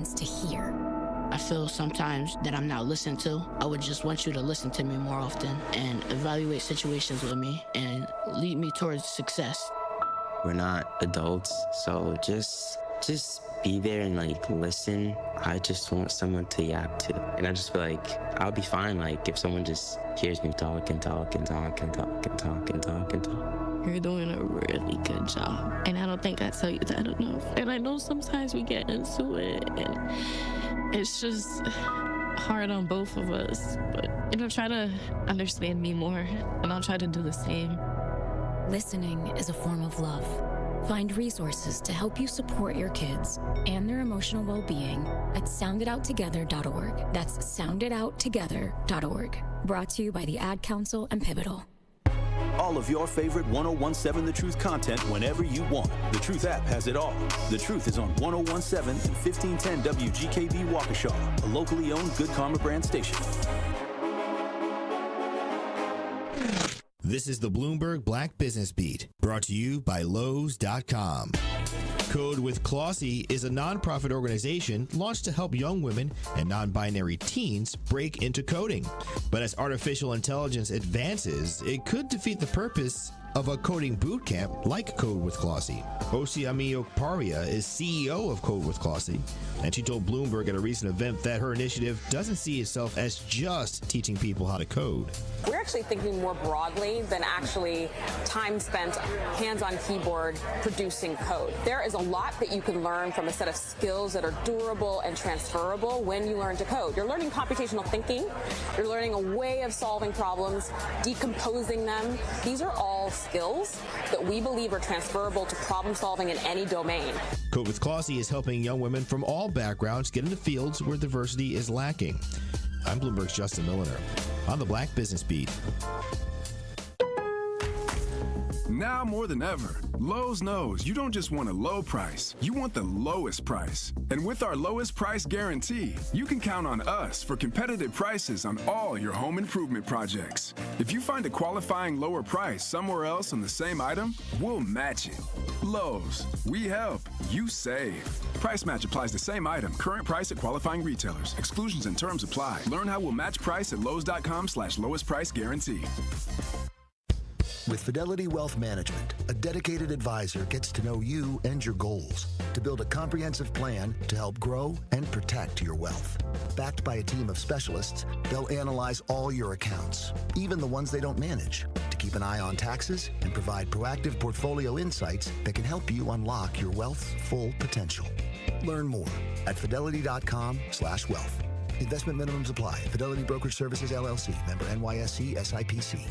students to hear. I feel sometimes that I'm not listened to. I would just want you to listen to me more often and evaluate situations with me and lead me towards success. We're not adults, so just be there and listen. I just want someone to yap to. And I just feel like I'll be fine if someone just hears me talk and talk and talk and talk and talk and talk and talk. You're doing a really good job. And I don't think I tell you that enough. And I know sometimes we get into it and it's just hard on both of us. But, try to understand me more and I'll try to do the same. Listening is a form of love. Find resources to help you support your kids and their emotional well-being at sounditouttogether.org. That's sounditouttogether.org. Brought to you by the Ad Council and Pivotal. All of your favorite 1017 The Truth content whenever you want. The Truth app has it all. The Truth is on 1017 and 1510 WGKB Waukesha, a locally owned Good Karma brand station. This is the Bloomberg Black Business Beat, brought to you by Lowe's.com. Code with Clossie is a nonprofit organization launched to help young women and non-binary teens break into coding. But as artificial intelligence advances, it could defeat the purpose of a coding boot camp like Code with Clossie. Osiami Okparia is CEO of Code with Clossie, and she told Bloomberg at a recent event that her initiative doesn't see itself as just teaching people how to code. We're actually thinking more broadly than actually time spent hands on keyboard producing code. There is a lot that you can learn from a set of skills that are durable and transferable when you learn to code. You're learning computational thinking. You're learning a way of solving problems, decomposing them. These are all skills that we believe are transferable to problem solving in any domain. Code with Clossie is helping young women from all backgrounds get into fields where diversity is lacking. I'm Bloomberg's Justin Milliner on the Black Business Beat. Now more than ever, Lowe's knows you don't just want a low price, you want the lowest price. And with our lowest price guarantee, you can count on us for competitive prices on all your home improvement projects. If you find a qualifying lower price somewhere else on the same item, we'll match it. Lowe's, we help, you save. Price match applies the same item, current price at qualifying retailers. Exclusions and terms apply. Learn how we'll match price at lowes.com/lowest price guarantee. With Fidelity Wealth Management, a dedicated advisor gets to know you and your goals to build a comprehensive plan to help grow and protect your wealth. Backed by a team of specialists, they'll analyze all your accounts, even the ones they don't manage, to keep an eye on taxes and provide proactive portfolio insights that can help you unlock your wealth's full potential. Learn more at fidelity.com/wealth. Investment minimums apply. Fidelity Brokerage Services, LLC. Member NYSE SIPC.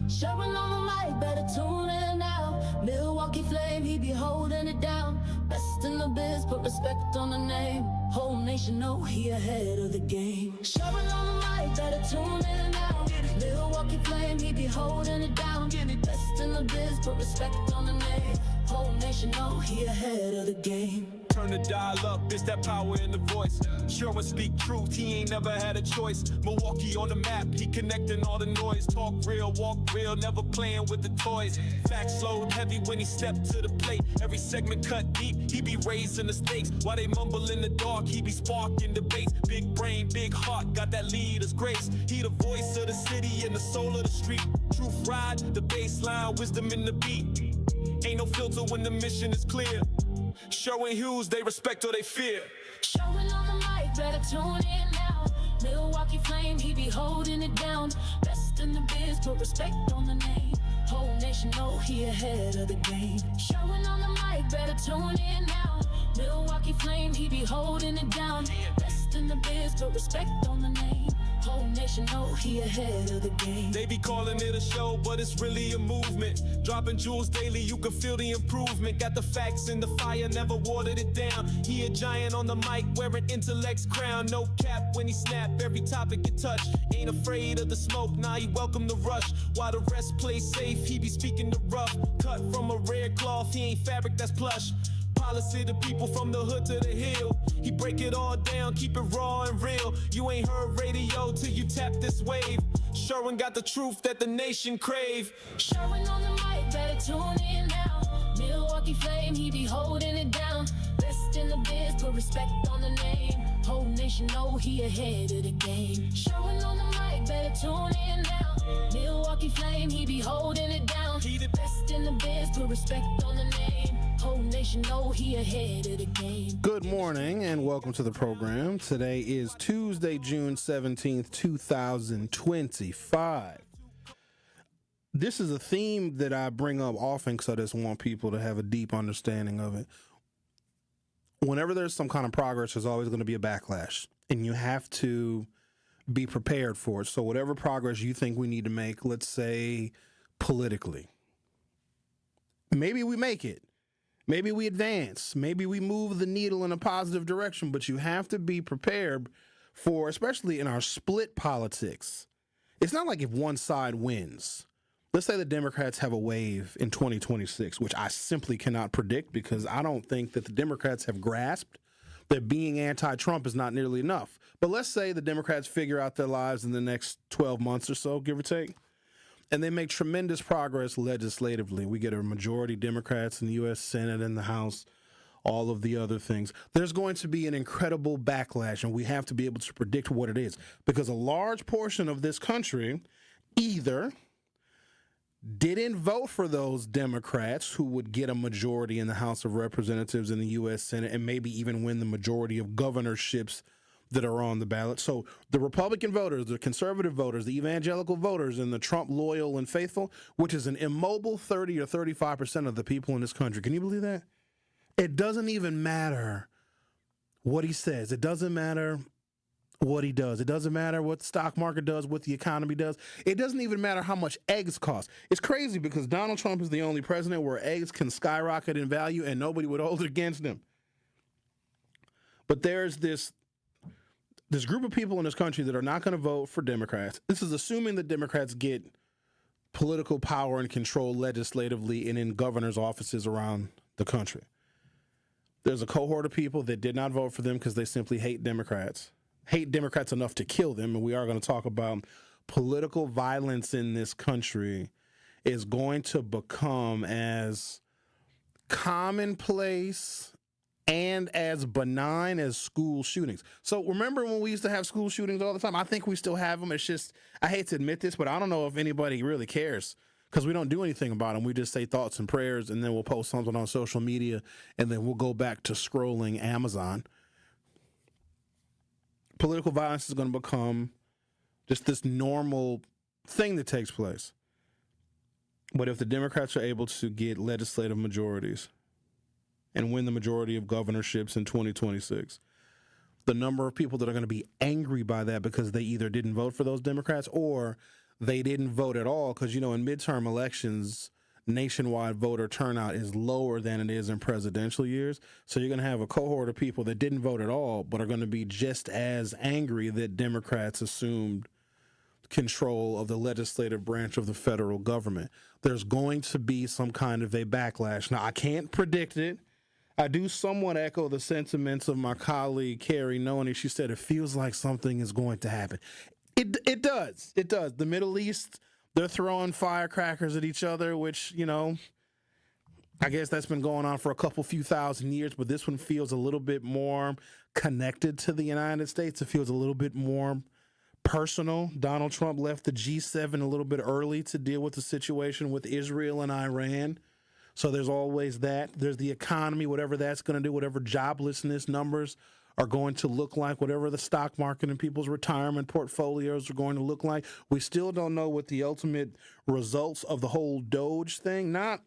Sherwin on the mic, better tune in now. Milwaukee Flame, he be holding it down. Best in the biz, put respect on the name. Whole nation know he ahead of the game. Sherwin on the mic, better tune in now. Milwaukee Flame, he be holding it down. Best in the biz, put respect on the name. Whole nation know he ahead of the game. Turn the dial up, it's that power in the voice. Sherwin speak truth, he ain't never had a choice. Milwaukee on the map, he connecting all the noise. Talk real, walk real, never playing with the toys. Facts load heavy when he step to the plate. Every segment cut deep, he be raising the stakes. While they mumble in the dark, he be sparking debates. Big brain, big heart, got that leader's grace. He the voice of the city and the soul of the street. Truth ride, the baseline, wisdom in the beat. Ain't no filter when the mission is clear. Sherwin Hughes, they respect or they fear. Sherwin on the mic, better tune in now. Milwaukee Flame, he be holding it down. Best in the biz, put respect on the name. Whole nation know he ahead of the game. Sherwin on the mic, better tune in now. Milwaukee Flame, he be holding it down. Best in the biz, put respect on the name. Whole nation know he ahead of the game. They be calling it a show, but it's really a movement. Dropping jewels daily, you can feel the improvement. Got the facts in the fire, never watered it down. He a giant on the mic, wearing intellect's crown. No cap when he snap, every topic get touched. Ain't afraid of the smoke, nah, he welcome the rush. While the rest play safe, he be speaking the rough. Cut from a rare cloth, he ain't fabric that's plush. Policy the people from the hood to the hill. He break it all down, keep it raw and real. You ain't heard radio this wave. Sherwin got the truth that the nation crave. Sherwin on the mic, better tune in now. Milwaukee Flame, he be holding it down. Best in the biz, put respect on the name. Whole nation know he ahead of the game. Sherwin on the mic, better tune in now. Milwaukee Flame, he be holding it down. He the best in the biz, put respect on the name. Whole nation know he ahead of the game. Good morning and welcome to the program. Today is Tuesday, June 17th, 2025. This is a theme that I bring up often because I just want people to have a deep understanding of it. Whenever there's some kind of progress, there's always going to be a backlash, and you have to be prepared for it. So whatever progress you think we need to make, let's say politically, maybe we make it. Maybe we advance. Maybe we move the needle in a positive direction, but you have to be prepared for, especially in our split politics. It's not like if one side wins. Let's say the Democrats have a wave in 2026, which I simply cannot predict because I don't think that the Democrats have grasped that being anti-Trump is not nearly enough. But let's say the Democrats figure out their lives in the next 12 months or so, give or take, and they make tremendous progress legislatively. We get a majority Democrats in the U.S. Senate and the House, all of the other things. There's going to be an incredible backlash, and we have to be able to predict what it is because a large portion of this country either didn't vote for those Democrats who would get a majority in the House of Representatives and the U.S. Senate and maybe even win the majority of governorships that are on the ballot. So the Republican voters, the conservative voters, the evangelical voters, and the Trump loyal and faithful, which is an immobile 30 or 35% of the people in this country. Can you believe that? It doesn't even matter what he says. It doesn't matter what he does. It doesn't matter what the stock market does, what the economy does. It doesn't even matter how much eggs cost. It's crazy because Donald Trump is the only president where eggs can skyrocket in value and nobody would hold it against him. But there's this group of people in this country that are not going to vote for Democrats. This is assuming that Democrats get political power and control legislatively and in governors' offices around the country. There's a cohort of people that did not vote for them because they simply hate Democrats enough to kill them. And we are going to talk about political violence in this country is going to become as commonplace and as benign as school shootings. So remember when we used to have school shootings all the time? I think we still have them. It's just, I hate to admit this, but I don't know if anybody really cares because we don't do anything about them. We just say thoughts and prayers, and then we'll post something on social media, and then we'll go back to scrolling Amazon. Political violence is going to become just this normal thing that takes place. But if the Democrats are able to get legislative majorities and win the majority of governorships in 2026, the number of people that are going to be angry by that because they either didn't vote for those Democrats or they didn't vote at all because, in midterm elections, nationwide voter turnout is lower than it is in presidential years. So you're going to have a cohort of people that didn't vote at all but are going to be just as angry that Democrats assumed control of the legislative branch of the federal government. There's going to be some kind of a backlash. Now, I can't predict it. I do somewhat echo the sentiments of my colleague, Carrie Noni. She said it feels like something is going to happen. It does. It does. The Middle East, they're throwing firecrackers at each other, which, I guess that's been going on for a few thousand years, but this one feels a little bit more connected to the United States. It feels a little bit more personal. Donald Trump left the G7 a little bit early to deal with the situation with Israel and Iran. So there's always that. There's the economy, whatever that's going to do, whatever joblessness numbers are going to look like, whatever the stock market and people's retirement portfolios are going to look like. We still don't know what the ultimate results of the whole Doge thing, not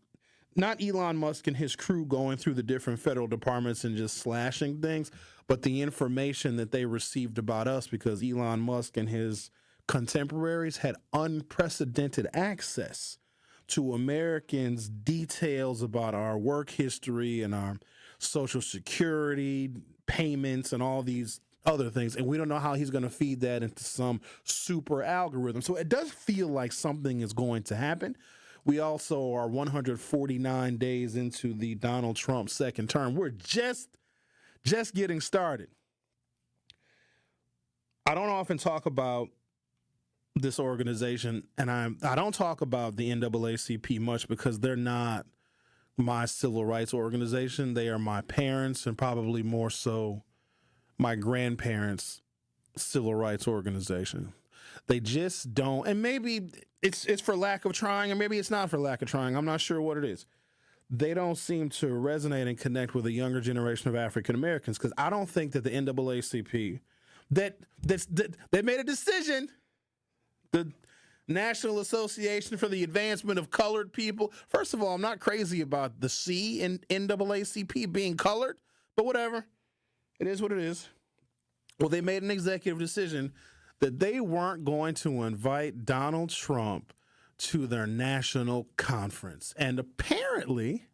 Elon Musk and his crew going through the different federal departments and just slashing things, but the information that they received about us because Elon Musk and his contemporaries had unprecedented access to Americans' details about our work history and our Social Security payments and all these other things. And we don't know how he's going to feed that into some super algorithm. So it does feel like something is going to happen. We also are 149 days into the Donald Trump second term. We're just getting started. I don't often talk about this organization, and I don't talk about the NAACP much because they're not my civil rights organization. They are my parents and probably more so my grandparents' civil rights organization. They just don't, and maybe it's for lack of trying, or maybe it's not for lack of trying. I'm not sure what it is. They don't seem to resonate and connect with a younger generation of African Americans, because I don't think that the NAACP that they made a decision. The National Association for the Advancement of Colored People. First of all, I'm not crazy about the C in NAACP being colored, but whatever. It is what it is. Well, they made an executive decision that they weren't going to invite Donald Trump to their national conference. And apparently,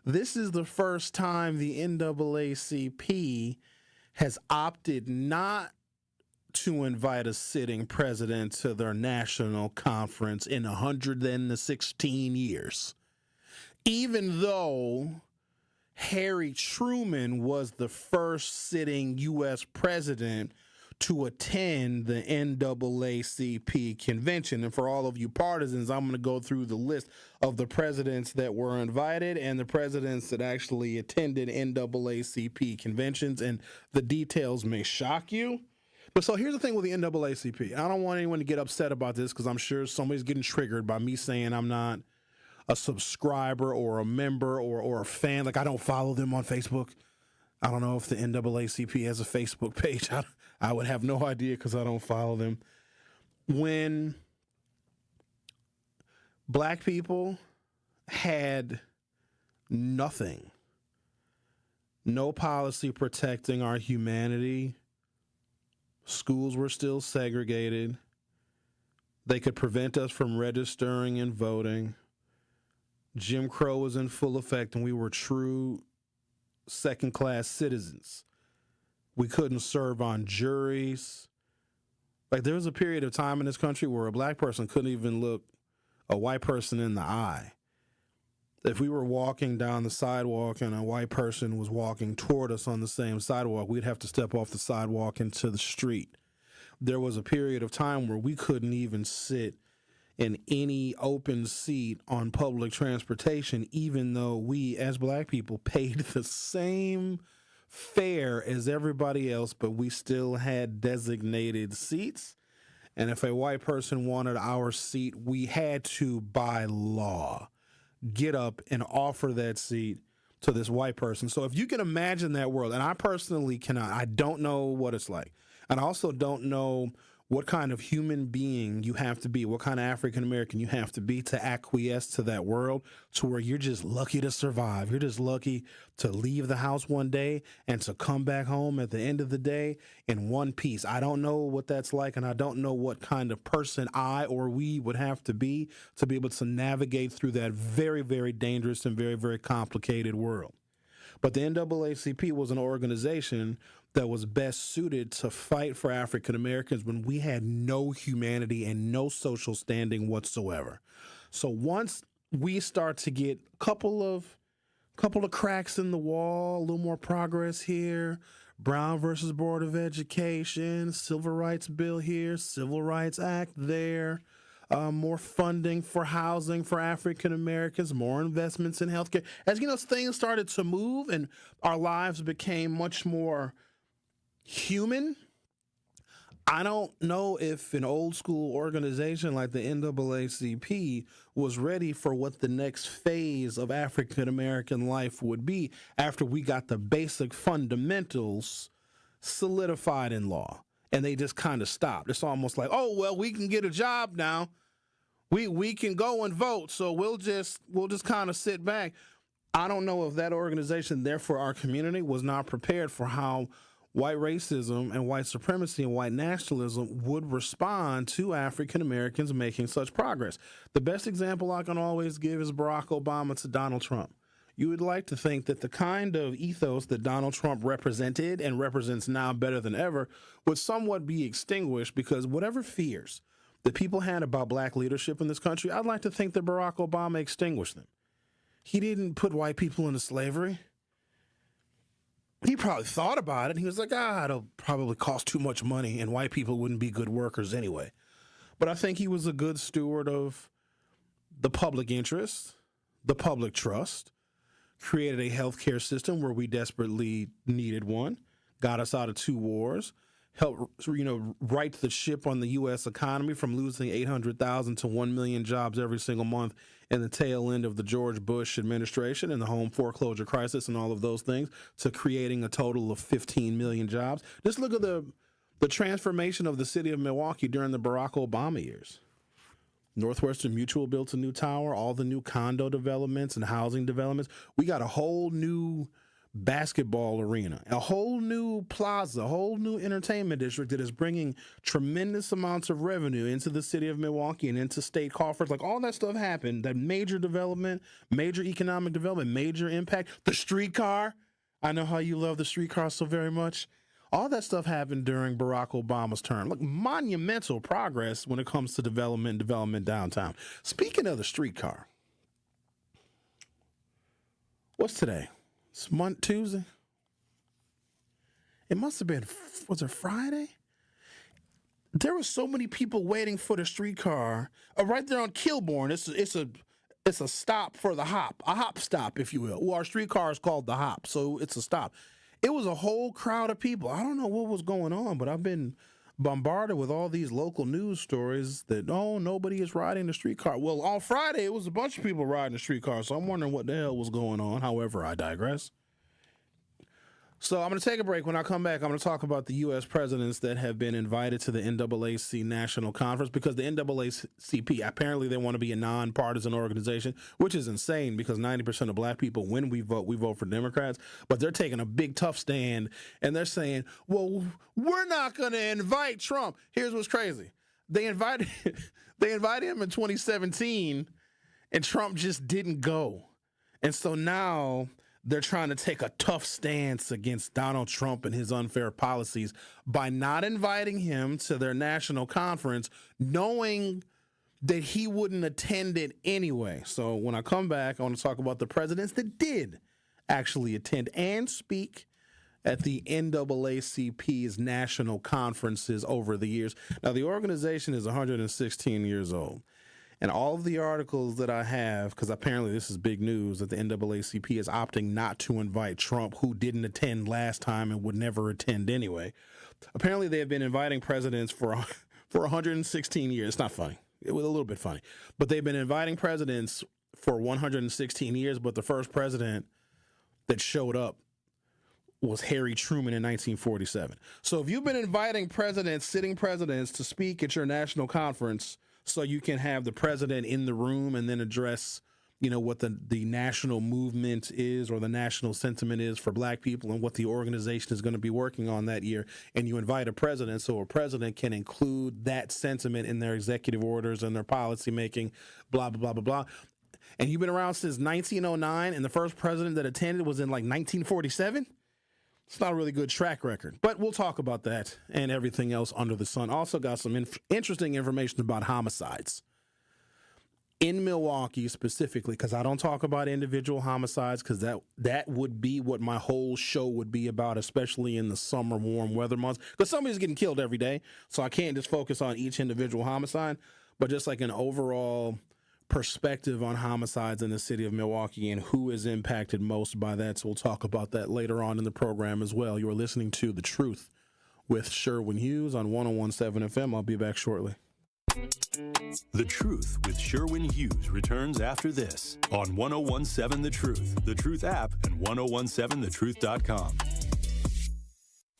this is the first time the NAACP has opted not to invite a sitting president to their national conference in 116 years. Even though Harry Truman was the first sitting U.S. president to attend the NAACP convention. And for all of you partisans, I'm going to go through the list of the presidents that were invited and the presidents that actually attended NAACP conventions, and the details may shock you. But so here's the thing with the NAACP. I don't want anyone to get upset about this because I'm sure somebody's getting triggered by me saying I'm not a subscriber or a member or a fan. Like, I don't follow them on Facebook. I don't know if the NAACP has a Facebook page. I would have no idea because I don't follow them. When black people had nothing, no policy protecting our humanity, schools were still segregated, they could prevent us from registering and voting, Jim Crow was in full effect, and we were true second-class citizens. We couldn't serve on juries. Like, there was a period of time in this country where a black person couldn't even look a white person in the eye. If we were walking down the sidewalk and a white person was walking toward us on the same sidewalk, we'd have to step off the sidewalk into the street. There was a period of time where we couldn't even sit in any open seat on public transportation, even though we, as black people, paid the same fare as everybody else, but we still had designated seats. And if a white person wanted our seat, we had to, by law, get up and offer that seat to this white person. So if you can imagine that world, and I personally cannot, I don't know what it's like. And I also don't know what kind of human being you have to be, what kind of African American you have to be to acquiesce to that world, to where you're just lucky to survive. You're just lucky to leave the house one day and to come back home at the end of the day in one piece. I don't know what that's like, and I don't know what kind of person I or we would have to be able to navigate through that very, very dangerous and very, very complicated world. But the NAACP was an organization that was best suited to fight for African Americans when we had no humanity and no social standing whatsoever. So once we start to get a couple of cracks in the wall, a little more progress here, Brown versus Board of Education, Civil Rights Bill here, Civil Rights Act there, more funding for housing for African Americans, more investments in healthcare. As you know, things started to move and our lives became much more human. I don't know if an old school organization like the NAACP was ready for what the next phase of African American life would be after we got the basic fundamentals solidified in law. And they just kind of stopped. It's almost like, oh, well, we can get a job now. We can go and vote, so we'll just kind of sit back. I don't know if that organization, therefore our community, was not prepared for how white racism and white supremacy and white nationalism would respond to African Americans making such progress. The best example I can always give is Barack Obama to Donald Trump. You would like to think that the kind of ethos that Donald Trump represented and represents now better than ever would somewhat be extinguished, because whatever fears that people had about black leadership in this country, I'd like to think that Barack Obama extinguished them. He didn't put white people into slavery. He probably thought about it. He was like, it'll probably cost too much money and white people wouldn't be good workers anyway. But I think he was a good steward of the public interest, the public trust, created a healthcare system where we desperately needed one, got us out of 2 wars, helped, right the ship on the U.S. economy from losing 800,000 to 1 million jobs every single month in the tail end of the George Bush administration and the home foreclosure crisis and all of those things to creating a total of 15 million jobs. Just look at the transformation of the city of Milwaukee during the Barack Obama years. Northwestern Mutual built a new tower, all the new condo developments and housing developments. We got a whole new basketball arena, a whole new plaza, a whole new entertainment district that is bringing tremendous amounts of revenue into the city of Milwaukee and into state coffers. Like, all that stuff happened, that major development, major economic development, major impact. The streetcar, I know how you love the streetcar so very much. All that stuff happened during Barack Obama's term. Look, monumental progress when it comes to development downtown. Speaking of the streetcar, what's today? It's Tuesday. It must have been, was it Friday? There were so many people waiting for the streetcar right there on Kilbourne. It's a stop for the hop, a hop stop, if you will. Well, our streetcar is called the hop, so it's a stop. It was a whole crowd of people. I don't know what was going on, but I've been bombarded with all these local news stories that, nobody is riding the streetcar. Well, on Friday, it was a bunch of people riding the streetcar, so I'm wondering what the hell was going on. However, I digress. So I'm going to take a break. When I come back, I'm going to talk about the U.S. presidents that have been invited to the NAACP National Conference, because the NAACP, apparently they want to be a nonpartisan organization, which is insane because 90% of black people, when we vote for Democrats. But they're taking a big, tough stand, and they're saying, well, we're not going to invite Trump. Here's what's crazy. They invited him in 2017, and Trump just didn't go. And so now they're trying to take a tough stance against Donald Trump and his unfair policies by not inviting him to their national conference, knowing that he wouldn't attend it anyway. So when I come back, I want to talk about the presidents that did actually attend and speak at the NAACP's national conferences over the years. Now, the organization is 116 years old. And all of the articles that I have, because apparently this is big news, that the NAACP is opting not to invite Trump, who didn't attend last time and would never attend anyway. Apparently they have been inviting presidents for 116 years. It's not funny. It was a little bit funny. But they've been inviting presidents for 116 years, but the first president that showed up was Harry Truman in 1947. So if you've been inviting sitting presidents to speak at your national conference so you can have the president in the room and then address, what the national movement is or the national sentiment is for black people and what the organization is going to be working on that year, and you invite a president so a president can include that sentiment in their executive orders and their policy making, blah, blah, blah, blah, blah. And you've been around since 1909, and the first president that attended was in 1947? It's not a really good track record, but we'll talk about that and everything else under the sun. Also got some interesting information about homicides in Milwaukee specifically, because I don't talk about individual homicides, because that would be what my whole show would be about, especially in the summer warm weather months, because somebody's getting killed every day. So I can't just focus on each individual homicide, but just like an overall perspective on homicides in the city of Milwaukee and who is impacted most by that. So we'll talk about that later on in the program as well. You are listening to The Truth with Sherwin Hughes on 101.7 FM. I'll be back shortly. The Truth with Sherwin Hughes returns after this on 101.7 The Truth app, and 1017thetruth.com.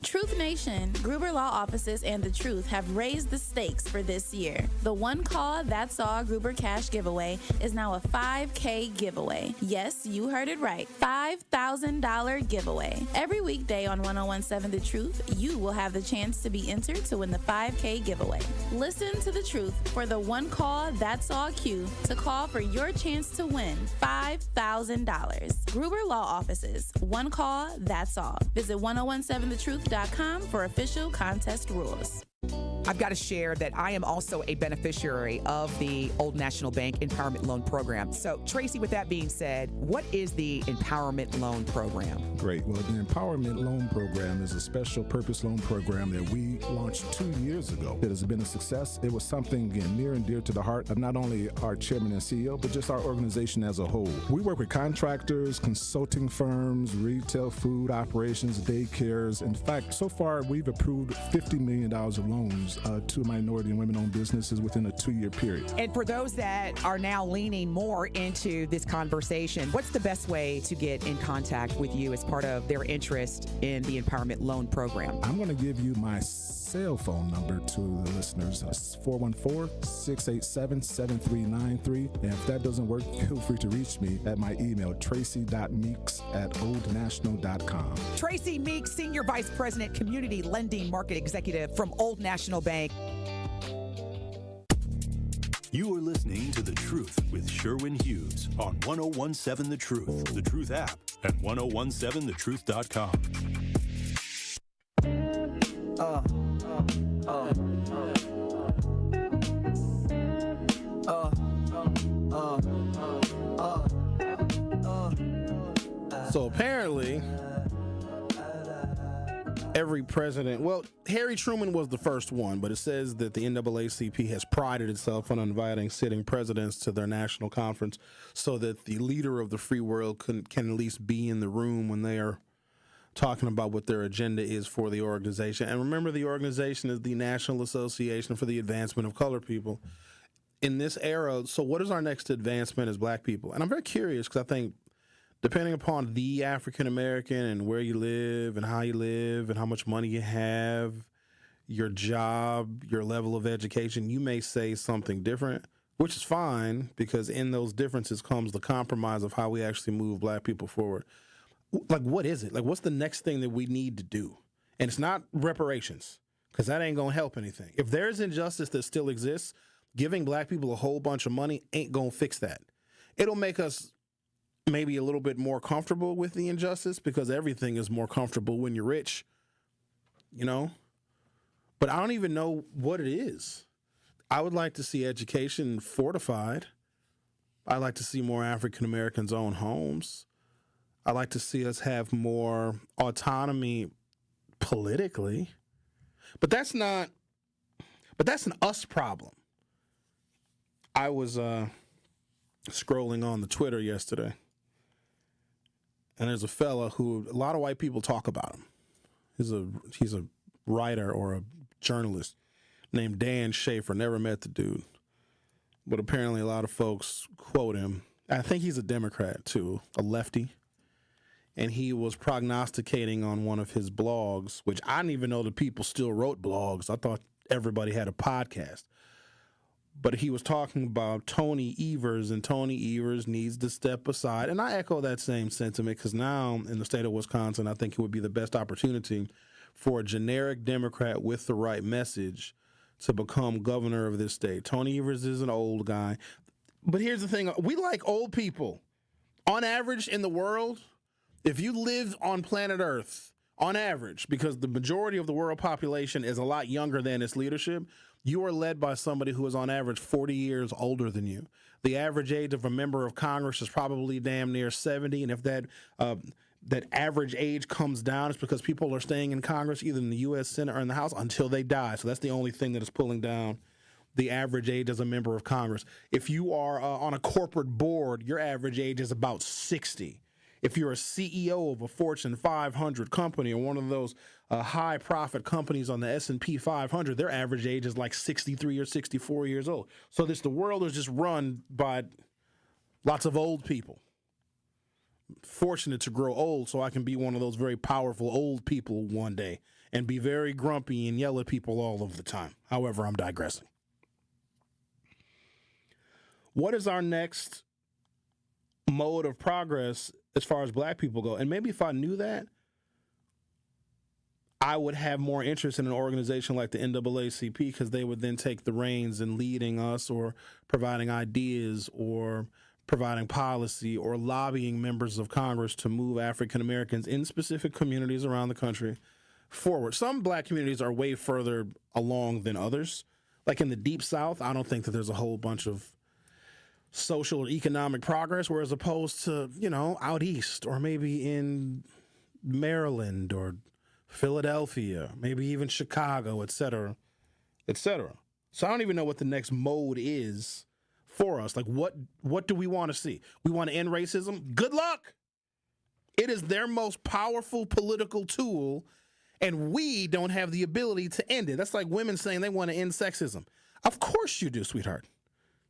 Truth Nation, Gruber Law Offices and The Truth have raised the stakes for this year. The One Call That's All Gruber Cash Giveaway is now a $5K giveaway. Yes, you heard it right. $5,000 giveaway. Every weekday on 101.7 The Truth, you will have the chance to be entered to win the $5K giveaway. Listen to The Truth for the One Call That's All cue to call for your chance to win $5,000. Gruber Law Offices, One Call That's All. Visit 1017thetruth.com for official contest rules. I've got to share that I am also a beneficiary of the Old National Bank Empowerment Loan Program. So, Tracy, with that being said, what is the Empowerment Loan Program? Great. Well, the Empowerment Loan Program is a special purpose loan program that we launched 2 years ago. It has been a success. It was something, again, near and dear to the heart of not only our chairman and CEO, but just our organization as a whole. We work with contractors, consulting firms, retail food operations, daycares. In fact, so far, we've approved $50 million of loans to minority and women-owned businesses within a 2-year period. And for those that are now leaning more into this conversation, what's the best way to get in contact with you as part of their interest in the Empowerment Loan Program? I'm going to give you my cell phone number to the listeners. It's 414-687-7393. And if that doesn't work, feel free to reach me at my email, tracy.meeks@oldnational.com. Tracy Meeks, Senior Vice President, Community Lending Market Executive from Old National Bank. You are listening to The Truth with Sherwin Hughes on 1017 The Truth, The Truth app, and 1017thetruth.com. So apparently, every president, well, Harry Truman was the first one, but it says that the NAACP has prided itself on inviting sitting presidents to their national conference so that the leader of the free world can at least be in the room when they are talking about what their agenda is for the organization. And remember, the organization is the National Association for the Advancement of Colored People. In this era, so what is our next advancement as black people? And I'm very curious because I think depending upon the African American and where you live and how much money you have, your job, your level of education, you may say something different, which is fine because in those differences comes the compromise of how we actually move black people forward. Like, what is it? Like, what's the next thing that we need to do? And it's not reparations because that ain't going to help anything. If there's injustice that still exists, giving black people a whole bunch of money ain't going to fix that. It'll make us maybe a little bit more comfortable with the injustice because everything is more comfortable when you're rich, you know? But I don't even know what it is. I would like to see education fortified. I'd like to see more African Americans own homes. I'd like to see us have more autonomy politically. But that's an us problem. I was scrolling on the Twitter yesterday, and there's a fella who a lot of white people talk about him. He's a writer or a journalist named Dan Schaefer. Never met the dude, but apparently a lot of folks quote him. I think he's a Democrat too, a lefty. And he was prognosticating on one of his blogs, which I didn't even know that people still wrote blogs. I thought everybody had a podcast. But he was talking about Tony Evers, and Tony Evers needs to step aside. And I echo that same sentiment because now in the state of Wisconsin, I think it would be the best opportunity for a generic Democrat with the right message to become governor of this state. Tony Evers is an old guy. But here's the thing. We like old people. On average in the world, if you live on planet Earth, on average, because the majority of the world population is a lot younger than its leadership, you are led by somebody who is on average 40 years older than you. The average age of a member of Congress is probably damn near 70, and if that average age comes down, it's because people are staying in Congress, either in the U.S. Senate or in the House, until they die. So that's the only thing that is pulling down the average age as a member of Congress. If you are on a corporate board, your average age is about 60. If you're a CEO of a Fortune 500 company or one of those high-profit companies on the S&P 500, their average age is like 63 or 64 years old. So the world is just run by lots of old people. Fortunate to grow old so I can be one of those very powerful old people one day and be very grumpy and yell at people all of the time. However, I'm digressing. What is our next mode of progress as far as black people go? And maybe if I knew that, I would have more interest in an organization like the NAACP because they would then take the reins in leading us or providing ideas or providing policy or lobbying members of Congress to move African Americans in specific communities around the country forward. Some black communities are way further along than others. Like in the Deep South, I don't think that there's a whole bunch of social or economic progress, whereas opposed to, out east or maybe in Maryland or Philadelphia, maybe even Chicago, et cetera, et cetera. So I don't even know what the next mode is for us. Like, what do we want to see? We want to end racism? Good luck. It is their most powerful political tool, and we don't have the ability to end it. That's like women saying they want to end sexism. Of course you do, sweetheart.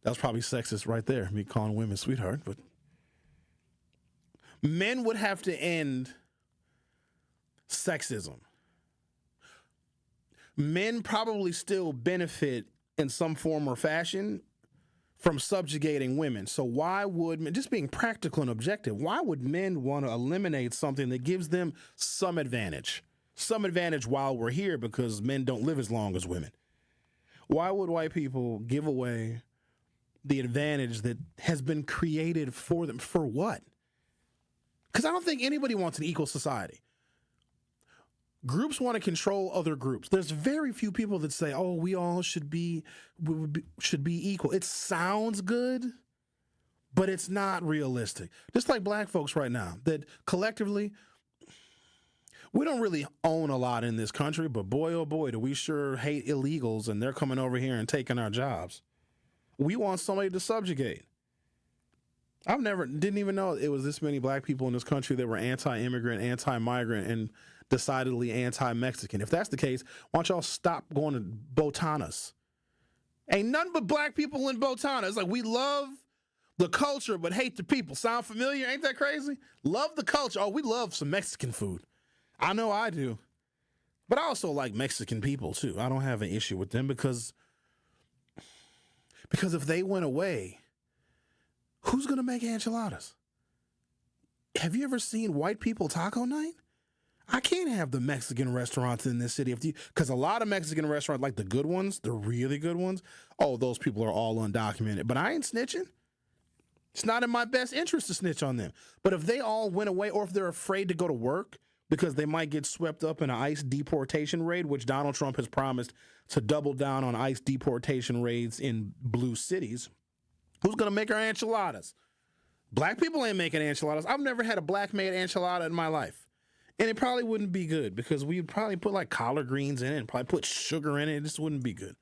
That was probably sexist right there, me calling women sweetheart. But men would have to end sexism. Men probably still benefit in some form or fashion from subjugating women. So why would men, just being practical and objective, why would men want to eliminate something that gives them some advantage? Some advantage while we're here, because men don't live as long as women. Why would white people give away the advantage that has been created for them? For what? Because I don't think anybody wants an equal society. Groups want to control other groups. There's very few people that say, "Oh, we all should be equal." It sounds good, but it's not realistic. Just like black folks right now, that collectively, we don't really own a lot in this country, but boy, oh boy, do we sure hate illegals, and they're coming over here and taking our jobs. We want somebody to subjugate. Didn't even know it was this many black people in this country that were anti-immigrant, anti-migrant, and decidedly anti-Mexican. If that's the case, why don't y'all stop going to botanas? Ain't nothing but black people in botanas. It's like, we love the culture but hate the people. Sound familiar? Ain't that crazy? Love the culture. Oh, we love some Mexican food. I know I do. But I also like Mexican people too. I don't have an issue with them because if they went away, who's going to make enchiladas? Have you ever seen white people taco night? I can't have the Mexican restaurants in this city because a lot of Mexican restaurants, like the good ones, the really good ones, oh, those people are all undocumented. But I ain't snitching. It's not in my best interest to snitch on them. But if they all went away, or if they're afraid to go to work because they might get swept up in an ICE deportation raid, which Donald Trump has promised to double down on ICE deportation raids in blue cities, who's going to make our enchiladas? Black people ain't making enchiladas. I've never had a black-made enchilada in my life. And it probably wouldn't be good because we'd probably put like collard greens in it and probably put sugar in it. It just wouldn't be good.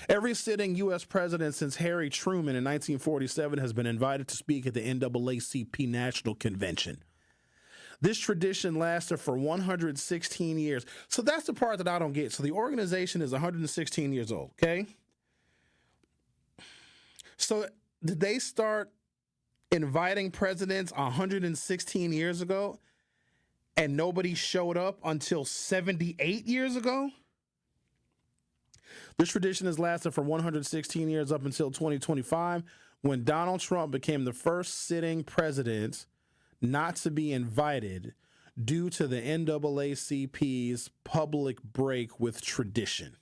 Every sitting U.S. president since Harry Truman in 1947 has been invited to speak at the NAACP National Convention. This tradition lasted for 116 years. So that's the part that I don't get. So the organization is 116 years old, okay? So did they start inviting presidents 116 years ago? And nobody showed up until 78 years ago? This tradition has lasted for 116 years up until 2025, when Donald Trump became the first sitting president not to be invited due to the NAACP's public break with tradition.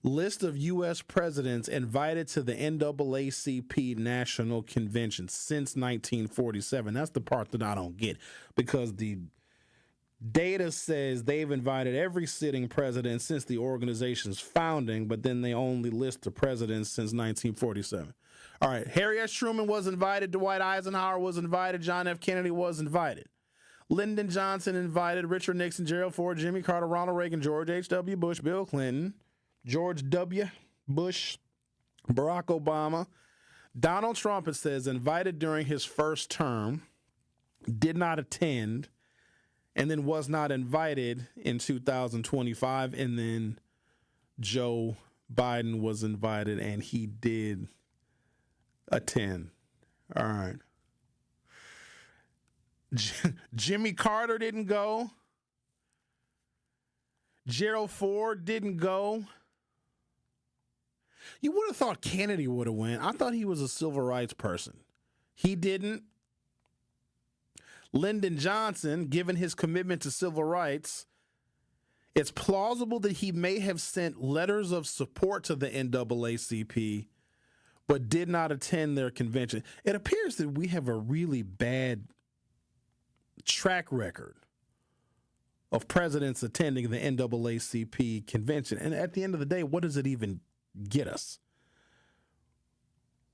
List of U.S. presidents invited to the NAACP National Convention since 1947. That's the part that I don't get, because the data says they've invited every sitting president since the organization's founding, but then they only list the presidents since 1947. All right, Harry S. Truman was invited, Dwight Eisenhower was invited, John F. Kennedy was invited, Lyndon Johnson invited, Richard Nixon, Gerald Ford, Jimmy Carter, Ronald Reagan, George H.W. Bush, Bill Clinton, George W. Bush, Barack Obama. Donald Trump, it says, invited during his first term, did not attend, and then was not invited in 2025. And then Joe Biden was invited, and he did attend. All right. Jimmy Carter didn't go. Gerald Ford didn't go. You would have thought Kennedy would have went. I thought he was a civil rights person. He didn't. Lyndon Johnson, given his commitment to civil rights, it's plausible that he may have sent letters of support to the NAACP, but did not attend their convention. It appears that we have a really bad track record of presidents attending the NAACP convention. And at the end of the day, what does it even get us?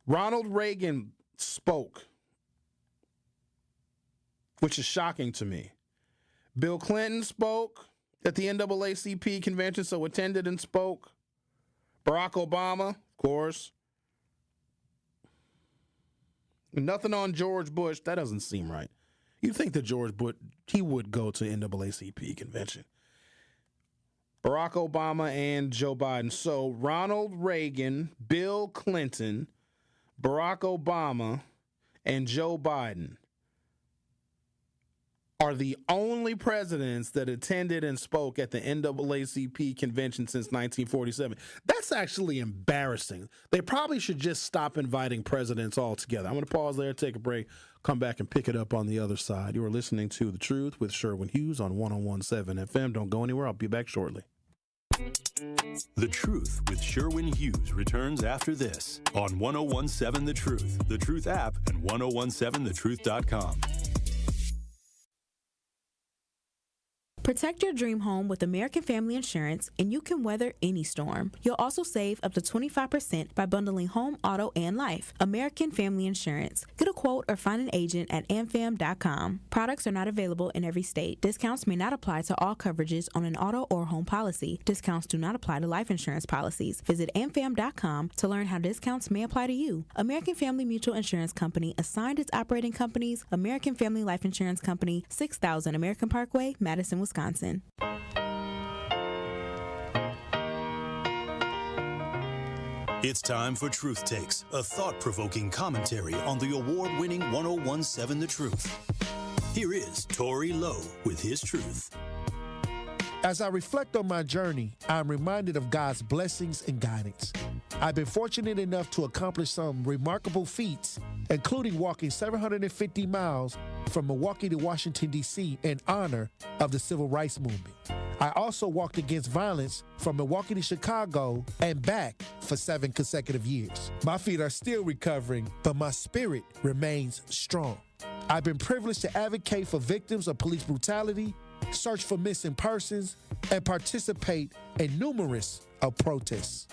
Ronald Reagan spoke, which is shocking to me. Bill Clinton spoke at the NAACP convention, so attended and spoke. Barack Obama, of course. Nothing on George Bush. That doesn't seem right. You'd think that George Bush, he would go to NAACP convention. Barack Obama and Joe Biden. So Ronald Reagan, Bill Clinton, Barack Obama, and Joe Biden are the only presidents that attended and spoke at the NAACP convention since 1947. That's actually embarrassing. They probably should just stop inviting presidents altogether. I'm going to pause there, take a break, come back and pick it up on the other side. You are listening to The Truth with Sherwin Hughes on 101.7 FM. Don't go anywhere. I'll be back shortly. The Truth with Sherwin Hughes returns after this on 101.7 The Truth, The Truth app, and 1017thetruth.com. Protect your dream home with American Family Insurance, and you can weather any storm. You'll also save up to 25% by bundling home, auto, and life. American Family Insurance. Get a quote or find an agent at amfam.com. Products are not available in every state. Discounts may not apply to all coverages on an auto or home policy. Discounts do not apply to life insurance policies. Visit amfam.com to learn how discounts may apply to you. American Family Mutual Insurance Company assigned its operating companies, American Family Life Insurance Company, 6000 American Parkway, Madison, Wisconsin. It's time for Truth Takes, a thought-provoking commentary on the award-winning 1017 The Truth. Here is Tory Lowe with his truth. As I reflect on my journey, I'm reminded of God's blessings and guidance. I've been fortunate enough to accomplish some remarkable feats, including walking 750 miles from Milwaukee to Washington, D.C. in honor of the Civil Rights Movement. I also walked against violence from Milwaukee to Chicago and back for 7 consecutive years. My feet are still recovering, but my spirit remains strong. I've been privileged to advocate for victims of police brutality, search for missing persons, and participate in numerous protests.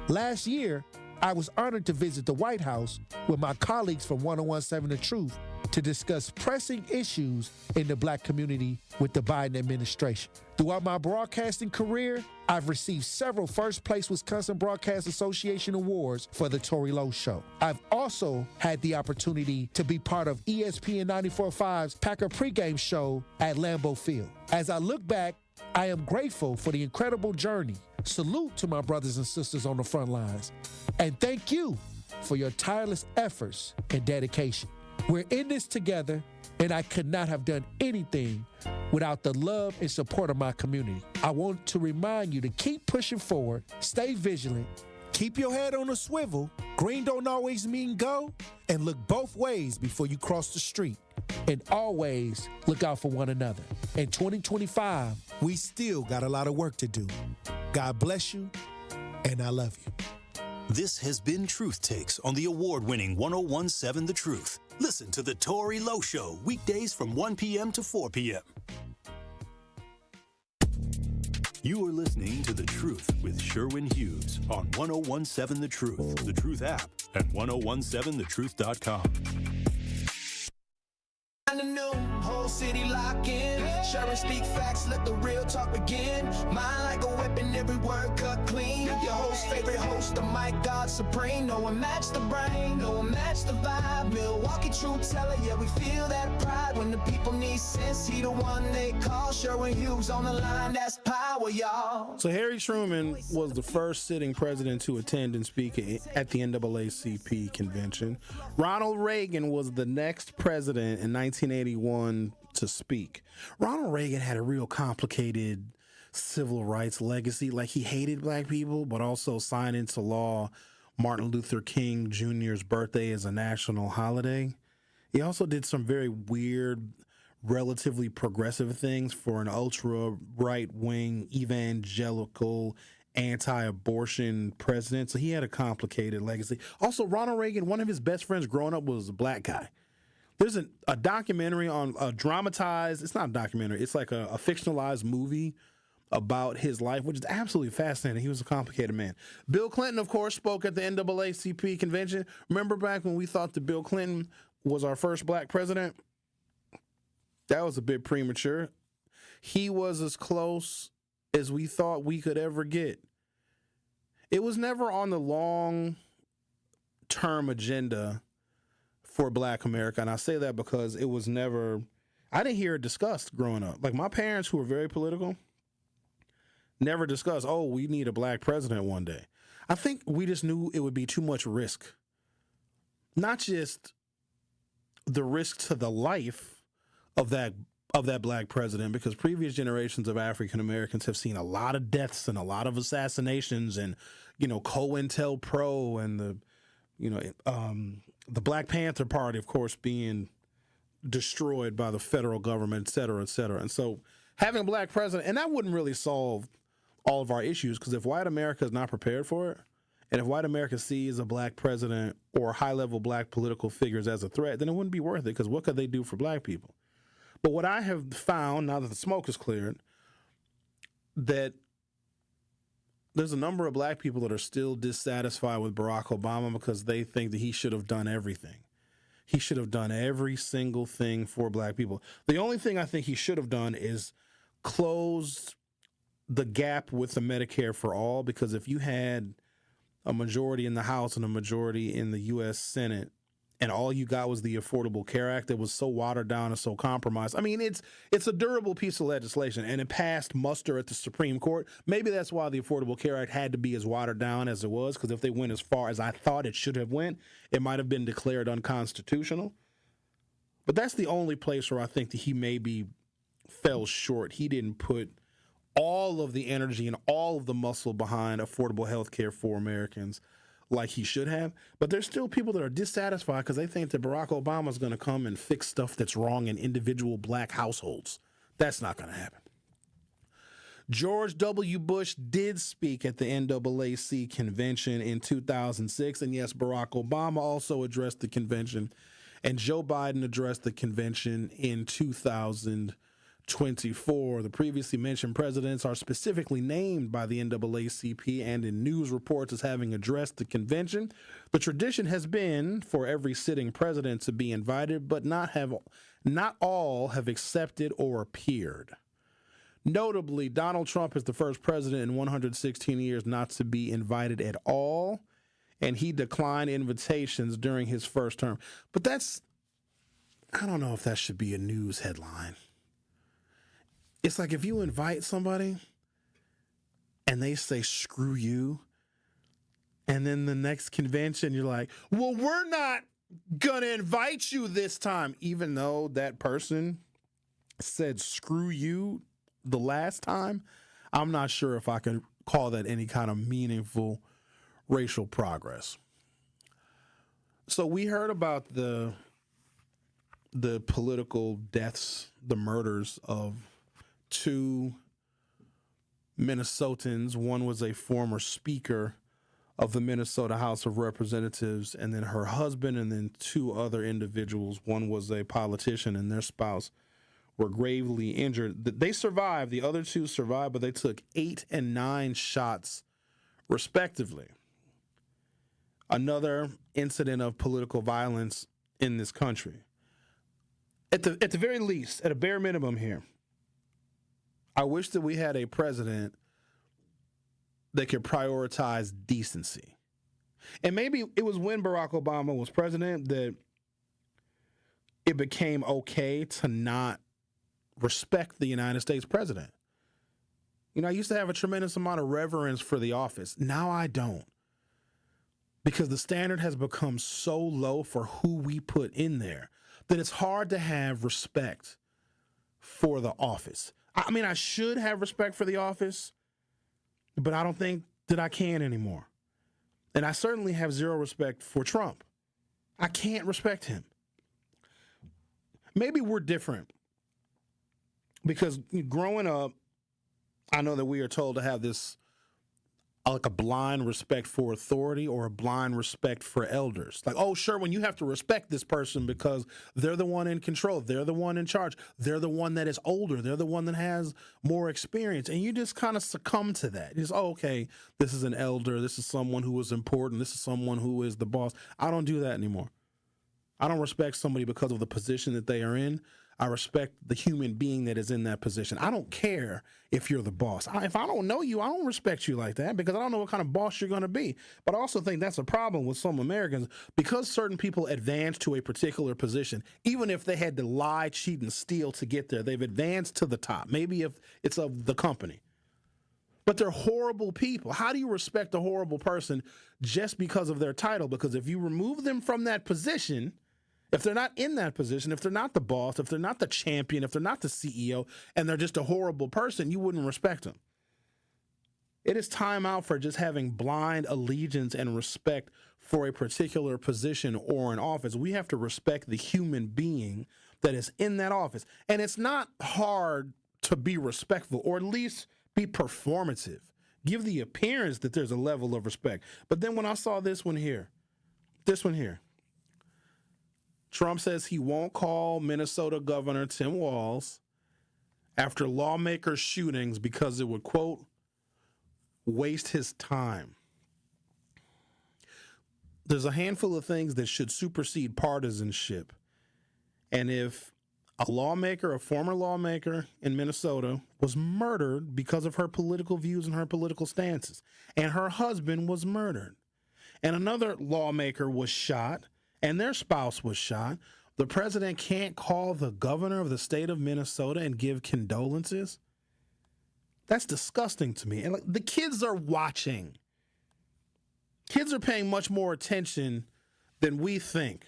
Last year, I was honored to visit the White House with my colleagues from 1017 The Truth to discuss pressing issues in the Black community with the Biden administration. Throughout my broadcasting career, I've received several First Place Wisconsin Broadcast Association awards for The Tory Lowe Show. I've also had the opportunity to be part of ESPN 94.5's Packer pregame show at Lambeau Field. As I look back, I am grateful for the incredible journey. Salute to my brothers and sisters on the front lines. And thank you for your tireless efforts and dedication. We're in this together, and I could not have done anything without the love and support of my community. I want to remind you to keep pushing forward, stay vigilant, keep your head on a swivel, green don't always mean go, and look both ways before you cross the street. And always look out for one another. In 2025, we still got a lot of work to do. God bless you, and I love you. This has been Truth Takes on the award-winning 1017 The Truth. Listen to The Tory Lowe Show weekdays from 1 p.m. to 4 p.m. You are listening to The Truth with Sherwin Hughes on 1017 The Truth, The Truth app, and 1017thetruth.com. The new whole city lock in. Sherwin speak facts, let the real talk begin. Mind like a weapon, every word cut clean. Your host, favorite host, the mic God supreme. No one match the brain, no one match the vibe. Milwaukee truth teller, yeah, we feel that pride. When the people need sense, he the one they call. Sherwin Hughes on the line, that's power, y'all. So Harry Truman was the first sitting president to attend and speak at the NAACP convention. Ronald Reagan was the next president in 1981 to speak. Ronald Reagan had a real complicated civil rights legacy. Like, he hated black people, but also signed into law Martin Luther King Jr.'s birthday as a national holiday. He also did some very weird, relatively progressive things for an ultra right-wing, evangelical, anti-abortion president. So he had a complicated legacy. Also, Ronald Reagan, one of his best friends growing up was a black guy. There's a documentary on a dramatized, it's not a documentary, it's like a fictionalized movie about his life, which is absolutely fascinating. He was a complicated man. Bill Clinton, of course, spoke at the NAACP convention. Remember back when we thought that Bill Clinton was our first black president? That was a bit premature. He was as close as we thought we could ever get. It was never on the long-term agenda for Black America, and I say that because it was never, I didn't hear it discussed growing up. Like my parents, who were very political, never discussed, oh, we need a black president one day. I think we just knew it would be too much risk. Not just the risk to the life of that black president, because previous generations of African Americans have seen a lot of deaths and a lot of assassinations, and COINTELPRO and the Black Panther Party, of course, being destroyed by the federal government, et cetera, et cetera. And so having a black president, and that wouldn't really solve all of our issues, because if white America is not prepared for it, and if white America sees a black president or high-level black political figures as a threat, then it wouldn't be worth it, because what could they do for black people? But what I have found, now that the smoke is cleared, that there's a number of black people that are still dissatisfied with Barack Obama because they think that he should have done everything. He should have done every single thing for black people. The only thing I think he should have done is closed the gap with the Medicare for all, because if you had a majority in the House and a majority in the U.S. Senate, and all you got was the Affordable Care Act that was so watered down and so compromised. I mean, it's a durable piece of legislation, and it passed muster at the Supreme Court. Maybe that's why the Affordable Care Act had to be as watered down as it was, because if they went as far as I thought it should have went, it might have been declared unconstitutional. But that's the only place where I think that he maybe fell short. He didn't put all of the energy and all of the muscle behind affordable health care for Americans like he should have. But there's still people that are dissatisfied because they think that Barack Obama is going to come and fix stuff that's wrong in individual black households. That's not going to happen. George W. Bush did speak at the NAACP convention in 2006. And yes, Barack Obama also addressed the convention. And Joe Biden addressed the convention in 2024. The previously mentioned presidents are specifically named by the NAACP and in news reports as having addressed the convention. The tradition has been for every sitting president to be invited, but not all have accepted or appeared. Notably, Donald Trump is the first president in 116 years not to be invited at all, and he declined invitations during his first term. But I don't know if that should be a news headline. It's like if you invite somebody and they say, screw you, and then the next convention you're like, well, we're not going to invite you this time, even though that person said screw you the last time. I'm not sure if I can call that any kind of meaningful racial progress. So we heard about the political deaths, the murders of two Minnesotans. One was a former speaker of the Minnesota House of Representatives, and then her husband, and then two other individuals. One was a politician, and their spouse were gravely injured. They survived. The other two survived, but they took 8 and 9 shots respectively. Another incident of political violence in this country. At the very least, at a bare minimum here, I wish that we had a president that could prioritize decency. And maybe it was when Barack Obama was president that it became okay to not respect the United States president. You know, I used to have a tremendous amount of reverence for the office. Now I don't. Because the standard has become so low for who we put in there that it's hard to have respect for the office. I mean, I should have respect for the office, but I don't think that I can anymore. And I certainly have zero respect for Trump. I can't respect him. Maybe we're different because growing up, I know that we are told to have this like a blind respect for authority or a blind respect for elders. Like, oh, Sherwin, you have to respect this person because they're the one in control. They're the one in charge. They're the one that is older. They're the one that has more experience. And you just kind of succumb to that. It's, oh, okay, this is an elder. This is someone who is important. This is someone who is the boss. I don't do that anymore. I don't respect somebody because of the position that they are in. I respect the human being that is in that position. I don't care if you're the boss. If I don't know you, I don't respect you like that because I don't know what kind of boss you're going to be. But I also think that's a problem with some Americans because certain people advance to a particular position, even if they had to lie, cheat, and steal to get there. They've advanced to the top, maybe if it's of the company. But they're horrible people. How do you respect a horrible person just because of their title? Because if you remove them from that position, if they're not in that position, if they're not the boss, if they're not the champion, if they're not the CEO, and they're just a horrible person, you wouldn't respect them. It is time out for just having blind allegiance and respect for a particular position or an office. We have to respect the human being that is in that office. And it's not hard to be respectful, or at least be performative. Give the appearance that there's a level of respect. But then when I saw this one here, Trump says he won't call Minnesota Governor Tim Walz after lawmakers' shootings because it would, quote, waste his time. There's a handful of things that should supersede partisanship. And if a lawmaker, a former lawmaker in Minnesota, was murdered because of her political views and her political stances, and her husband was murdered, and another lawmaker was shot, and their spouse was shot, the president can't call the governor of the state of Minnesota and give condolences? That's disgusting to me. And like, the kids are watching. Kids are paying much more attention than we think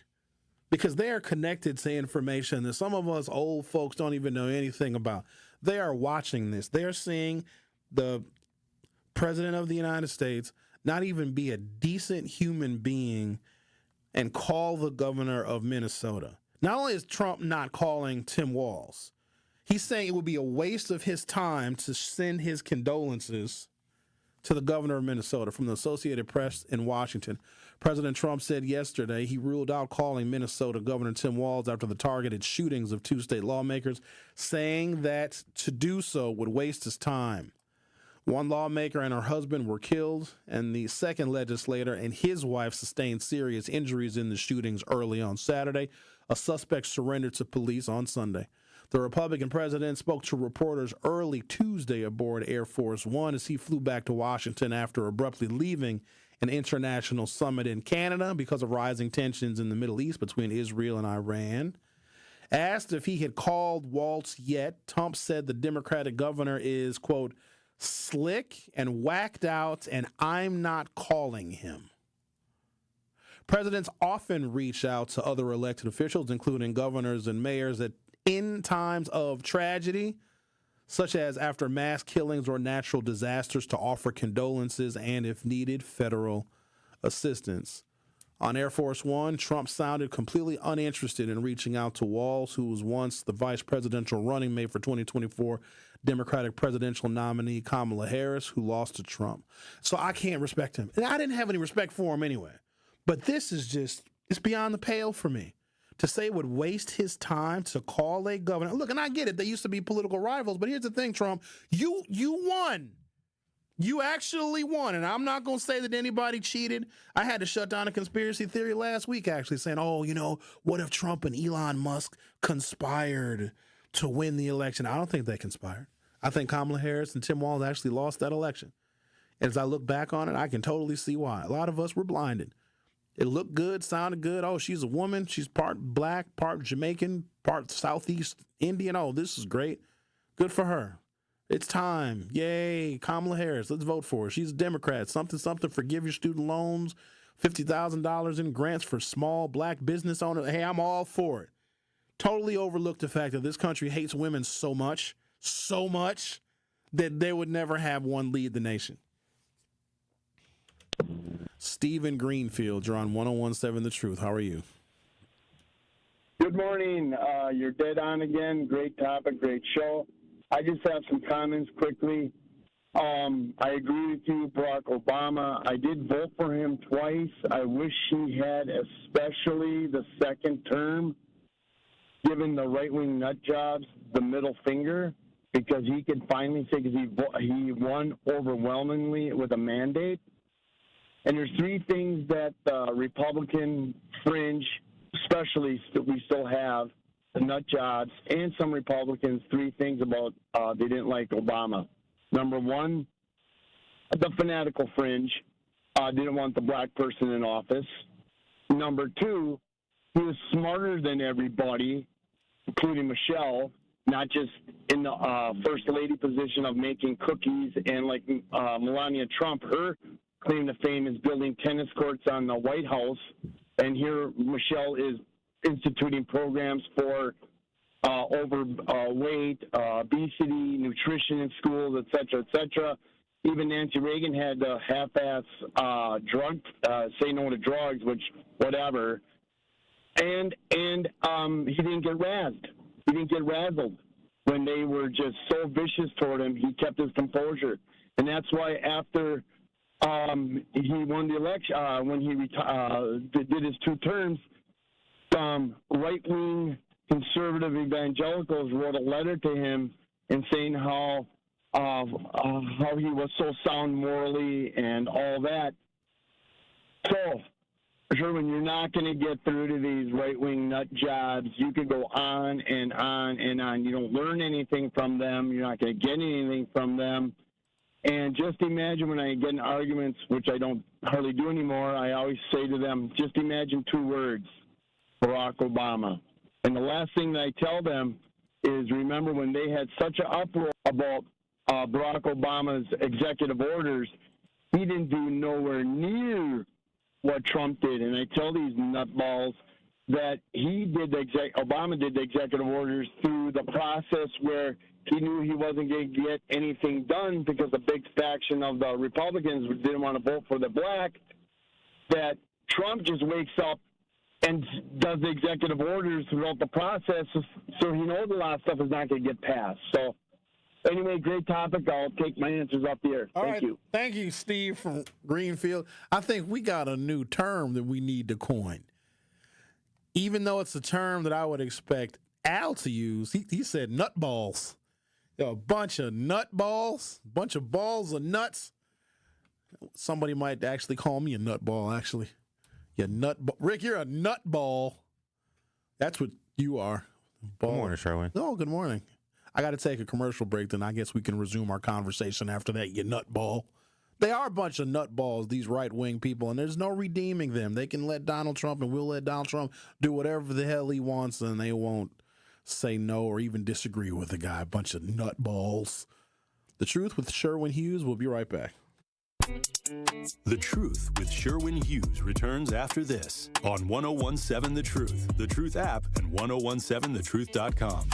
because they are connected to information that some of us old folks don't even know anything about. They are watching this. They are seeing the president of the United States not even be a decent human being and call the governor of Minnesota. Not only is Trump not calling Tim Walz, he's saying it would be a waste of his time to send his condolences to the governor of Minnesota. From the Associated Press in Washington, President Trump said yesterday he ruled out calling Minnesota Governor Tim Walz after the targeted shootings of two state lawmakers, saying that to do so would waste his time. One lawmaker and her husband were killed, and the second legislator and his wife sustained serious injuries in the shootings early on Saturday. A suspect surrendered to police on Sunday. The Republican president spoke to reporters early Tuesday aboard Air Force One as he flew back to Washington after abruptly leaving an international summit in Canada because of rising tensions in the Middle East between Israel and Iran. Asked if he had called Walz yet, Trump said the Democratic governor is, quote, slick and whacked out, and I'm not calling him. Presidents often reach out to other elected officials, including governors and mayors, in times of tragedy, such as after mass killings or natural disasters, to offer condolences and, if needed, federal assistance. On Air Force One, Trump sounded completely uninterested in reaching out to Walz, who was once the vice presidential running mate for 2024 Democratic presidential nominee Kamala Harris, who lost to Trump. So I can't respect him. And I didn't have any respect for him anyway. But this is just, it's beyond the pale for me. To say it would waste his time to call a governor. Look, and I get it. They used to be political rivals. But here's the thing, Trump. You won. You actually won. And I'm not going to say that anybody cheated. I had to shut down a conspiracy theory last week, actually, saying, oh, you know, what if Trump and Elon Musk conspired to win the election? I don't think they conspired. I think Kamala Harris and Tim Walz actually lost that election. As I look back on it, I can totally see why. A lot of us were blinded. It looked good, sounded good. Oh, she's a woman. She's part black, part Jamaican, part Southeast Indian. Oh, this is great. Good for her. It's time. Yay, Kamala Harris. Let's vote for her. She's a Democrat. Something, forgive your student loans, $50,000 in grants for small black business owners. Hey, I'm all for it. Totally overlooked the fact that this country hates women so much, that they would never have one lead the nation. Stephen Greenfield, you're on 101.7 The Truth. How are you? Good morning. You're dead on again. Great topic, great show. I just have some comments quickly. I agree with you, Barack Obama. I did vote for him twice. I wish he had, especially the second term, given the right-wing nut jobs the middle finger, because he could finally say, because he won overwhelmingly with a mandate. And there's three things that the Republican fringe, especially we still have, the nut jobs, and some Republicans, three things about they didn't like Obama. Number one, the fanatical fringe didn't want the black person in office. Number two, he was smarter than everybody, including Michelle, not just in the first lady position of making cookies, and like Melania Trump, her claim to fame is building tennis courts on the White House, and here Michelle is instituting programs for overweight, obesity, nutrition in schools, et cetera. Even Nancy Reagan had the half-ass say no to drugs, which whatever. And he didn't get razzed. He didn't get razzled when they were just so vicious toward him. He kept his composure, and that's why after he won the election, when he did his 2 terms, right-wing conservative evangelicals wrote a letter to him and saying how he was so sound morally and all that. So, Sherwin, you're not going to get through to these right-wing nut jobs. You could go on and on and on. You don't learn anything from them. You're not going to get anything from them. And just imagine when I get in arguments, which I don't hardly do anymore, I always say to them, just imagine 2 words, Barack Obama. And the last thing that I tell them is, remember when they had such an uproar about Barack Obama's executive orders, he didn't do nowhere near what Trump did. And I tell these nutballs that Obama did the executive orders through the process where he knew he wasn't going to get anything done because a big faction of the Republicans didn't want to vote for the black, that Trump just wakes up and does the executive orders throughout the process, so he knows a lot of stuff is not going to get passed. So anyway, great topic. I'll take my answers off the air. Thank you. Thank you, Steve from Greenfield. I think we got a new term that we need to coin. Even though it's a term that I would expect Al to use, he said nutballs. A bunch of nutballs, a bunch of balls of nuts. Somebody might actually call me a nutball, actually. Rick, you're a nutball. That's what you are. Good morning, Sherwin. Oh, good morning. I got to take a commercial break, then I guess we can resume our conversation after that, you nutball. They are a bunch of nutballs, these right-wing people, and there's no redeeming them. They can let Donald Trump, and we'll let Donald Trump do whatever the hell he wants, and they won't say no or even disagree with the guy. A bunch of nutballs. The Truth with Sherwin Hughes. We'll be right back. The Truth with Sherwin Hughes returns after this on 1017 The Truth app, and 1017thetruth.com.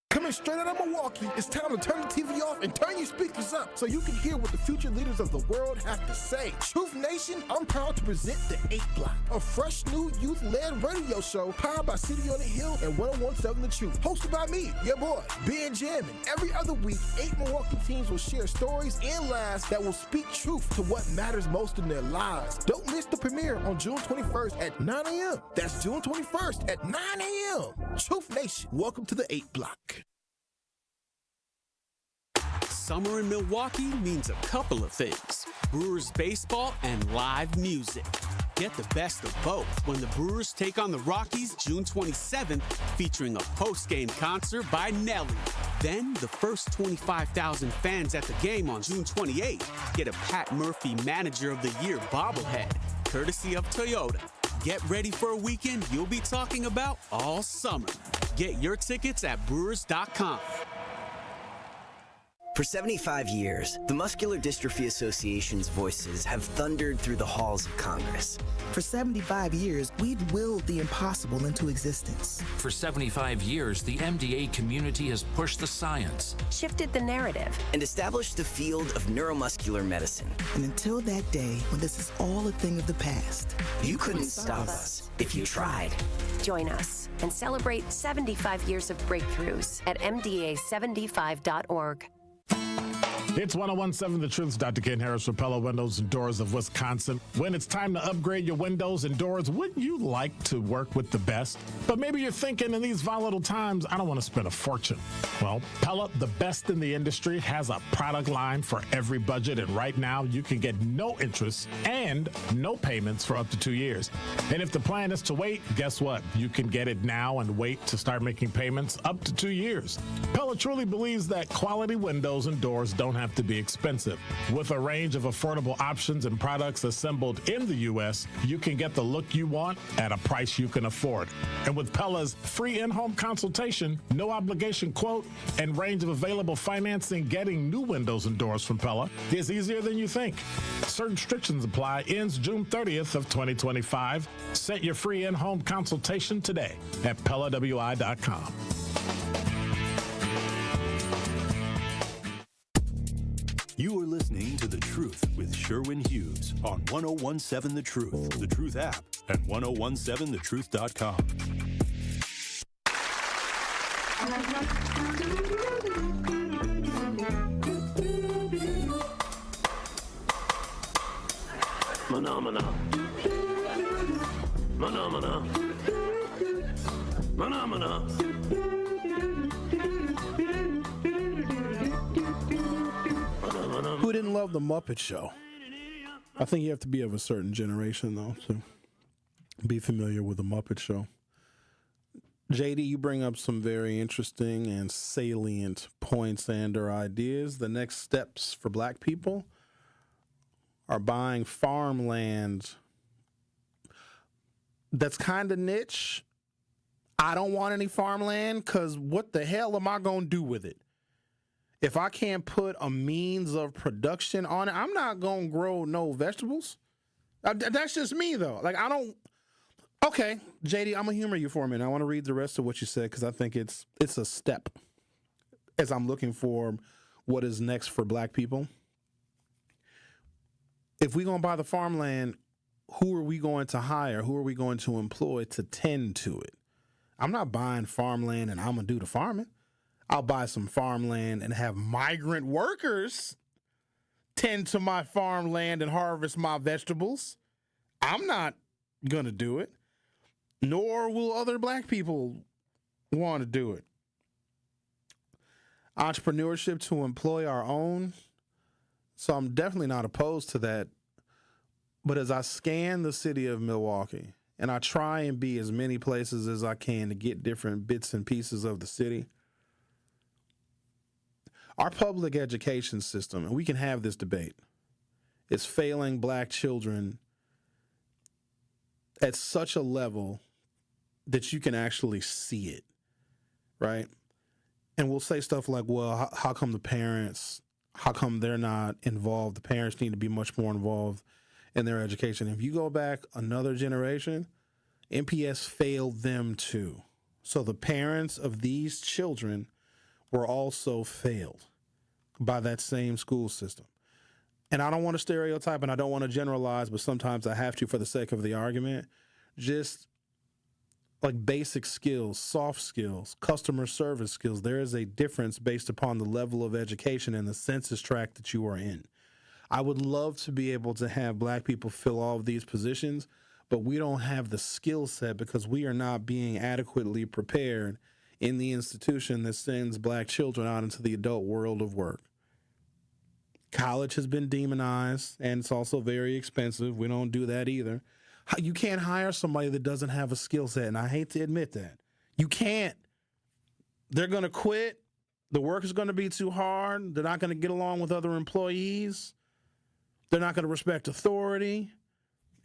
Coming straight out of Milwaukee, it's time to turn the TV off and turn your speakers up so you can hear what the future leaders of the world have to say. Truth Nation, I'm proud to present The 8 Block, a fresh new youth-led radio show powered by City on the Hill and 1017 The Truth. Hosted by me, your boy, Ben Jammin. Every other week, 8 Milwaukee teens will share stories and lives that will speak truth to what matters most in their lives. Don't miss the premiere on June 21st at 9 a.m. That's June 21st at 9 a.m. Truth Nation, welcome to The 8 Block. Summer in Milwaukee means a couple of things: Brewers baseball and live music. Get the best of both when the Brewers take on the Rockies June 27th, featuring a post-game concert by Nelly. Then the first 25,000 fans at the game on June 28th get a Pat Murphy Manager of the Year bobblehead, courtesy of Toyota. Get ready for a weekend you'll be talking about all summer. Get your tickets at Brewers.com. For 75 years, the Muscular Dystrophy Association's voices have thundered through the halls of Congress. For 75 years, we've willed the impossible into existence. For 75 years, the MDA community has pushed the science, shifted the narrative, and established the field of neuromuscular medicine. And until that day when this is all a thing of the past, you couldn't stop us if you tried. Join us and celebrate 75 years of breakthroughs at MDA75.org. It's 1017 The Truth's Dr. Ken Harris for Pella Windows and Doors of Wisconsin. When it's time to upgrade your windows and doors, wouldn't you like to work with the best? But maybe you're thinking in these volatile times, I don't want to spend a fortune. Well, Pella, the best in the industry, has a product line for every budget, and right now you can get no interest and no payments for up to 2 years. And if the plan is to wait, guess what? You can get it now and wait to start making payments up to 2 years. Pella truly believes that quality windows and doors don't have to be expensive. With a range of affordable options and products assembled in the U.S., you can get the look you want at a price you can afford. And with Pella's free in-home consultation, no obligation quote, and range of available financing, getting new windows and doors from Pella is easier than you think. Certain restrictions apply. Ends June 30th of 2025. Set your free in-home consultation today at PellaWI.com. You are listening to The Truth with Sherwin Hughes on 1017 The Truth, The Truth app, and 1017thetruth.com. Phenomena. Phenomena. Phenomena. Who didn't love the Muppet Show? I think you have to be of a certain generation, though, to be familiar with the Muppet Show. JD, you bring up some very interesting and salient points and or ideas. The next steps for black people are buying farmland that's kind of niche. I don't want any farmland because what the hell am I going to do with it? If I can't put a means of production on it, I'm not going to grow no vegetables. That's just me, though. Like, I don't... Okay, JD, I'm going to humor you for a minute. I want to read the rest of what you said because I think it's a step as I'm looking for what is next for black people. If we're going to buy the farmland, who are we going to hire? Who are we going to employ to tend to it? I'm not buying farmland and I'm going to do the farming. I'll buy some farmland and have migrant workers tend to my farmland and harvest my vegetables. I'm not going to do it, nor will other black people want to do it. Entrepreneurship to employ our own. So I'm definitely not opposed to that. But as I scan the city of Milwaukee, and I try and be as many places as I can to get different bits and pieces of the city, our public education system, and we can have this debate, is failing black children at such a level that you can actually see it, right? And we'll say stuff like, well, how come they're not involved? The parents need to be much more involved in their education. If you go back another generation, MPS failed them too. So the parents of these children were also failed by that same school system. And I don't want to stereotype and I don't want to generalize, but sometimes I have to for the sake of the argument. Just like basic skills, soft skills, customer service skills, there is a difference based upon the level of education and the census tract that you are in. I would love to be able to have black people fill all of these positions, but we don't have the skill set because we are not being adequately prepared in the institution that sends black children out into the adult world of work. College has been demonized, and it's also very expensive. We don't do that either. You can't hire somebody that doesn't have a skill set, and I hate to admit that. You can't. They're going to quit. The work is going to be too hard. They're not going to get along with other employees. They're not going to respect authority,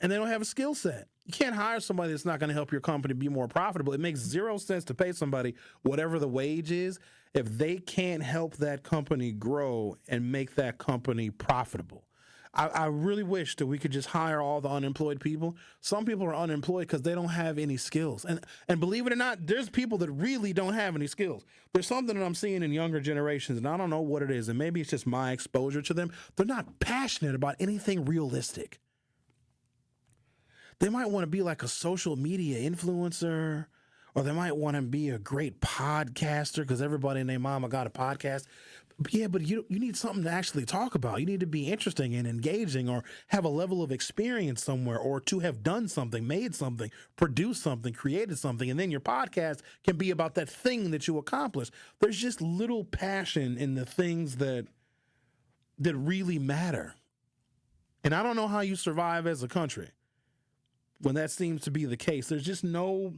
and they don't have a skill set. You can't hire somebody that's not going to help your company be more profitable. It makes zero sense to pay somebody whatever the wage is if they can't help that company grow and make that company profitable. I really wish that we could just hire all the unemployed people. Some people are unemployed because they don't have any skills. And believe it or not, there's people that really don't have any skills. There's something that I'm seeing in younger generations, and I don't know what it is, and maybe it's just my exposure to them. They're not passionate about anything realistic. They might want to be like a social media influencer, or they might want to be a great podcaster because everybody and their mama got a podcast. Yeah, but you need something to actually talk about. You need to be interesting and engaging, or have a level of experience somewhere, or to have done something, made something, produced something, created something, and then your podcast can be about that thing that you accomplished. There's just little passion in the things that really matter. And I don't know how you survive as a country when that seems to be the case. There's just no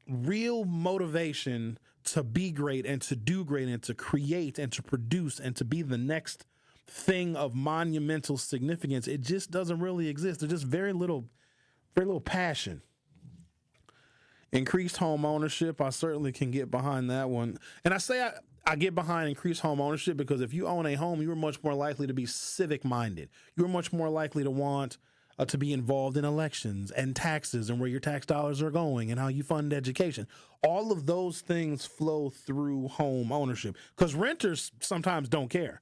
real motivation to be great and to do great and to create and to produce and to be the next thing of monumental significance. It just doesn't really exist. There's just very little passion. Increased home ownership, I certainly can get behind that one. And I say I get behind increased home ownership because if you own a home, you are much more likely to be civic minded. You're much more likely to want to be involved in elections and taxes and where your tax dollars are going and how you fund education. All of those things flow through home ownership because renters sometimes don't care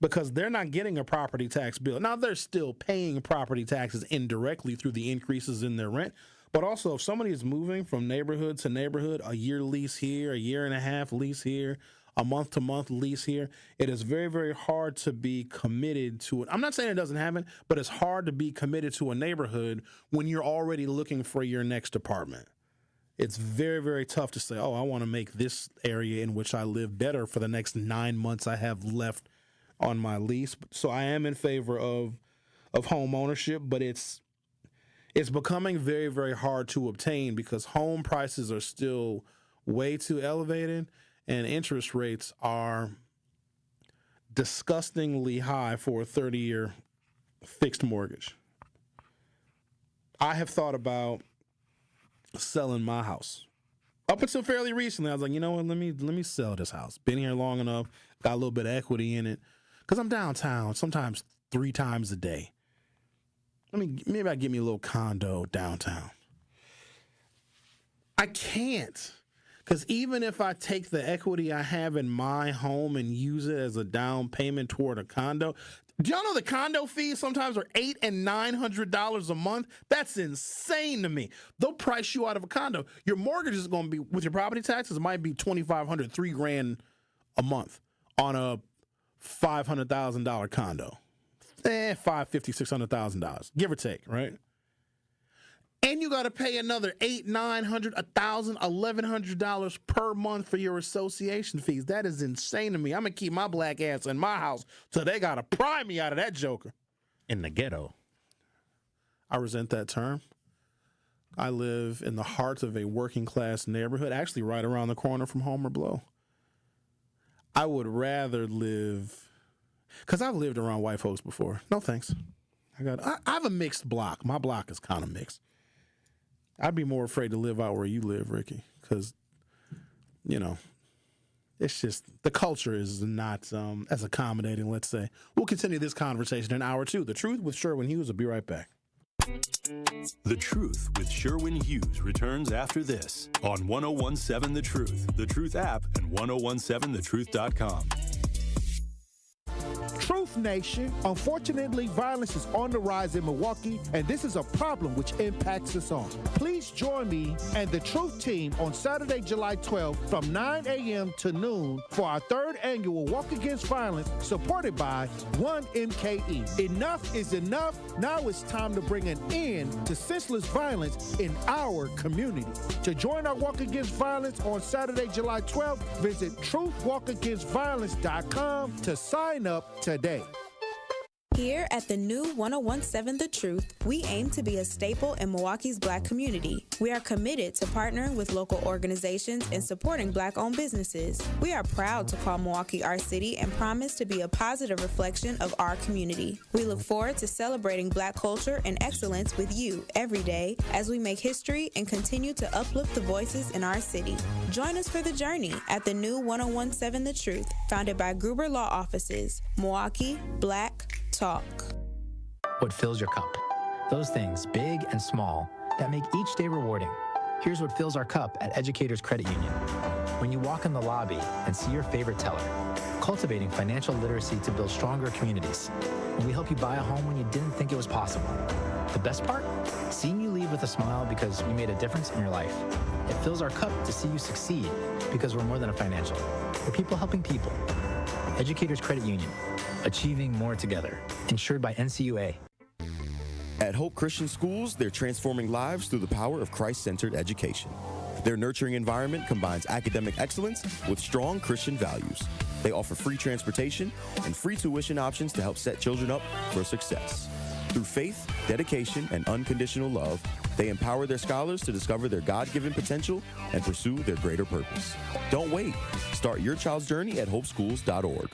because they're not getting a property tax bill. Now, they're still paying property taxes indirectly through the increases in their rent. But also, if somebody is moving from neighborhood to neighborhood, a year lease here, a year and a half lease here, a month-to-month lease here, it is very, very hard to be committed to it. I'm not saying it doesn't happen, but it's hard to be committed to a neighborhood when you're already looking for your next apartment. It's very, very tough to say, oh, I want to make this area in which I live better for the next 9 months I have left on my lease. So I am in favor of home ownership, but it's becoming very, very hard to obtain because home prices are still way too elevated and interest rates are disgustingly high for a 30-year fixed mortgage. I have thought about selling my house. Up until fairly recently, I was like, you know what, let me sell this house. Been here long enough, got a little bit of equity in it. Because I'm downtown sometimes 3 times a day. Maybe I get me a little condo downtown. I can't. Because even if I take the equity I have in my home and use it as a down payment toward a condo, do y'all know the condo fees sometimes are $800 and $900 a month? That's insane to me. They'll price you out of a condo. Your mortgage is going to be, with your property taxes, it might be $2,500, $3,000 a month on a $500,000 condo. $550,000, $600,000, give or take, right? And you got to pay another $800, $900, $1,000, $1,100 per month for your association fees. That is insane to me. I'm going to keep my black ass in my house till they got to pry me out of that joker. In the ghetto. I resent that term. I live in the heart of a working class neighborhood, actually right around the corner from Homer Blow. I would rather live, because I've lived around white folks before. No thanks. I have a mixed block. My block is kind of mixed. I'd be more afraid to live out where you live, Ricky, because, it's just the culture is not as accommodating, let's say. We'll continue this conversation in hour 2. The Truth with Sherwin Hughes. Will be right back. The Truth with Sherwin Hughes returns after this on 1017 The Truth app, and 1017thetruth.com. Truth Nation, unfortunately, violence is on the rise in Milwaukee, and this is a problem which impacts us all. Please join me and the Truth team on Saturday, July 12th from 9 a.m. to noon for our 3rd annual Walk Against Violence, supported by 1MKE. Enough is enough. Now it's time to bring an end to senseless violence in our community. To join our Walk Against Violence on Saturday, July 12th, visit truthwalkagainstviolence.com to sign up today. Here at the new 1017 The Truth, we aim to be a staple in Milwaukee's Black community. We are committed to partnering with local organizations and supporting Black-owned businesses. We are proud to call Milwaukee our city and promise to be a positive reflection of our community. We look forward to celebrating Black culture and excellence with you every day as we make history and continue to uplift the voices in our city. Join us for the journey at the new 1017 The Truth, founded by Gruber Law Offices, Milwaukee Black Talk. What fills your cup? Those things, big and small, that make each day rewarding. Here's what fills our cup at Educators Credit Union. When you walk in the lobby and see your favorite teller, cultivating financial literacy to build stronger communities. When we help you buy a home when you didn't think it was possible. The best part? Seeing you leave with a smile because we made a difference in your life. It fills our cup to see you succeed because we're more than a financial. We're people helping people. Educators Credit Union. Achieving more together. Insured by NCUA. At Hope Christian Schools, they're transforming lives through the power of Christ-centered education. Their nurturing environment combines academic excellence with strong Christian values. They offer free transportation and free tuition options to help set children up for success. Through faith, dedication, and unconditional love, they empower their scholars to discover their God-given potential and pursue their greater purpose. Don't wait. Start your child's journey at hopeschools.org.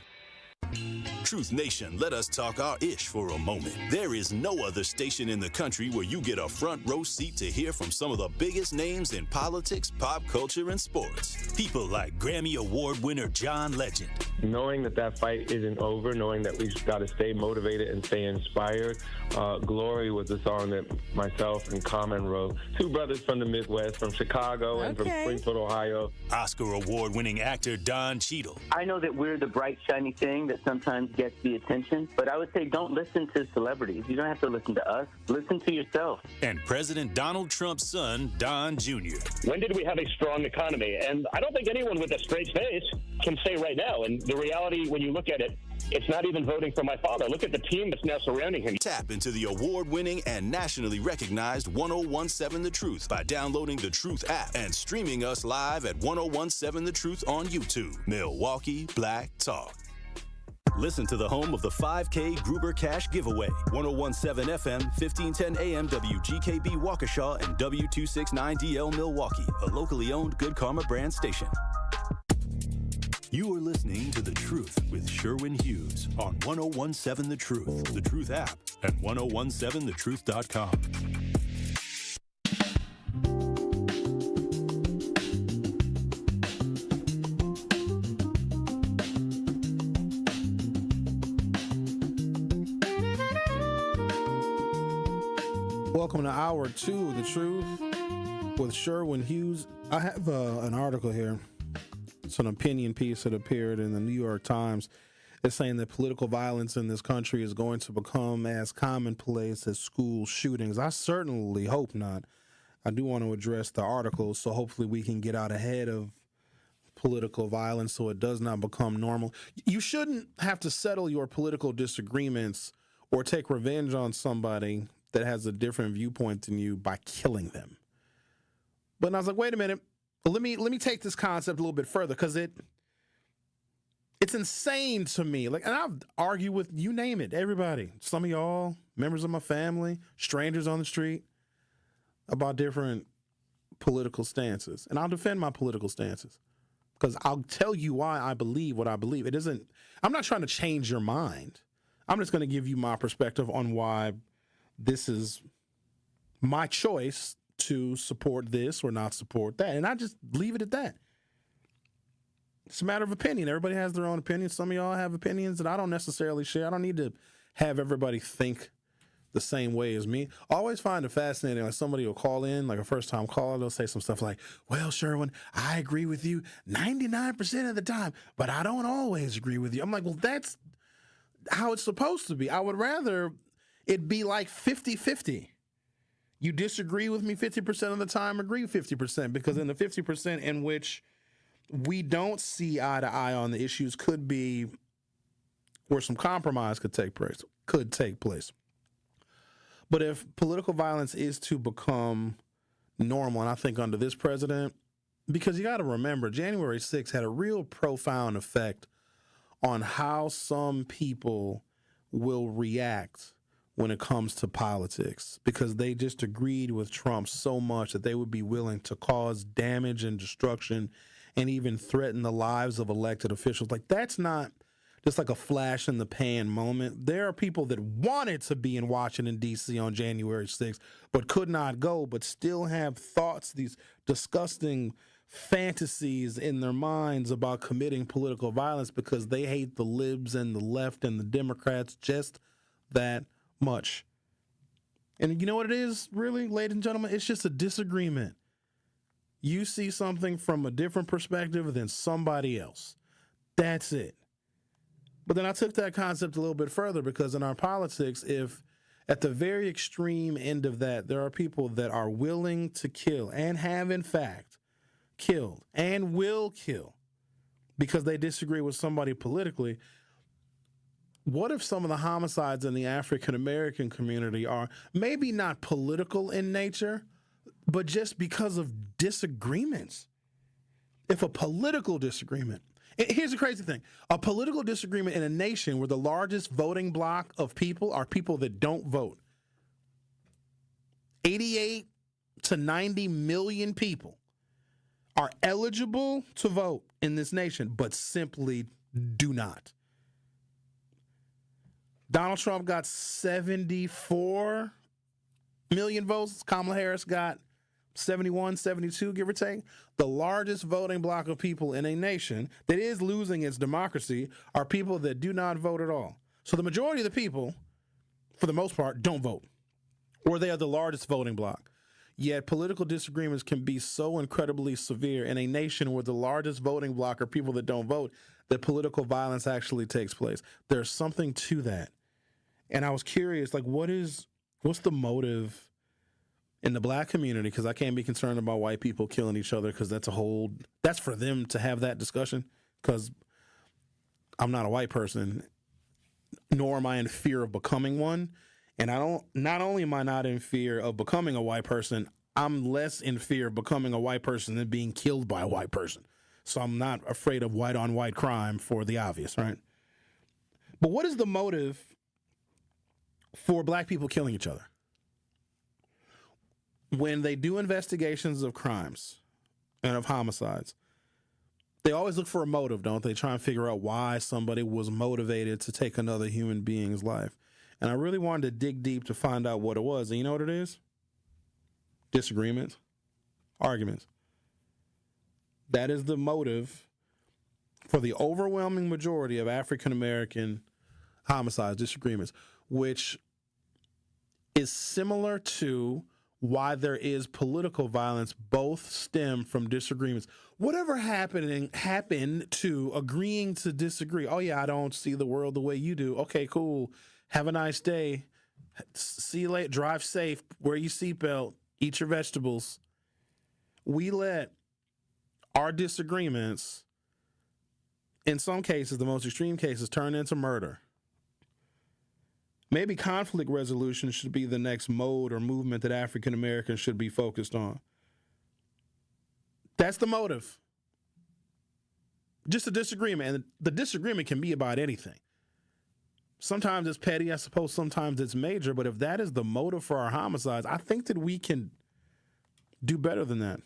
Truth Nation, let us talk our ish for a moment. There is no other station in the country where you get a front row seat to hear from some of the biggest names in politics, pop culture, and sports. People like Grammy Award winner John Legend. Knowing that fight isn't over, knowing that we've got to stay motivated and stay inspired. Glory was the song that myself and Common wrote. Two brothers from the Midwest, from Chicago and from Springfield, Ohio. Oscar Award winning actor Don Cheadle. I know that we're the bright, shiny thing that sometimes gets the attention, but I would say don't listen to celebrities. You don't have to listen to us. Listen to yourself. And President Donald Trump's son, Don Jr. When did we have a strong economy? And I don't think anyone with a straight face can say right now. And the reality, when you look at it, it's not even voting for my father. Look at the team that's now surrounding him. Tap into the award-winning and nationally recognized 1017 The Truth by downloading the Truth app and streaming us live at 1017 The Truth on YouTube. Milwaukee Black Talk. Listen to the home of the 5K Gruber Cash Giveaway. 1017 FM, 1510 AM, WGKB Waukesha, and W269DL Milwaukee, a locally owned Good Karma brand station. You are listening to The Truth with Sherwin Hughes on 1017 The Truth, The Truth app, and 1017thetruth.com. Welcome to Hour 2 of The Truth with Sherwin Hughes. I have an article here. It's an opinion piece that appeared in the New York Times. It's saying that political violence in this country is going to become as commonplace as school shootings. I certainly hope not. I do want to address the article, so hopefully we can get out ahead of political violence so it does not become normal. You shouldn't have to settle your political disagreements or take revenge on somebody that has a different viewpoint than you by killing them. But I was like, wait a minute. Let me take this concept a little bit further, because it's insane to me. Like, and I've argued with, you name it, everybody, some of y'all, members of my family, strangers on the street, about different political stances. And I'll defend my political stances, because I'll tell you why I believe what I believe. I'm not trying to change your mind. I'm just going to give you my perspective on why this is my choice to support this or not support that. And I just leave it at that. It's a matter of opinion. Everybody has their own opinion. Some of y'all have opinions that I don't necessarily share. I don't need to have everybody think the same way as me. I always find it fascinating when somebody will call in, like a first-time caller, they'll say some stuff like, well, Sherwin, I agree with you 99% of the time, but I don't always agree with you. I'm like, well, that's how it's supposed to be. I would rather it be like 50-50. You disagree with me 50% of the time, agree 50%, because in the 50% in which we don't see eye to eye on the issues could be where some compromise could take place. But if political violence is to become normal, and I think under this president, because you got to remember, January 6th had a real profound effect on how some people will react when it comes to politics, because they just agreed with Trump so much that they would be willing to cause damage and destruction and even threaten the lives of elected officials. Like, that's not just like a flash in the pan moment. There are people that wanted to be in Washington, D.C. on January 6th, but could not go, but still have thoughts, these disgusting fantasies in their minds about committing political violence because they hate the libs and the left and the Democrats just that much. And you know what it is, really, ladies and gentlemen? It's just a disagreement. You see something from a different perspective than somebody else. That's it. But then I took that concept a little bit further, because in our politics, if at the very extreme end of that, there are people that are willing to kill and have in fact killed and will kill because they disagree with somebody politically. What if some of the homicides in the African American community are maybe not political in nature, but just because of disagreements? If a political disagreement, here's the crazy thing, a political disagreement in a nation where the largest voting bloc of people are people that don't vote, 88 to 90 million people are eligible to vote in this nation, but simply do not. Donald Trump got 74 million votes. Kamala Harris got 71, 72, give or take. The largest voting bloc of people in a nation that is losing its democracy are people that do not vote at all. So the majority of the people, for the most part, don't vote, or they are the largest voting bloc. Yet political disagreements can be so incredibly severe in a nation where the largest voting bloc are people that don't vote that political violence actually takes place. There's something to that. And I was curious, like, what's the motive in the black community? Because I can't be concerned about white people killing each other, because that's for them to have that discussion, because I'm not a white person, nor am I in fear of becoming one. And not only am I not in fear of becoming a white person, I'm less in fear of becoming a white person than being killed by a white person. So I'm not afraid of white on white crime for the obvious, right? But what is the motive for black people killing each other? When they do investigations of crimes and of homicides, they always look for a motive, don't they? Try and figure out why somebody was motivated to take another human being's life. And I really wanted to dig deep to find out what it was. And you know what it is? Disagreements, arguments. That is the motive for the overwhelming majority of African American homicides, disagreements, which is similar to why there is political violence. Both stem from disagreements. Whatever happened to agreeing to disagree? Oh yeah, I don't see the world the way you do. Okay, cool. Have a nice day. See you later. Drive safe. Wear your seatbelt. Eat your vegetables. We let our disagreements, in some cases, the most extreme cases, turn into murder. Maybe conflict resolution should be the next mode or movement that African Americans should be focused on. That's the motive. Just a disagreement. And the disagreement can be about anything. Sometimes it's petty, I suppose. Sometimes it's major. But if that is the motive for our homicides, I think that we can do better than that.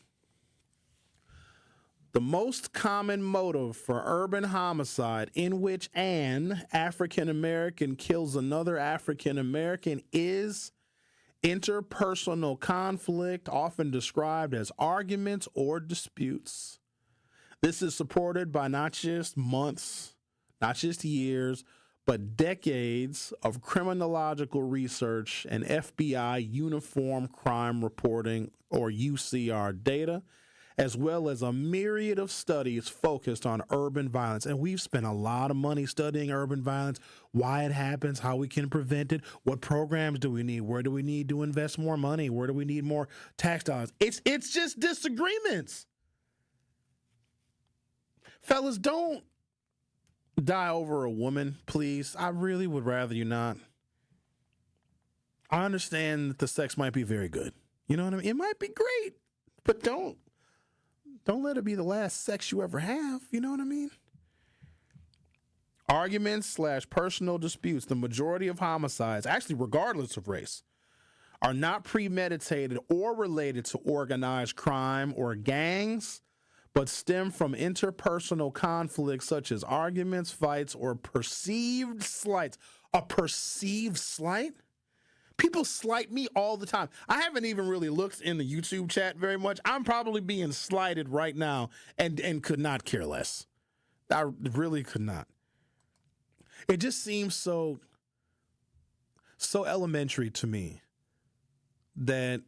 The most common motive for urban homicide in which an African American kills another African American is interpersonal conflict, often described as arguments or disputes. This is supported by not just months, not just years, but decades of criminological research and FBI uniform crime reporting, or UCR data, as well as a myriad of studies focused on urban violence. And we've spent a lot of money studying urban violence, why it happens, how we can prevent it, what programs do we need, where do we need to invest more money, where do we need more tax dollars. It's just disagreements. Fellas, don't die over a woman, please. I really would rather you not. I understand that the sex might be very good. You know what I mean? It might be great, but don't let it be the last sex you ever have. You know what I mean? Arguments / personal disputes. The majority of homicides, actually regardless of race, are not premeditated or related to organized crime or gangs, but stem from interpersonal conflicts such as arguments, fights, or perceived slights. A perceived slight? People slight me all the time. I haven't even really looked in the YouTube chat very much. I'm probably being slighted right now and could not care less. I really could not. It just seems so elementary to me that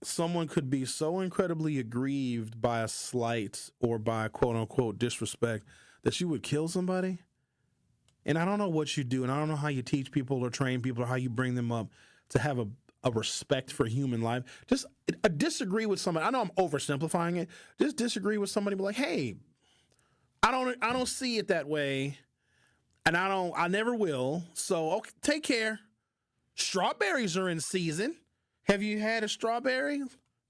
someone could be so incredibly aggrieved by a slight or by quote unquote disrespect that you would kill somebody. And I don't know what you do, and I don't know how you teach people or train people or how you bring them up to have a respect for human life. Just disagree with somebody. I know I'm oversimplifying it. Just disagree with somebody, be like, hey, I don't see it that way, and I never will. So okay, take care. Strawberries are in season. Have you had a strawberry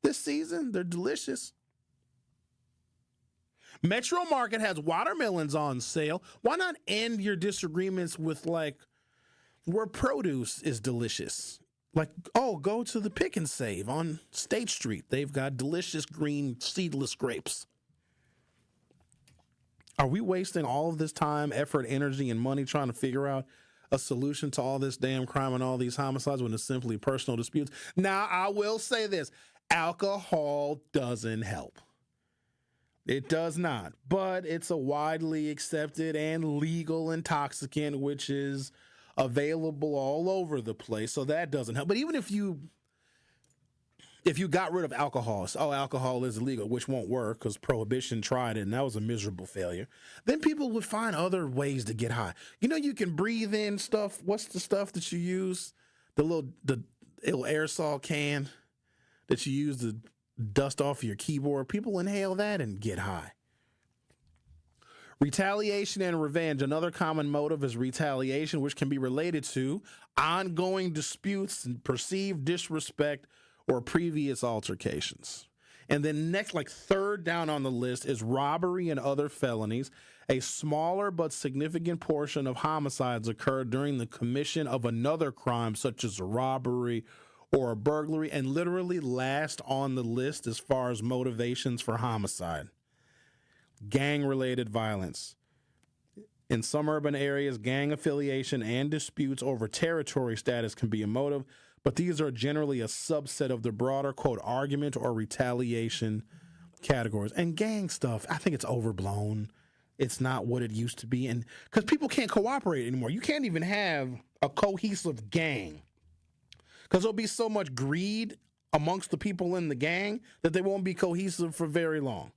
this season? They're delicious. Metro Market has watermelons on sale. Why not end your disagreements with like where produce is delicious? Like, oh, go to the Pick and Save on State Street. They've got delicious green seedless grapes. Are we wasting all of this time, effort, energy, and money trying to figure out a solution to all this damn crime and all these homicides when it's simply personal disputes? Now, I will say this. Alcohol doesn't help. It does not. But it's a widely accepted and legal intoxicant, which is available all over the place. So that doesn't help. But even if you got rid of alcohol, alcohol is illegal, which won't work because Prohibition tried it and that was a miserable failure, then people would find other ways to get high. You know, you can breathe in stuff. What's the stuff that you use? The little aerosol can that you use to dust off your keyboard. People inhale that and get high. Retaliation and revenge. Another common motive is retaliation, which can be related to ongoing disputes and perceived disrespect or previous altercations. And then next, like third down on the list, is robbery and other felonies. A smaller but significant portion of homicides occur during the commission of another crime, such as a robbery or a burglary, and literally last on the list as far as motivations for homicide. Gang-related violence. In some urban areas, gang affiliation and disputes over territory status can be a motive, but these are generally a subset of the broader, quote, argument or retaliation categories. And gang stuff, I think it's overblown. It's not what it used to be. And because people can't cooperate anymore. You can't even have a cohesive gang because there'll be so much greed amongst the people in the gang that they won't be cohesive for very long.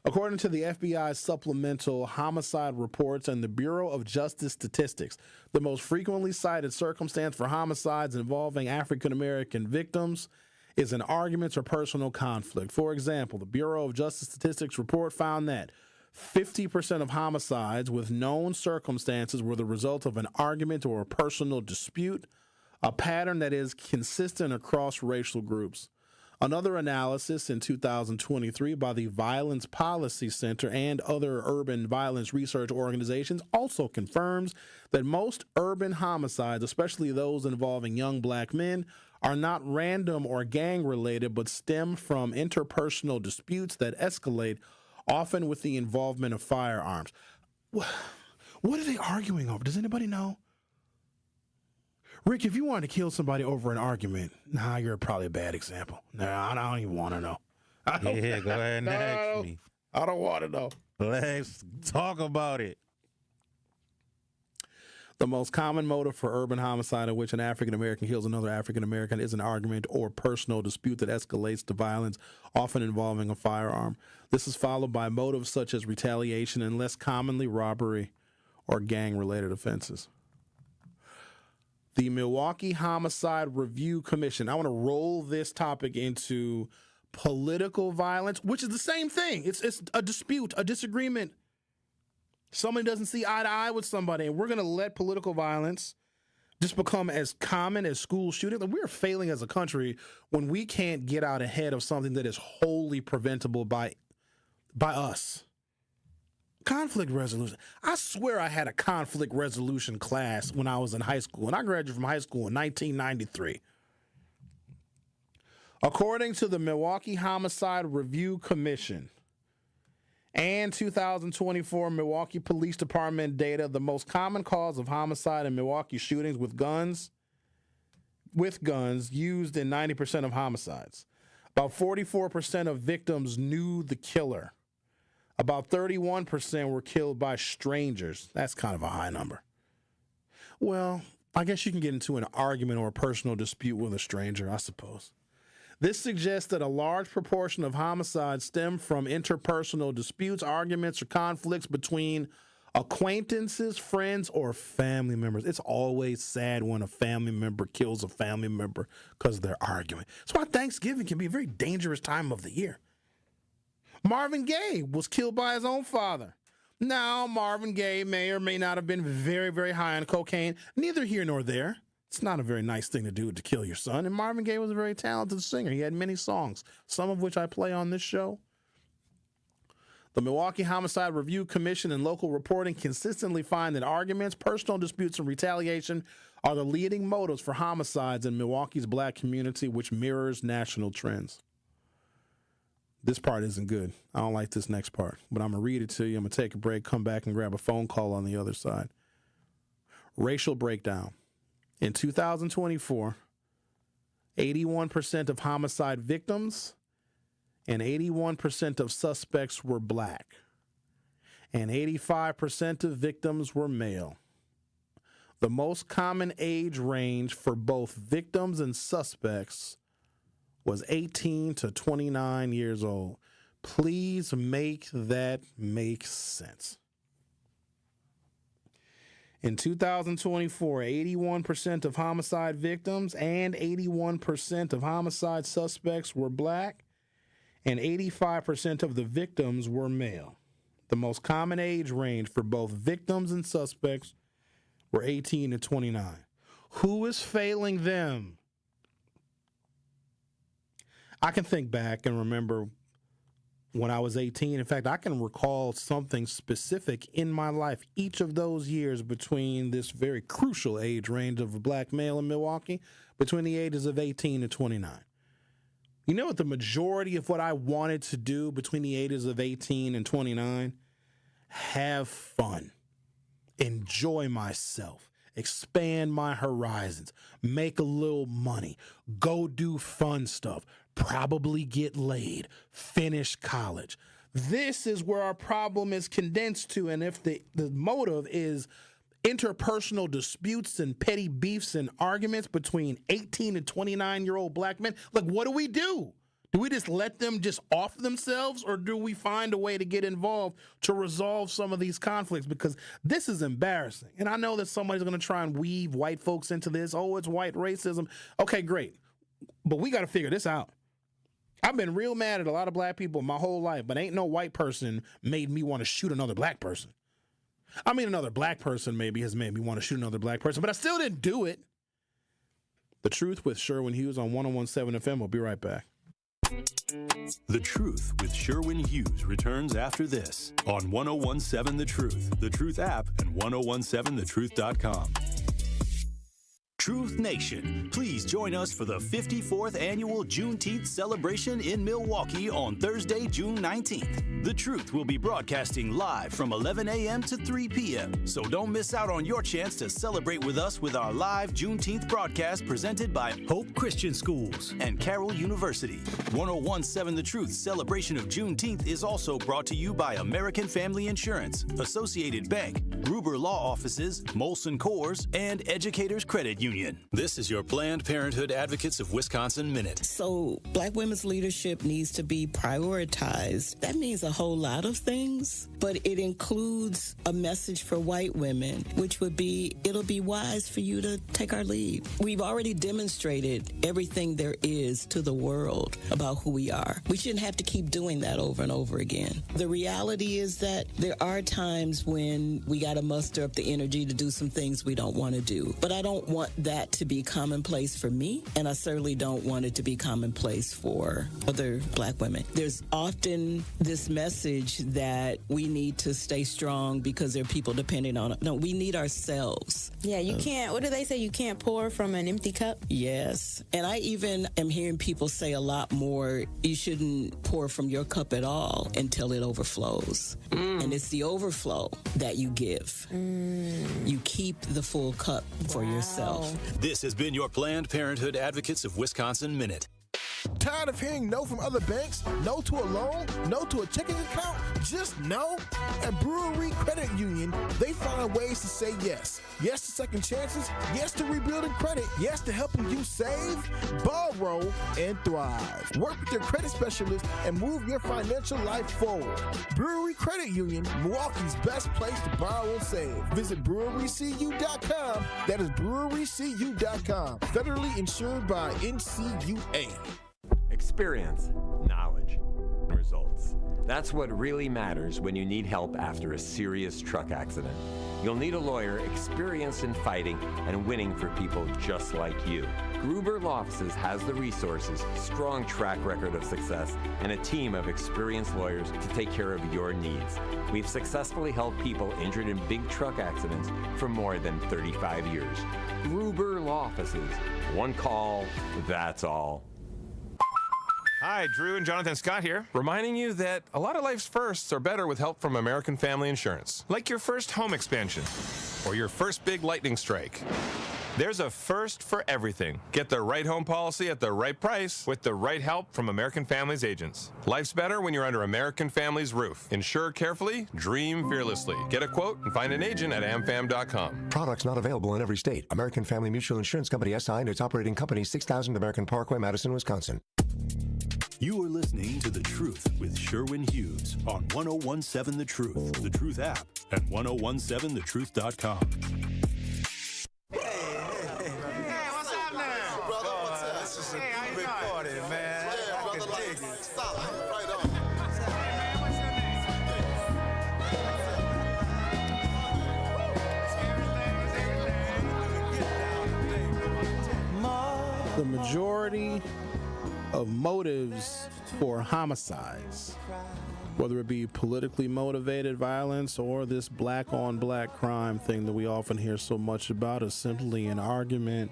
According to the FBI's supplemental homicide reports and the Bureau of Justice Statistics, the most frequently cited circumstance for homicides involving African-American victims is an argument or personal conflict. For example, the Bureau of Justice Statistics report found that 50% of homicides with known circumstances were the result of an argument or a personal dispute, a pattern that is consistent across racial groups. Another analysis in 2023 by the Violence Policy Center and other urban violence research organizations also confirms that most urban homicides, especially those involving young black men, are not random or gang-related, but stem from interpersonal disputes that escalate, often with the involvement of firearms. What are they arguing over? Does anybody know? Rick, if you wanted to kill somebody over an argument, you're probably a bad example. I don't even want to know. Go ahead and ask me. I don't want to know. Let's talk about it. The most common motive for urban homicide in which an African-American kills another African-American is an argument or personal dispute that escalates to violence, often involving a firearm. This is followed by motives such as retaliation and less commonly robbery or gang-related offenses. The Milwaukee Homicide Review Commission. I want to roll this topic into political violence, which is the same thing. It's a dispute, a disagreement. Somebody doesn't see eye to eye with somebody, and we're going to let political violence just become as common as school shootings. We're failing as a country when we can't get out ahead of something that is wholly preventable by us. Conflict resolution. I swear I had a conflict resolution class when I was in high school, and I graduated from high school in 1993. According to the Milwaukee Homicide Review Commission and 2024 Milwaukee Police Department data, the most common cause of homicide in Milwaukee shootings with guns used in 90% of homicides. About 44% of victims knew the killer. About 31% were killed by strangers. That's kind of a high number. Well, I guess you can get into an argument or a personal dispute with a stranger, I suppose. This suggests that a large proportion of homicides stem from interpersonal disputes, arguments, or conflicts between acquaintances, friends, or family members. It's always sad when a family member kills a family member because they're arguing. That's why Thanksgiving can be a very dangerous time of the year. Marvin Gaye was killed by his own father. Now, Marvin Gaye may or may not have been very, very high on cocaine. Neither here nor there. It's not a very nice thing to do to kill your son. And Marvin Gaye was a very talented singer. He had many songs, some of which I play on this show. The Milwaukee Homicide Review Commission and local reporting consistently find that arguments, personal disputes, and retaliation are the leading motives for homicides in Milwaukee's black community, which mirrors national trends. This part isn't good. I don't like this next part, but I'm going to read it to you. I'm going to take a break, come back, and grab a phone call on the other side. Racial breakdown. In 2024, 81% of homicide victims and 81% of suspects were black, and 85% of victims were male. The most common age range for both victims and suspects was 18 to 29 years old. Please make that make sense. In 2024, 81% of homicide victims and 81% of homicide suspects were black, and 85% of the victims were male. The most common age range for both victims and suspects were 18 to 29. Who is failing them? I can think back and remember when I was 18. In fact, I can recall something specific in my life each of those years between this very crucial age range of a black male in Milwaukee, between the ages of 18 to 29. You know what the majority of what I wanted to do between the ages of 18 and 29? Have fun. Enjoy myself. Expand my horizons. Make a little money. Go do fun stuff. Probably get laid. Finish college. This is where our problem is condensed to. And if the motive is interpersonal disputes and petty beefs and arguments between 18 and 29-year-old black men, like, what do? Do we just let them just off themselves, or do we find a way to get involved to resolve some of these conflicts? Because this is embarrassing. And I know that somebody's going to try and weave white folks into this. Oh, it's white racism. Okay, great. But we got to figure this out. I've been real mad at a lot of black people my whole life, but ain't no white person made me want to shoot another black person. I mean, another black person maybe has made me want to shoot another black person, but I still didn't do it. The Truth with Sherwin Hughes on 101.7 FM. We'll be right back. The Truth with Sherwin Hughes returns after this on 101.7 The Truth, The Truth app, and 1017thetruth.com. Truth Nation, please join us for the 54th annual Juneteenth celebration in Milwaukee on Thursday, June 19th. The Truth will be broadcasting live from 11 a.m. to 3 p.m., so don't miss out on your chance to celebrate with us with our live Juneteenth broadcast presented by Hope Christian Schools and Carroll University. 101.7 The Truth celebration of Juneteenth is also brought to you by American Family Insurance, Associated Bank, Gruber Law Offices, Molson Coors, and Educators Credit Union. This is your Planned Parenthood Advocates of Wisconsin Minute. So, black women's leadership needs to be prioritized. That means a whole lot of things, but it includes a message for white women, which would be, it'll be wise for you to take our lead. We've already demonstrated everything there is to the world about who we are. We shouldn't have to keep doing that over and over again. The reality is that there are times when we got to muster up the energy to do some things we don't want to do, but I don't want that to be commonplace for me, and I certainly don't want it to be commonplace for other black women. There's often this message that we need to stay strong because there are people depending on it. No, we need ourselves. Yeah, you can't, what do they say? You can't pour from an empty cup? Yes. And I even am hearing people say a lot more, you shouldn't pour from your cup at all until it overflows. And it's the overflow that you give. You keep the full cup for yourself. This has been your Planned Parenthood Advocates of Wisconsin Minute. Tired of hearing no from other banks? No to a loan? No to a checking account? Just no? At Brewery Credit Union, they find ways to say yes. Yes to second chances. Yes to rebuilding credit. Yes to helping you save, borrow, and thrive. Work with your credit specialist and move your financial life forward. Brewery Credit Union, Milwaukee's best place to borrow and save. Visit brewerycu.com. That is brewerycu.com. Federally insured by NCUA. Experience, knowledge, results. That's what really matters when you need help after a serious truck accident. You'll need a lawyer experienced in fighting and winning for people just like you. Gruber Law Offices has the resources, strong track record of success, and a team of experienced lawyers to take care of your needs. We've successfully helped people injured in big truck accidents for more than 35 years. Gruber Law Offices. One call, that's all. Hi, Drew and Jonathan Scott here, reminding you that a lot of life's firsts are better with help from American Family Insurance. Like your first home expansion or your first big lightning strike. There's a first for everything. Get the right home policy at the right price with the right help from American Family's agents. Life's better when you're under American Family's roof. Insure carefully, dream fearlessly. Get a quote and find an agent at amfam.com. Products not available in every state. American Family Mutual Insurance Company SI and its operating company 6000 American Parkway, Madison, Wisconsin. You are listening to The Truth with Sherwin Hughes on 1017 The Truth, The Truth app, and 1017thetruth.com. What's up now? Brother, what's up? This is a big party, man. Yeah, brother, like solid. Right on. The majority of motives for homicides, whether it be politically motivated violence or this black on black crime thing that we often hear so much about, is simply an argument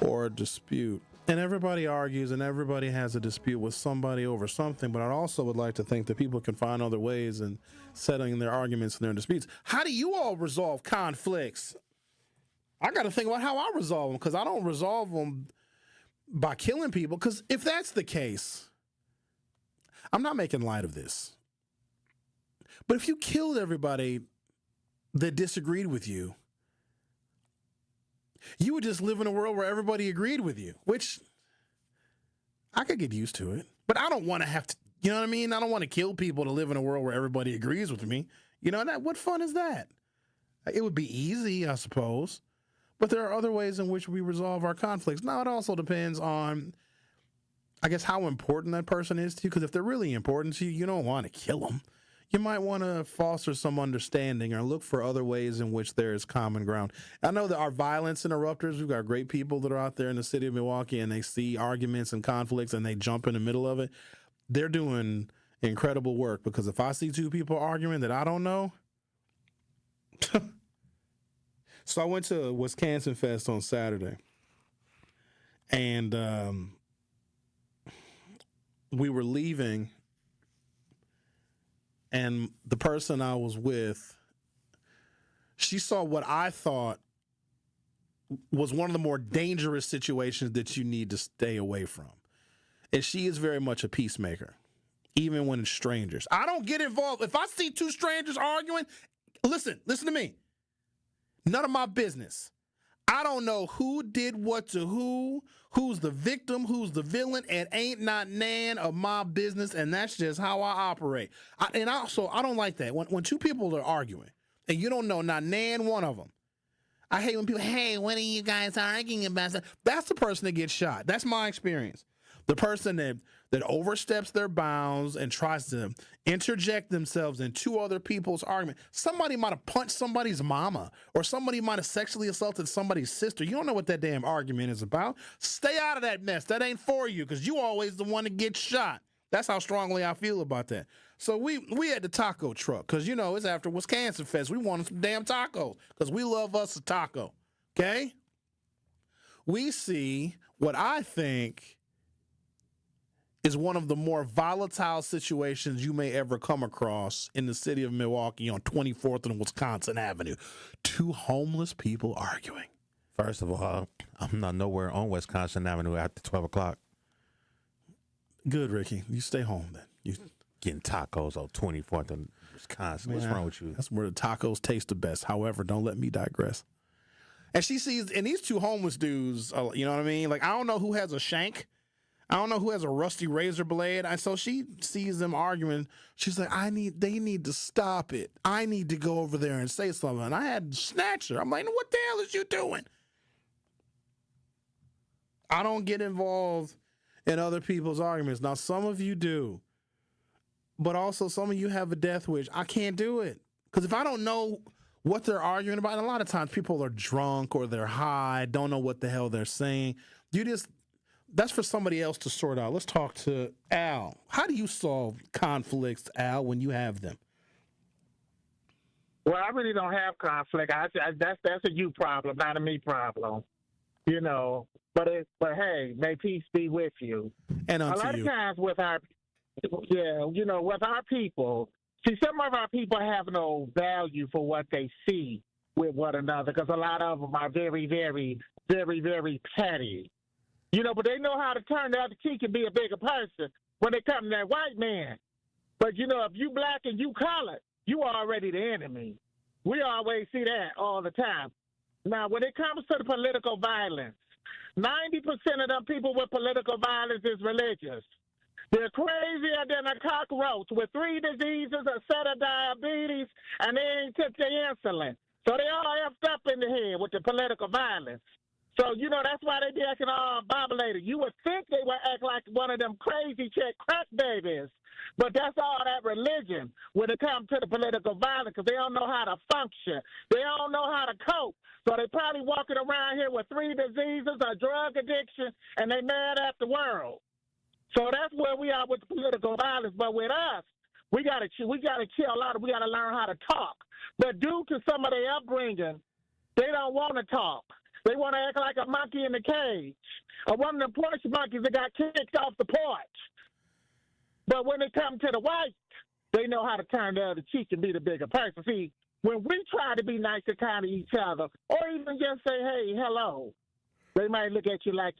or a dispute. And everybody argues and everybody has a dispute with somebody over something, but I also would like to think that people can find other ways in settling their arguments and their disputes. How do you all resolve conflicts? I got to think about how I resolve them, because I don't resolve them by killing people, because if that's the case, I'm not making light of this, but if you killed everybody that disagreed with you, you would just live in a world where everybody agreed with you, which I could get used to it, but I don't want to have to, you know what I mean? I don't want to kill people to live in a world where everybody agrees with me. You know, that what fun is that? It would be easy, I suppose. But there are other ways in which we resolve our conflicts. Now, it also depends on, I guess, how important that person is to you. Because if they're really important to you, you don't want to kill them. You might want to foster some understanding or look for other ways in which there is common ground. I know that our violence interrupters, we've got great people that are out there in the city of Milwaukee, and they see arguments and conflicts and they jump in the middle of it. They're doing incredible work, because if I see two people arguing that I don't know, so I went to Wisconsin Fest on Saturday, and we were leaving, and the person I was with, she saw what I thought was one of the more dangerous situations that you need to stay away from. And she is very much a peacemaker, even when it's strangers. I don't get involved. If I see two strangers arguing, listen to me. None of my business. I don't know who did what to who, who's the victim, who's the villain, and ain't not none of my business, and that's just how I operate. I don't like that. When two people are arguing, and you don't know not nan one of them. I hate when people, hey, what are you guys arguing about? That's the person that gets shot. That's my experience. The person that oversteps their bounds and tries to interject themselves in two other people's argument. Somebody might have punched somebody's mama, or somebody might have sexually assaulted somebody's sister. You don't know what that damn argument is about. Stay out of that mess. That ain't for you, because you always the one that gets shot. That's how strongly I feel about that. So we had the taco truck, because, you know, it's after Wisconsin Fest. We wanted some damn tacos, because we love us a taco, okay? We see what I think is one of the more volatile situations you may ever come across in the city of Milwaukee on 24th and Wisconsin Avenue. Two homeless people arguing. First of all, I'm not nowhere on Wisconsin Avenue after 12 o'clock. Good, Ricky. You stay home then. You getting tacos on 24th and Wisconsin. What's wrong with you? That's where the tacos taste the best. However, don't let me digress. And she sees, and these two homeless dudes, you know what I mean? Like, I don't know who has a shank. I don't know who has a rusty razor blade. And so she sees them arguing. She's like, they need to stop it. I need to go over there and say something. And I had to snatch her. I'm like, what the hell is you doing? I don't get involved in other people's arguments. Now, some of you do. but also some of you have a death wish. I can't do it. Because if I don't know what they're arguing about, and a lot of times people are drunk or they're high, don't know what the hell they're saying. That's for somebody else to sort out. Let's talk to Al. How do you solve conflicts, Al, when you have them? Well, I really don't have conflict. That's a you problem, not a me problem. You know, but hey, may peace be with you. And unto a lot you. of times with our people, see, some of our people have no value for what they see with one another because a lot of them are very, very, very, very petty. You know, but they know how to turn the other cheek and be a bigger person when they come to that white man. But, you know, if you black and you colored, you are already the enemy. We always see that all the time. Now, when it comes to the political violence, 90% of them people with political violence is religious. They're crazier than a cockroach with 3 diseases, a set of diabetes, and they ain't took their insulin. So they all effed up in the head with the political violence. So, you know, that's why they be acting all bobulated. You would think they would act like one of them crazy chick crack babies. But that's all that religion when it comes to the political violence because they don't know how to function. They don't know how to cope. So they probably walking around here with 3 diseases, a drug addiction, and they mad at the world. So that's where we are with the political violence. But with us, we gotta chill out. We gotta learn how to talk. But due to some of their upbringing, they don't want to talk. They want to act like a monkey in the cage, or one of the porch monkeys that got kicked off the porch. But when it comes to the white, they know how to turn the other cheek and be the bigger person. See, when we try to be nice and kind to each other, or even just say, hey, hello, they might look at you like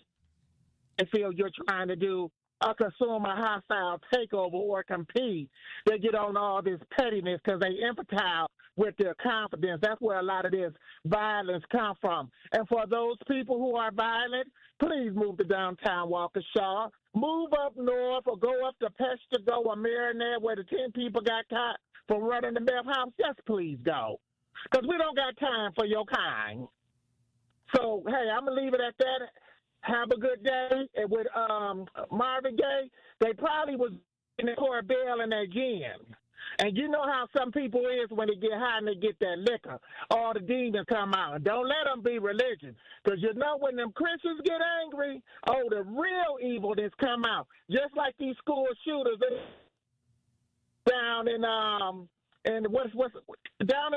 they feel you're trying to do a consumer hostile takeover or compete. They get on all this pettiness because they infantile with their confidence. That's where a lot of this violence comes from. And for those people who are violent, please move to downtown Waukesha. Move up north or go up to Peshtigo or Marinette where the 10 people got caught for running the meth house. Just please go. Because we don't got time for your kind. So, hey, I'm going to leave it at that. Have a good day. And with Marvin Gaye, they probably was in the court bailing again. And you know how some people is when they get high and they get that liquor. All the demons come out. Don't let them be religion. Because you know when them Christians get angry, the real evilness come out. Just like these school shooters down in down in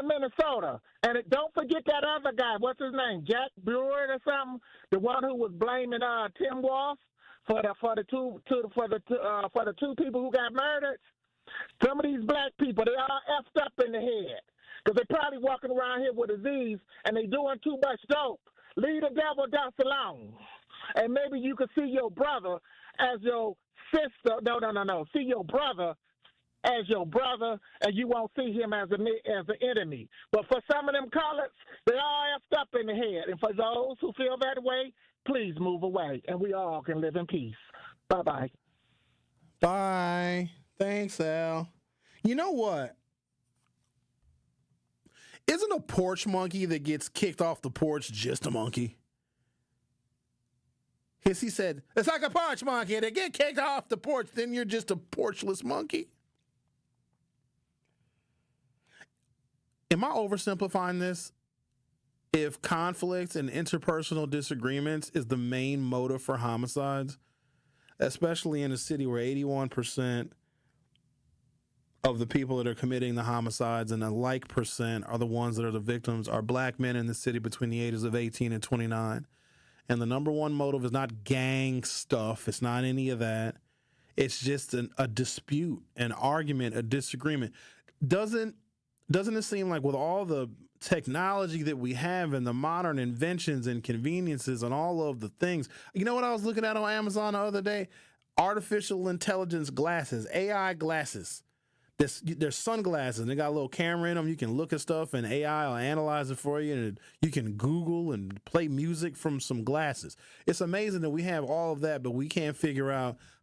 Minnesota. And don't forget that other guy. What's his name? Jack Brewer or something? The one who was blaming Tim Walsh for the two people who got murdered. Some of these black people, they all effed up in the head because they probably walking around here with disease and they doing too much dope. Leave the devil dust alone. And maybe you could see your brother as your sister. No. See your brother as your brother, and you won't see him as an enemy. But for some of them colors, they all effed up in the head. And for those who feel that way, please move away, and we all can live in peace. Bye-bye. Bye. Thanks, Al. You know what? Isn't a porch monkey that gets kicked off the porch just a monkey? Yes, he said, it's like a porch monkey. They get kicked off the porch, then you're just a porchless monkey. Am I oversimplifying this? If conflicts and interpersonal disagreements is the main motive for homicides, especially in a city where 81% of the people that are committing the homicides and a like percent are the ones that are the victims are black men in the city between the ages of 18 and 29. And the number one motive is not gang stuff. It's not any of that. It's just a dispute, an argument, a disagreement. Doesn't it seem like with all the technology that we have and the modern inventions and conveniences and all of the things, you know what I was looking at on Amazon the other day? Artificial intelligence glasses, AI glasses. There's sunglasses, and they got a little camera in them. You can look at stuff, and AI will analyze it for you, and you can Google and play music from some glasses. It's amazing that we have all of that, but we can't figure out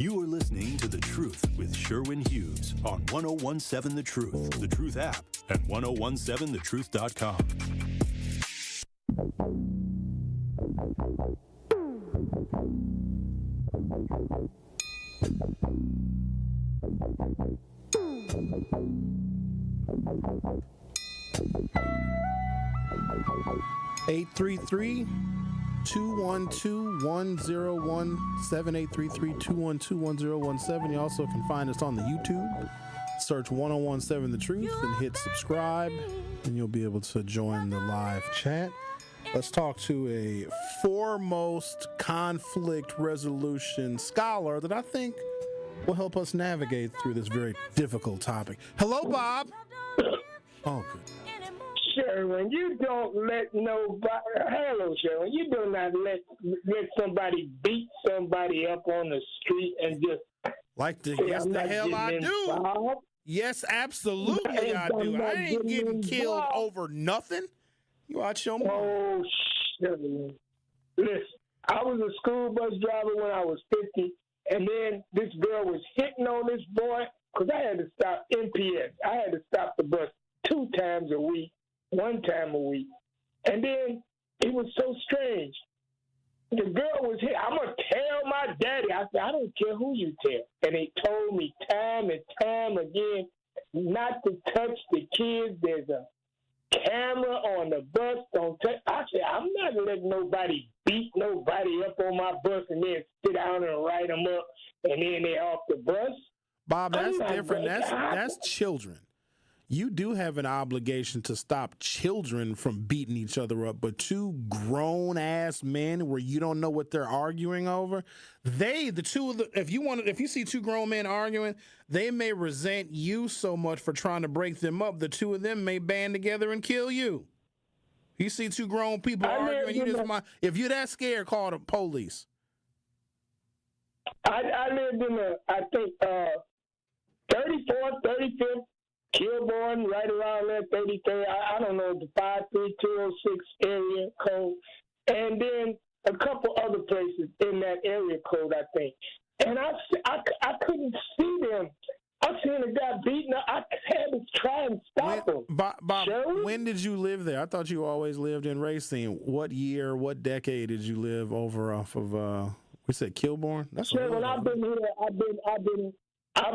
You are listening to The Truth with Sherwin Hughes on 1017 The Truth, The Truth app, and 1017thetruth.com. Eight 212-1017, 833-212-1017. You also can find us on the YouTube. Search 1017 The Truth and hit subscribe, and you'll be able to join the live chat. Let's talk to a foremost conflict resolution scholar that I think will help us navigate through this very difficult topic. Hello, Bob. Oh, good. Sherwin, you don't let nobody. Hello, Sherwin. You do not let somebody beat somebody up on the street and just like the say, yes, the hell I do. Involved. Yes, absolutely I do. I ain't getting killed over nothing. You out your mind. Oh, Sherwin. Listen, I was a school bus driver when I was 50, and then this girl was hitting on this boy because I had to stop MPS. I had to stop the bus 2 times a week. 1 time a week. And then it was so strange. The girl was here. I'm going to tell my daddy. I said, I don't care who you tell. And they told me time and time again not to touch the kids. There's a camera on the bus. Don't touch. I said, I'm not letting nobody beat nobody up on my bus and then sit down and write them up and then they're off the bus. Bob, that's different. That's children. You do have an obligation to stop children from beating each other up, but 2 grown-ass men where you don't know what they're arguing over, if you see 2 grown men arguing, they may resent you so much for trying to break them up, the 2 of them may band together and kill you. You see 2 grown people arguing, if you're that scared, call the police. I lived in 34th, 35th, Kilbourne, right around there, 33rd. I don't know, the 53206 area code. And then a couple other places in that area code, I think. And I couldn't see them. I seen a guy beating up. I had to try and stop him. Bob, when did you live there? I thought you always lived in Racine. What year, what decade did you live over off of, we said Kilbourne? That's when I've been here, I've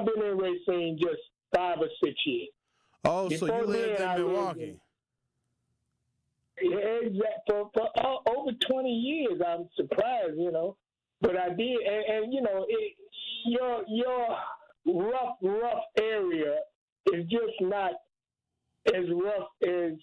been in Racine just 5 or 6 years. Oh, so you lived in Milwaukee? Yeah, exactly. For over 20 years, I'm surprised, but I did. And your rough area is just not as rough as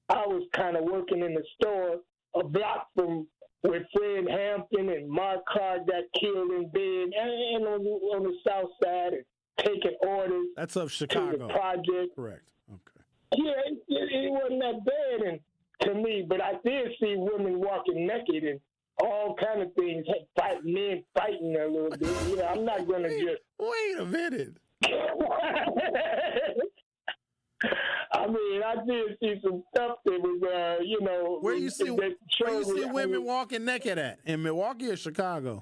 I was kind of working in the store a block from where Fred Hampton and Mark Carr got killed in bed, and on the south side, and taking orders. That's of Chicago. To the project. Correct. Okay. Yeah, it wasn't that bad to me, but I did see women walking naked and all kind of things, men fighting a little bit. I'm not going to just... Wait a minute. I mean, I did see some stuff that was, Where you see women walking naked at? In Milwaukee or Chicago?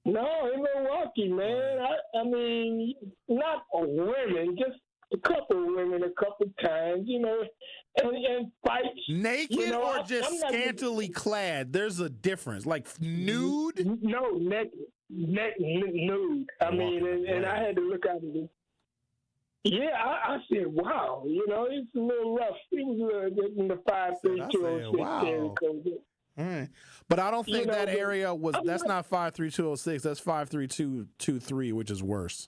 No, in Milwaukee, man. I mean, not women, just a couple of women a couple times, and fights. Naked or just scantily clad? There's a difference. Like nude? No, nude. I mean, and I had to look at it. Yeah, I said, wow, it's a little rough. It was in the 53206 area code. All right. But I don't think that area was, that's not 53206, that's 53223, which is worse.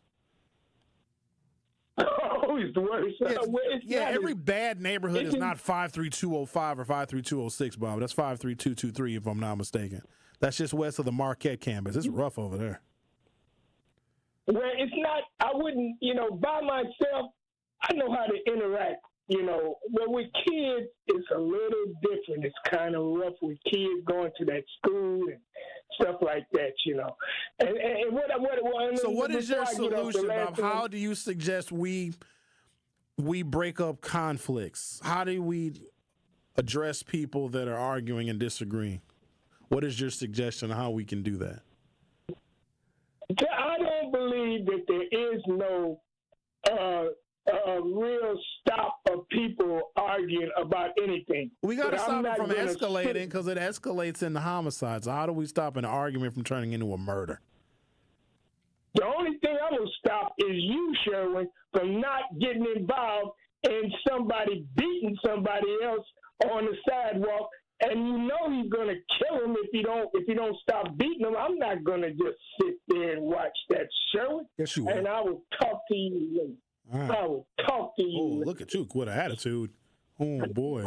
Oh, it's worse. Every bad neighborhood is not 53205 or 53206, Bob. That's 53223, if I'm not mistaken. That's just west of the Marquette campus. It's rough over there. Well, it's not, I wouldn't, by myself, I know how to interact, but with kids, it's a little different. It's kind of rough with kids going to that school and stuff like that, And what is your solution, Bob? How do you suggest we break up conflicts? How do we address people that are arguing and disagreeing? What is your suggestion on how we can do that? I don't believe that there is no real stop of people arguing about anything. We got to But I'm stop it not from gonna escalating sit- because it escalates into homicides. How do we stop an argument from turning into a murder? The only thing I'm going to stop is you, Sherwin, from not getting involved in somebody beating somebody else on the sidewalk, and you know he's going to kill him if you don't stop beating him. I'm not going to just sit there and watch that, Sherwin. Yes, you will. And I will talk to you later. All right. I will talk to you. Oh, look at you with an attitude. Oh, boy.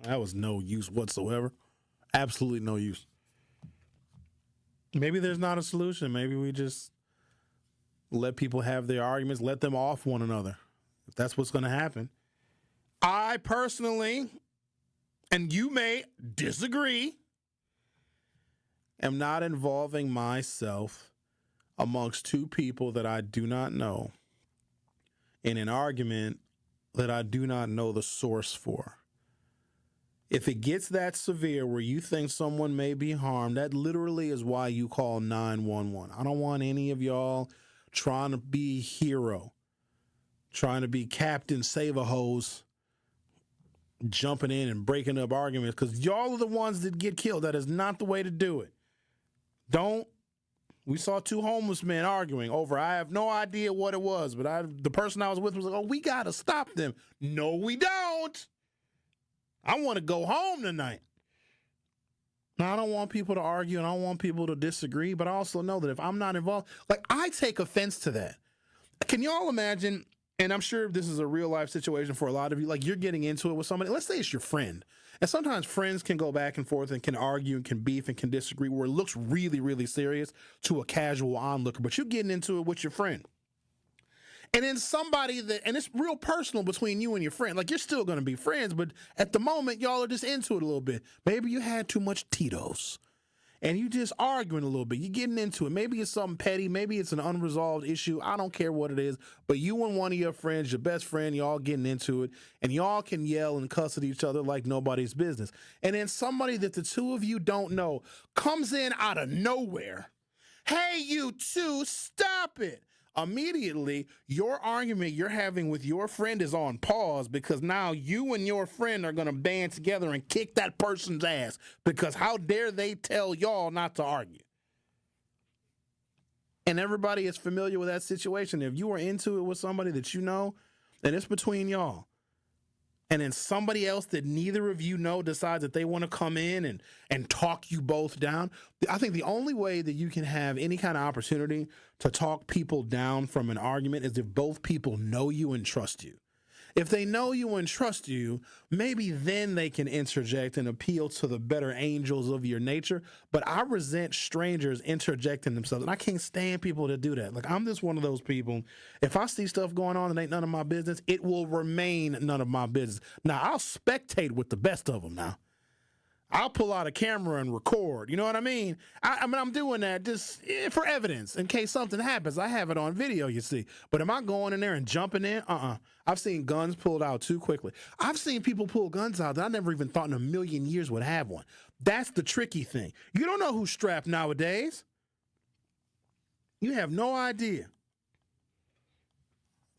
That was no use whatsoever. Absolutely no use. Maybe there's not a solution. Maybe we just let people have their arguments, let them off one another. If that's what's going to happen. I personally, and you may disagree, am not involving myself amongst two people that I do not know in an argument that I do not know the source for. If it gets that severe where you think someone may be harmed, that literally is why you call 911. I don't want any of y'all trying to be hero, trying to be Captain Save-A-Hose, jumping in and breaking up arguments, because y'all are the ones that get killed. That is not the way to do it. We saw two homeless men arguing over, I have no idea what it was, but the person I was with was like, oh, we got to stop them. No, we don't. I want to go home tonight. Now, I don't want people to argue and I don't want people to disagree, but I also know that if I'm not involved, like, I take offense to that. Can y'all imagine, and I'm sure this is a real life situation for a lot of you, like you're getting into it with somebody, let's say it's your friend. And sometimes friends can go back and forth and can argue and can beef and can disagree where it looks really, really serious to a casual onlooker, but you're getting into it with your friend. And then somebody and it's real personal between you and your friend. Like, you're still going to be friends, but at the moment, y'all are just into it a little bit. Maybe you had too much Tito's and you just arguing a little bit. You're getting into it. Maybe it's something petty. Maybe it's an unresolved issue. I don't care what it is, but you and one of your friends, your best friend, y'all getting into it, and y'all can yell and cuss at each other like nobody's business. And then somebody that the two of you don't know comes in out of nowhere. Hey, you two, stop it. Immediately, your argument you're having with your friend is on pause because now you and your friend are going to band together and kick that person's ass because how dare they tell y'all not to argue? And everybody is familiar with that situation. If you are into it with somebody that you know, then it's between y'all. And then somebody else that neither of you know decides that they want to come in and talk you both down. I think the only way that you can have any kind of opportunity to talk people down from an argument is if both people know you and trust you. If they know you and trust you, maybe then they can interject and appeal to the better angels of your nature. But I resent strangers interjecting themselves. And I can't stand people that do that. Like, I'm just one of those people. If I see stuff going on that ain't none of my business, it will remain none of my business. Now, I'll spectate with the best of them now. I'll pull out a camera and record. You know what I mean? I'm doing that just for evidence in case something happens. I have it on video, you see. But am I going in there and jumping in? I've seen guns pulled out too quickly. I've seen people pull guns out that I never even thought in a million years would have one. That's the tricky thing. You don't know who's strapped nowadays. You have no idea.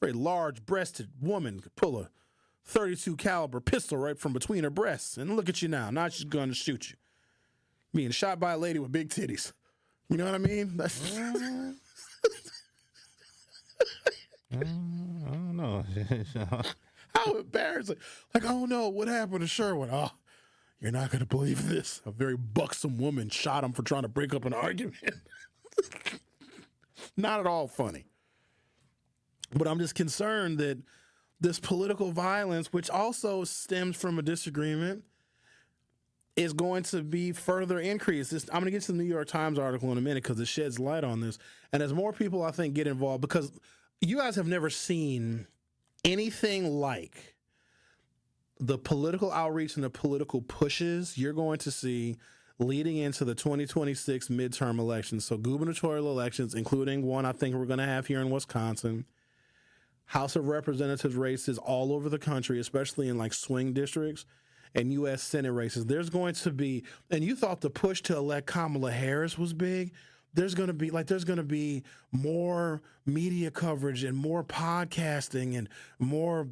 A very large-breasted woman could pull a .32 caliber pistol right from between her breasts. And look at you now. Now she's going to shoot you. Being shot by a lady with big titties. You know what I mean? That's I don't know. how embarrassing. Like, oh no, what happened to Sherwin? Oh, you're not going to believe this. A very buxom woman shot him for trying to break up an argument. Not at all funny. But I'm just concerned that this political violence, which also stems from a disagreement, is going to be further increased. I'm going to get to the New York Times article in a minute because it sheds light on this. And as more people, I think, get involved, because you guys have never seen anything like the political outreach and the political pushes you're going to see leading into the 2026 midterm elections. So gubernatorial elections, including one I think we're going to have here in Wisconsin, House of Representatives races all over the country, especially in like swing districts, and U.S. Senate races. There's going to be, and you thought the push to elect Kamala Harris was big. there's going to be more media coverage and more podcasting and more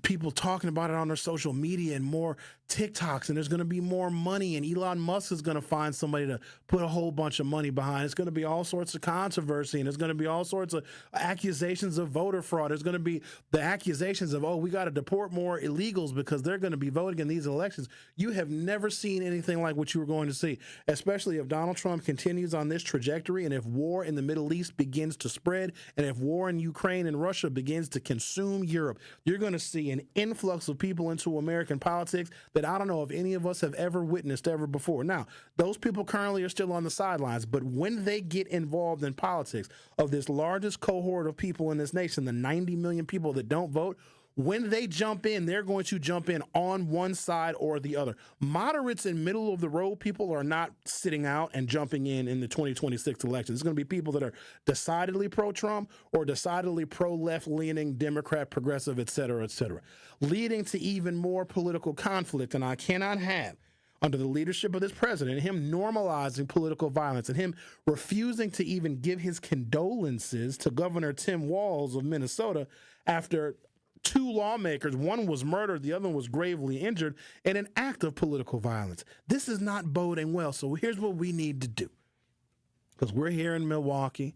people talking about it on their social media and more TikToks, and there's going to be more money, and Elon Musk is going to find somebody to put a whole bunch of money behind. It's going to be all sorts of controversy, and there's going to be all sorts of accusations of voter fraud. There's going to be the accusations of, we got to deport more illegals because they're going to be voting in these elections. You have never seen anything like what you were going to see, especially if Donald Trump continues on this trajectory, and if war in the Middle East begins to spread, and if war in Ukraine and Russia begins to consume Europe. You're going to see an influx of people into American politics that I don't know if any of us have ever witnessed ever before. Now, those people currently are still on the sidelines, but when they get involved in politics of this largest cohort of people in this nation, the 90 million people that don't vote, when they jump in, they're going to jump in on one side or the other. Moderates and middle of the road people are not sitting out and jumping in the 2026 election. It's going to be people that are decidedly pro-Trump or decidedly pro-left-leaning, Democrat, progressive, et cetera, leading to even more political conflict. And I cannot have, under the leadership of this president, him normalizing political violence and him refusing to even give his condolences to Governor Tim Walz of Minnesota after two lawmakers, one was murdered, the other one was gravely injured, in an act of political violence. This is not boding well. So here's what we need to do. Because we're here in Milwaukee.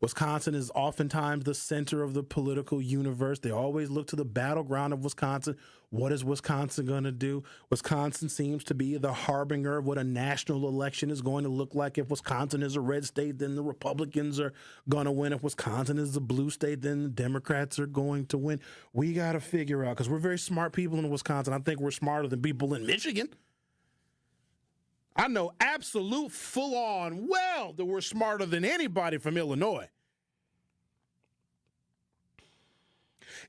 Wisconsin is oftentimes the center of the political universe. They always look to the battleground of Wisconsin. What is Wisconsin going to do? Wisconsin seems to be the harbinger of what a national election is going to look like. If Wisconsin is a red state, then the Republicans are going to win. If Wisconsin is a blue state, then the Democrats are going to win. We got to figure out, because we're very smart people in Wisconsin. I think we're smarter than people in Michigan. I know absolute full-on well that we're smarter than anybody from Illinois.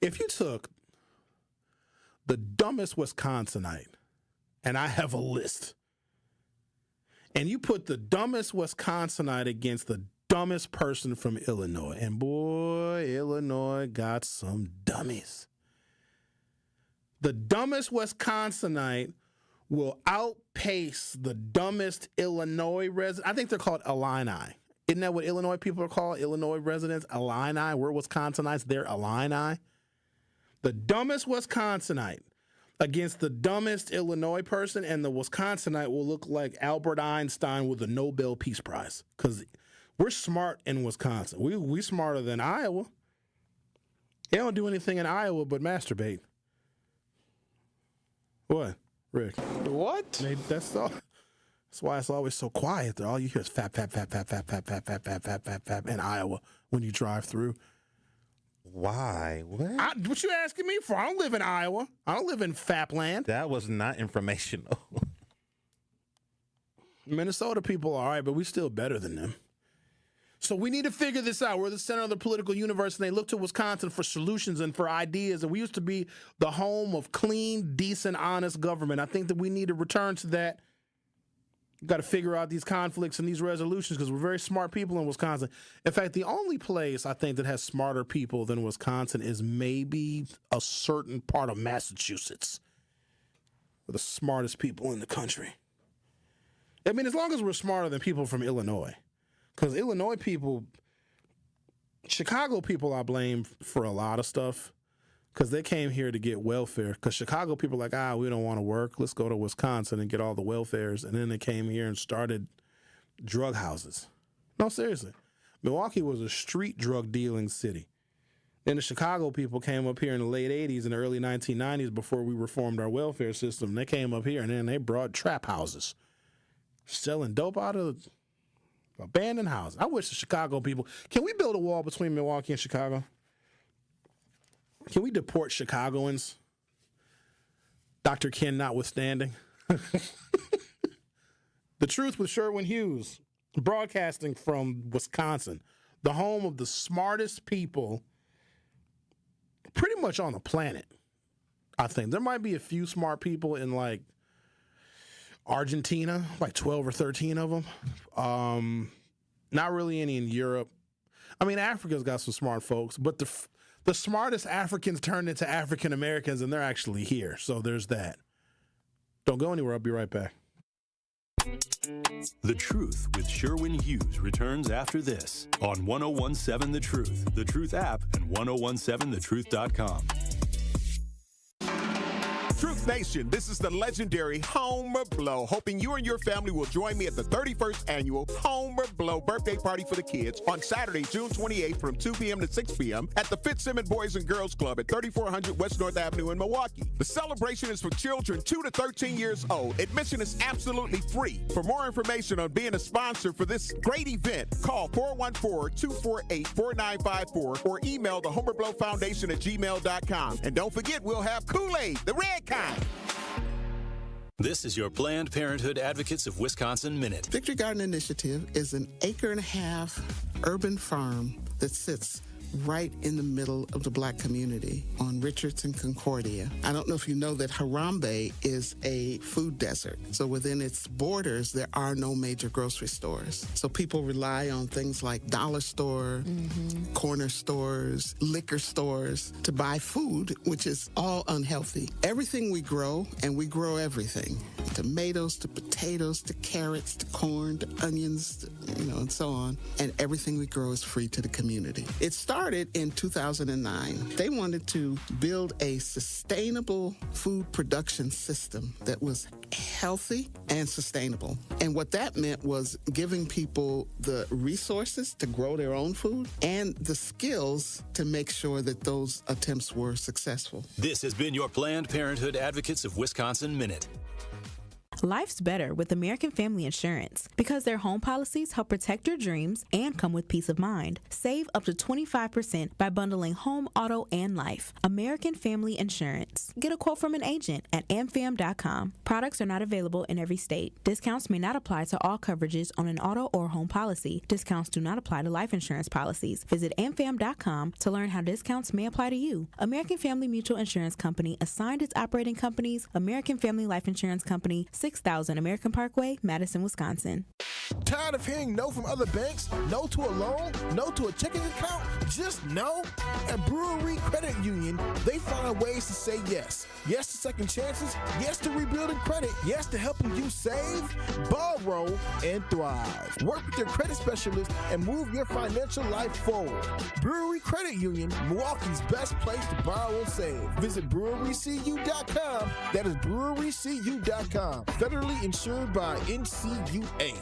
If you took the dumbest Wisconsinite, and I have a list, and you put the dumbest Wisconsinite against the dumbest person from Illinois, and boy, Illinois got some dummies. The dumbest Wisconsinite will outpace the dumbest Illinois resident. I think they're called Illini. Isn't that what Illinois people are called? Illinois residents, Illini. We're Wisconsinites, they're Illini. The dumbest Wisconsinite against the dumbest Illinois person, and the Wisconsinite will look like Albert Einstein with a Nobel Peace Prize, because we're smart in Wisconsin. We smarter than Iowa. They don't do anything in Iowa but masturbate. What? Rick. What? That's all. That's why it's always so quiet. All you hear is fap, fap, fap, fap, fap, fap, fap, fap, fap, fap, fap, fap in Iowa when you drive through. Why? What? What you asking me for? I don't live in Iowa. I don't live in Fapland. That was not informational. Minnesota people are all right, but we're still better than them. So we need to figure this out. We're the center of the political universe, and they look to Wisconsin for solutions and for ideas. And we used to be the home of clean, decent, honest government. I think that we need to return to that. We've got to figure out these conflicts and these resolutions, because we're very smart people in Wisconsin. In fact, the only place I think that has smarter people than Wisconsin is maybe a certain part of Massachusetts. We're the smartest people in the country. I mean, as long as we're smarter than people from Illinois. Because Illinois people, Chicago people I blame for a lot of stuff, because they came here to get welfare. Because Chicago people are like, we don't want to work. Let's go to Wisconsin and get all the welfares. And then they came here and started drug houses. No, seriously. Milwaukee was a street drug dealing city. Then the Chicago people came up here in the late 80s and the early 1990s before we reformed our welfare system. They came up here and then they brought trap houses, selling dope out of abandoned houses. I wish the Chicago people, can we build a wall between Milwaukee and Chicago? Can we deport Chicagoans? Dr. Ken notwithstanding. The Truth with Sherwin Hughes, broadcasting from Wisconsin, the home of the smartest people pretty much on the planet. I think there might be a few smart people in like Argentina, like 12 or 13 of them. Not really any in Europe. I mean, Africa's got some smart folks, but the smartest Africans turned into African Americans, and they're actually here. So there's that. Don't go anywhere. I'll be right back. The Truth with Sherwin Hughes returns after this on 1017 The Truth, The Truth app, and 1017thetruth.com. Truth Nation, this is the legendary Homer Blow, hoping you and your family will join me at the 31st annual Homer Blow birthday party for the kids on Saturday, June 28th from 2 p.m. to 6 p.m. at the Fitzsimmons Boys and Girls Club at 3400 West North Avenue in Milwaukee. The celebration is for children 2 to 13 years old. Admission is absolutely free. For more information on being a sponsor for this great event, call 414-248-4954 or email the Homer Blow Foundation at gmail.com. And don't forget, we'll have Kool-Aid, the red kind. This is your Planned Parenthood Advocates of Wisconsin Minute. Victory Garden Initiative is an 1.5 acre urban farm that sits right in the middle of the Black community on Richards and Concordia. I don't know if you know that Harambe is a food desert. So within its borders, there are no major grocery stores. So people rely on things like dollar store, corner stores, liquor stores to buy food, which is all unhealthy. Everything we grow, and we grow everything, tomatoes to potatoes to carrots to corn to onions, to, and so on. And everything we grow is free to the community. It started in 2009. They wanted to build a sustainable food production system that was healthy and sustainable. And what that meant was giving people the resources to grow their own food and the skills to make sure that those attempts were successful. This has been your Planned Parenthood Advocates of Wisconsin Minute. Life's better with American Family Insurance because their home policies help protect your dreams and come with peace of mind. Save up to 25% by bundling home, auto, and life. American Family Insurance. Get a quote from an agent at amfam.com. Products are not available in every state. Discounts may not apply to all coverages on an auto or home policy. Discounts do not apply to life insurance policies. Visit amfam.com to learn how discounts may apply to you. American Family Mutual Insurance Company assigned its operating companies, American Family Life Insurance Company, 6000 American Parkway, Madison, Wisconsin. Tired of hearing no from other banks? No to a loan? No to a checking account? Just no? At Brewery Credit Union, they find ways to say yes. Yes to second chances. Yes to rebuilding credit. Yes to helping you save, borrow, and thrive. Work with your credit specialist and move your financial life forward. Brewery Credit Union, Milwaukee's best place to borrow and save. Visit brewerycu.com. That is brewerycu.com. Federally insured by NCUA.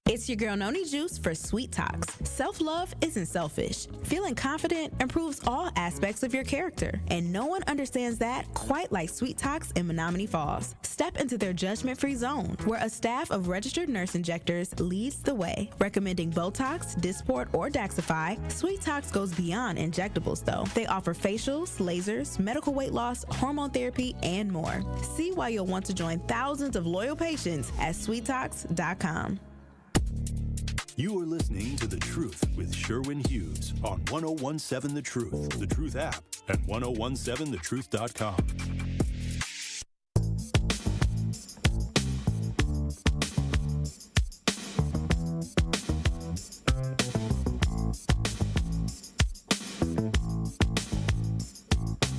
It's your girl Noni Juice for Sweet Talks. Self-love isn't selfish. Feeling confident improves all aspects of your character, and no one understands that quite like Sweet Talks in Menominee Falls. Step into their judgment-free zone, where a staff of registered nurse injectors leads the way, recommending Botox, Dysport, or Daxify. Sweet Talks goes beyond injectables, though. They offer facials, lasers, medical weight loss, hormone therapy, and more. See why you'll want to join thousands of loyal patients at sweettalks.com. You are listening to The Truth with Sherwin Hughes on 1017 The Truth, The Truth app, and 1017thetruth.com.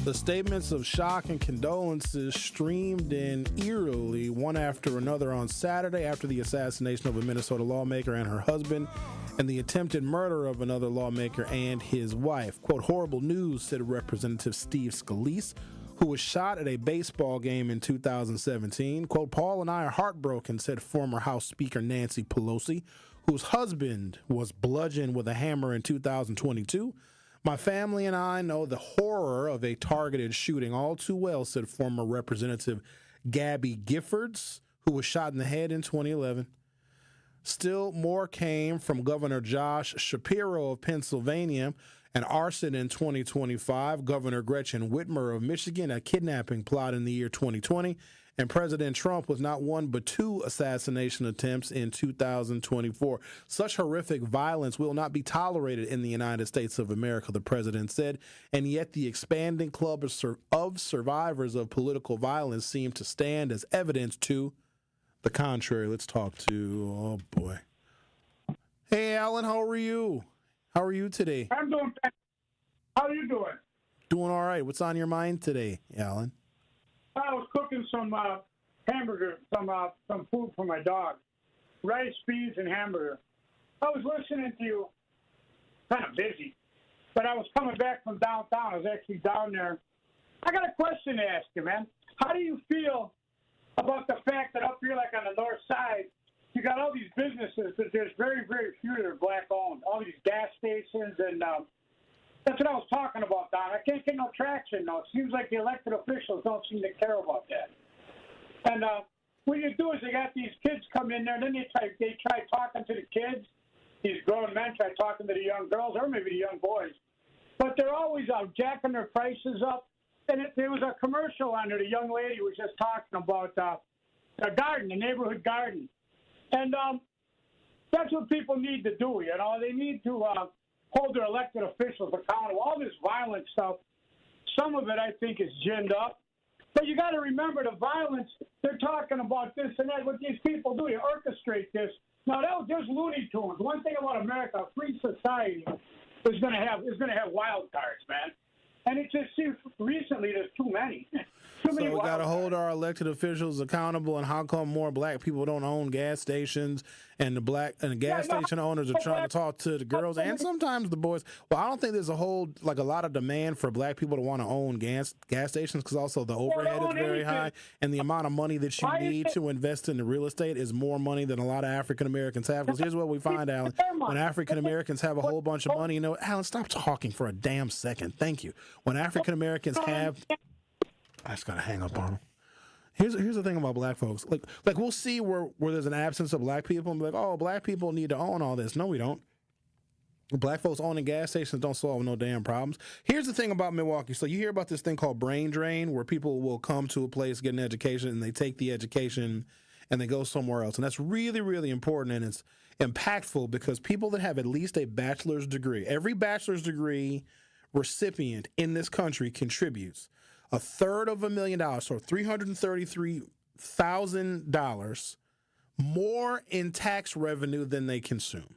The statements of shock and condolences streamed in eerily one after another on Saturday after the assassination of a Minnesota lawmaker and her husband and the attempted murder of another lawmaker and his wife. Quote, horrible news, said Representative Steve Scalise, who was shot at a baseball game in 2017. Quote, Paul and I are heartbroken, said former House Speaker Nancy Pelosi, whose husband was bludgeoned with a hammer in 2022. My family and I know the horror of a targeted shooting all too well, said former Representative Gabby Giffords, who was shot in the head in 2011. Still more came from Governor Josh Shapiro of Pennsylvania, an arson in 2025, Governor Gretchen Whitmer of Michigan, a kidnapping plot in the year 2020, and President Trump with not one but two assassination attempts in 2024. Such horrific violence will not be tolerated in the United States of America, the president said, and yet the expanding club of survivors of political violence seem to stand as evidence to the contrary. Let's talk to, oh boy. Hey, Alan, how are you? How are you today? I'm doing fine. How are you doing? Doing all right. What's on your mind today, Alan? I was cooking some hamburger, some food for my dog. rice, beans, and hamburger. I was listening to you, kind of busy, but I was coming back from downtown. I was actually down there. I got a question to ask you, man. How do you feel about the fact that up here, like on the north side, you got all these businesses, but there's very, very few that are black-owned. All these gas stations, and that's what I was talking about, Don. I can't get no traction, though. It seems like the elected officials don't seem to care about that. And what you do is they got these kids come in there, and then they try talking to the kids. These grown men try talking to the young girls, or maybe the young boys. But they're always jacking their prices up. And there was a commercial on there. The young lady was just talking about the garden, the neighborhood garden. And that's what people need to do, you know. They need to hold their elected officials accountable. All this violent stuff, some of it I think is ginned up. But you got to remember the violence, they're talking about this and that. What these people do, they orchestrate this. Now, there's Looney Tunes. One thing about America, a free society is going to have wild cards, man. And it just seems recently there's too many. So we got to hold our elected officials accountable. And how come more black people don't own gas stations, and the gas station owners are trying to talk to the girls and sometimes the boys? Well, I don't think there's a lot of demand for black people to want to own gas stations, because also the overhead is very high, and the amount of money that you need to invest in the real estate is more money than a lot of African Americans have. Because here's what we find, Alan: when African Americans have a whole bunch of money, Alan, stop talking for a damn second. Thank you. When African Americans have, I just gotta hang up on him. Here's the thing about black folks. Like we'll see where there's an absence of black people and be like, oh, black people need to own all this. No, we don't. Black folks owning gas stations don't solve no damn problems. Here's the thing about Milwaukee. So you hear about this thing called brain drain, where people will come to a place, get an education, and they take the education and they go somewhere else. And that's really, really important, and it's impactful because people that have at least a bachelor's degree, every bachelor's degree recipient in this country contributes $333,000, so $333,000 more in tax revenue than they consume.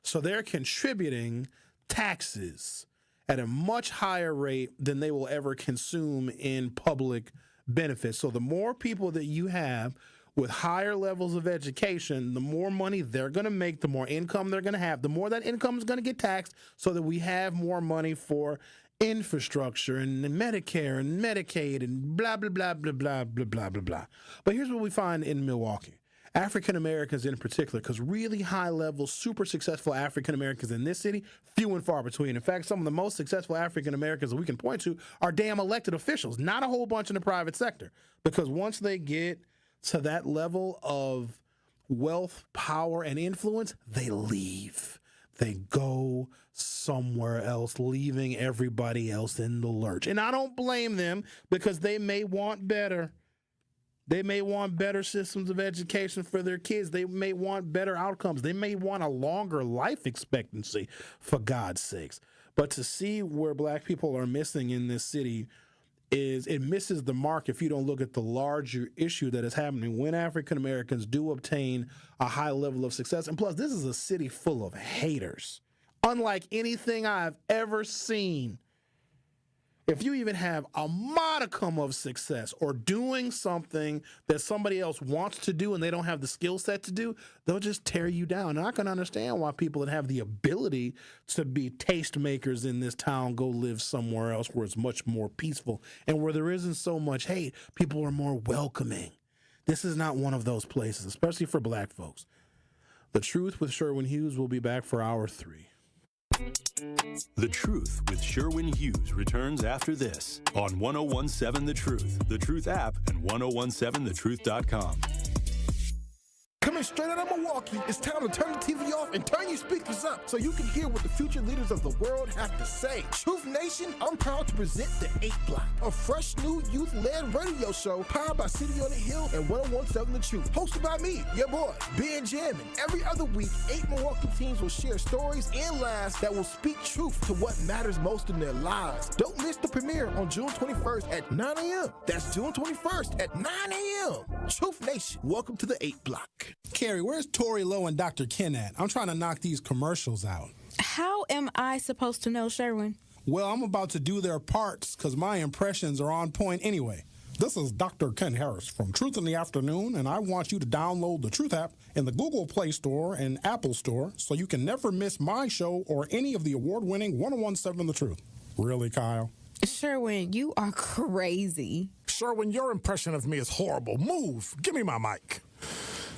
So they're contributing taxes at a much higher rate than they will ever consume in public benefits. So the more people that you have with higher levels of education, the more money they're going to make, the more income they're going to have, the more that income is going to get taxed, so that we have more money for infrastructure and Medicare and Medicaid and blah, blah, blah, blah, blah, blah, blah, blah, blah. But here's what we find in Milwaukee. African Americans in particular, because really high-level, super successful African Americans in this city, few and far between. In fact, some of the most successful African Americans that we can point to are damn elected officials, not a whole bunch in the private sector. Because once they get to that level of wealth, power, and influence, they leave. They go somewhere else, leaving everybody else in the lurch. And I don't blame them, because they may want better. They may want better systems of education for their kids. They may want better outcomes. They may want a longer life expectancy, for God's sakes. But to see where black people are missing in this city it misses the mark if you don't look at the larger issue that is happening when African Americans do obtain a high level of success. And plus, this is a city full of haters, unlike anything I've ever seen. If you even have a modicum of success or doing something that somebody else wants to do and they don't have the skill set to do, they'll just tear you down. And I can understand why people that have the ability to be tastemakers in this town go live somewhere else where it's much more peaceful and where there isn't so much hate. People are more welcoming. This is not one of those places, especially for black folks. The Truth with Sherwin Hughes will be back for Hour 3. The Truth with Sherwin Hughes returns after this on 1017 The Truth app, and 1017thetruth.com. Coming straight out of Milwaukee, it's time to turn the TV off and turn your speakers up so you can hear what the future leaders of the world have to say. Truth Nation, I'm proud to present The 8 Block, a fresh new youth-led radio show powered by City on the Hill and 1017 The Truth. Hosted by me, your boy, Ben Jammin. Every other week, 8 Milwaukee teens will share stories and laughs that will speak truth to what matters most in their lives. Don't miss the premiere on June 21st at 9 a.m. That's June 21st at 9 a.m. Truth Nation, welcome to The 8 Block. Carrie, where's Tori Lowe and Dr. Ken at? I'm trying to knock these commercials out. How am I supposed to know, Sherwin? Well, I'm about to do their parts because my impressions are on point anyway. This is Dr. Ken Harris from Truth in the Afternoon, and I want you to download the Truth app in the Google Play Store and Apple Store so you can never miss my show or any of the award-winning 1017 The Truth. Really, Kyle? Sherwin, you are crazy. Sherwin, your impression of me is horrible. Move. Give me my mic.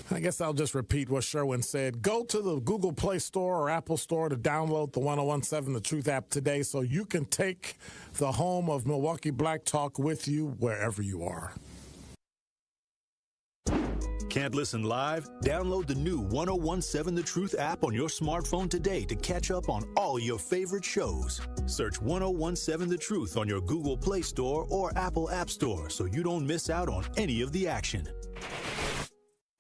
I guess I'll just repeat what Sherwin said. Go to the Google Play Store or Apple Store to download the 1017 The Truth app today so you can take the home of Milwaukee Black Talk with you wherever you are. Can't listen live? Download the new 1017 The Truth app on your smartphone today to catch up on all your favorite shows. Search 1017 The Truth on your Google Play Store or Apple App Store so you don't miss out on any of the action.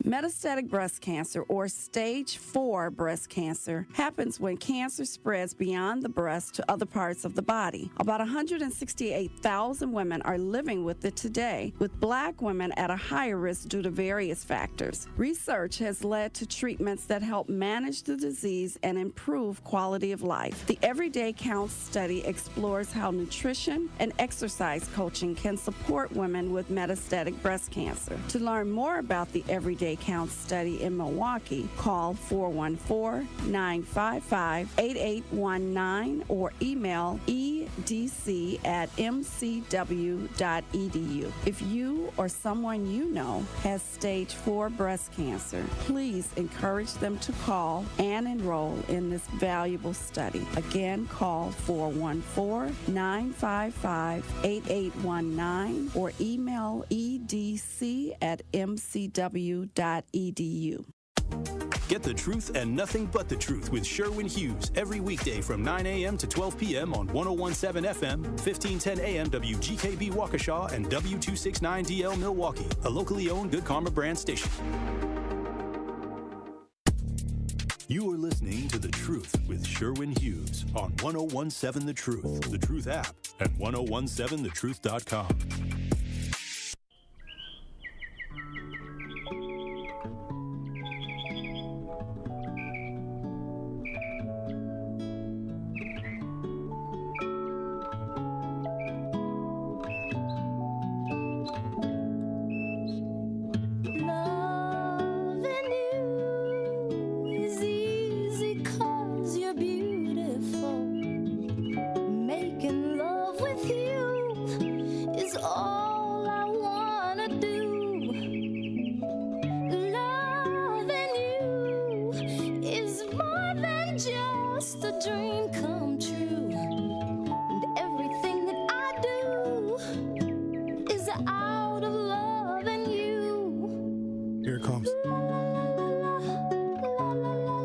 Metastatic breast cancer, or stage 4 breast cancer, happens when cancer spreads beyond the breast to other parts of the body. About 168,000 women are living with it today, with Black women at a higher risk due to various factors. Research has led to treatments that help manage the disease and improve quality of life. The Everyday Counts study explores how nutrition and exercise coaching can support women with metastatic breast cancer. To learn more about the Everyday Counts study in Milwaukee, call 414-955-8819 or email edc@mcw.edu. If you or someone you know has stage 4 breast cancer, please encourage them to call and enroll in this valuable study. Again, call 414-955-8819 or email edc@mcw.edu. Get the truth and nothing but the truth with Sherwin Hughes every weekday from 9 a.m. to 12 p.m. on 1017 FM, 1510 AM WGKB Waukesha, and W269DL Milwaukee, a locally owned Good Karma brand station. You are listening to The Truth with Sherwin Hughes on 1017 The Truth, The Truth app, and 1017thetruth.com. Here it comes.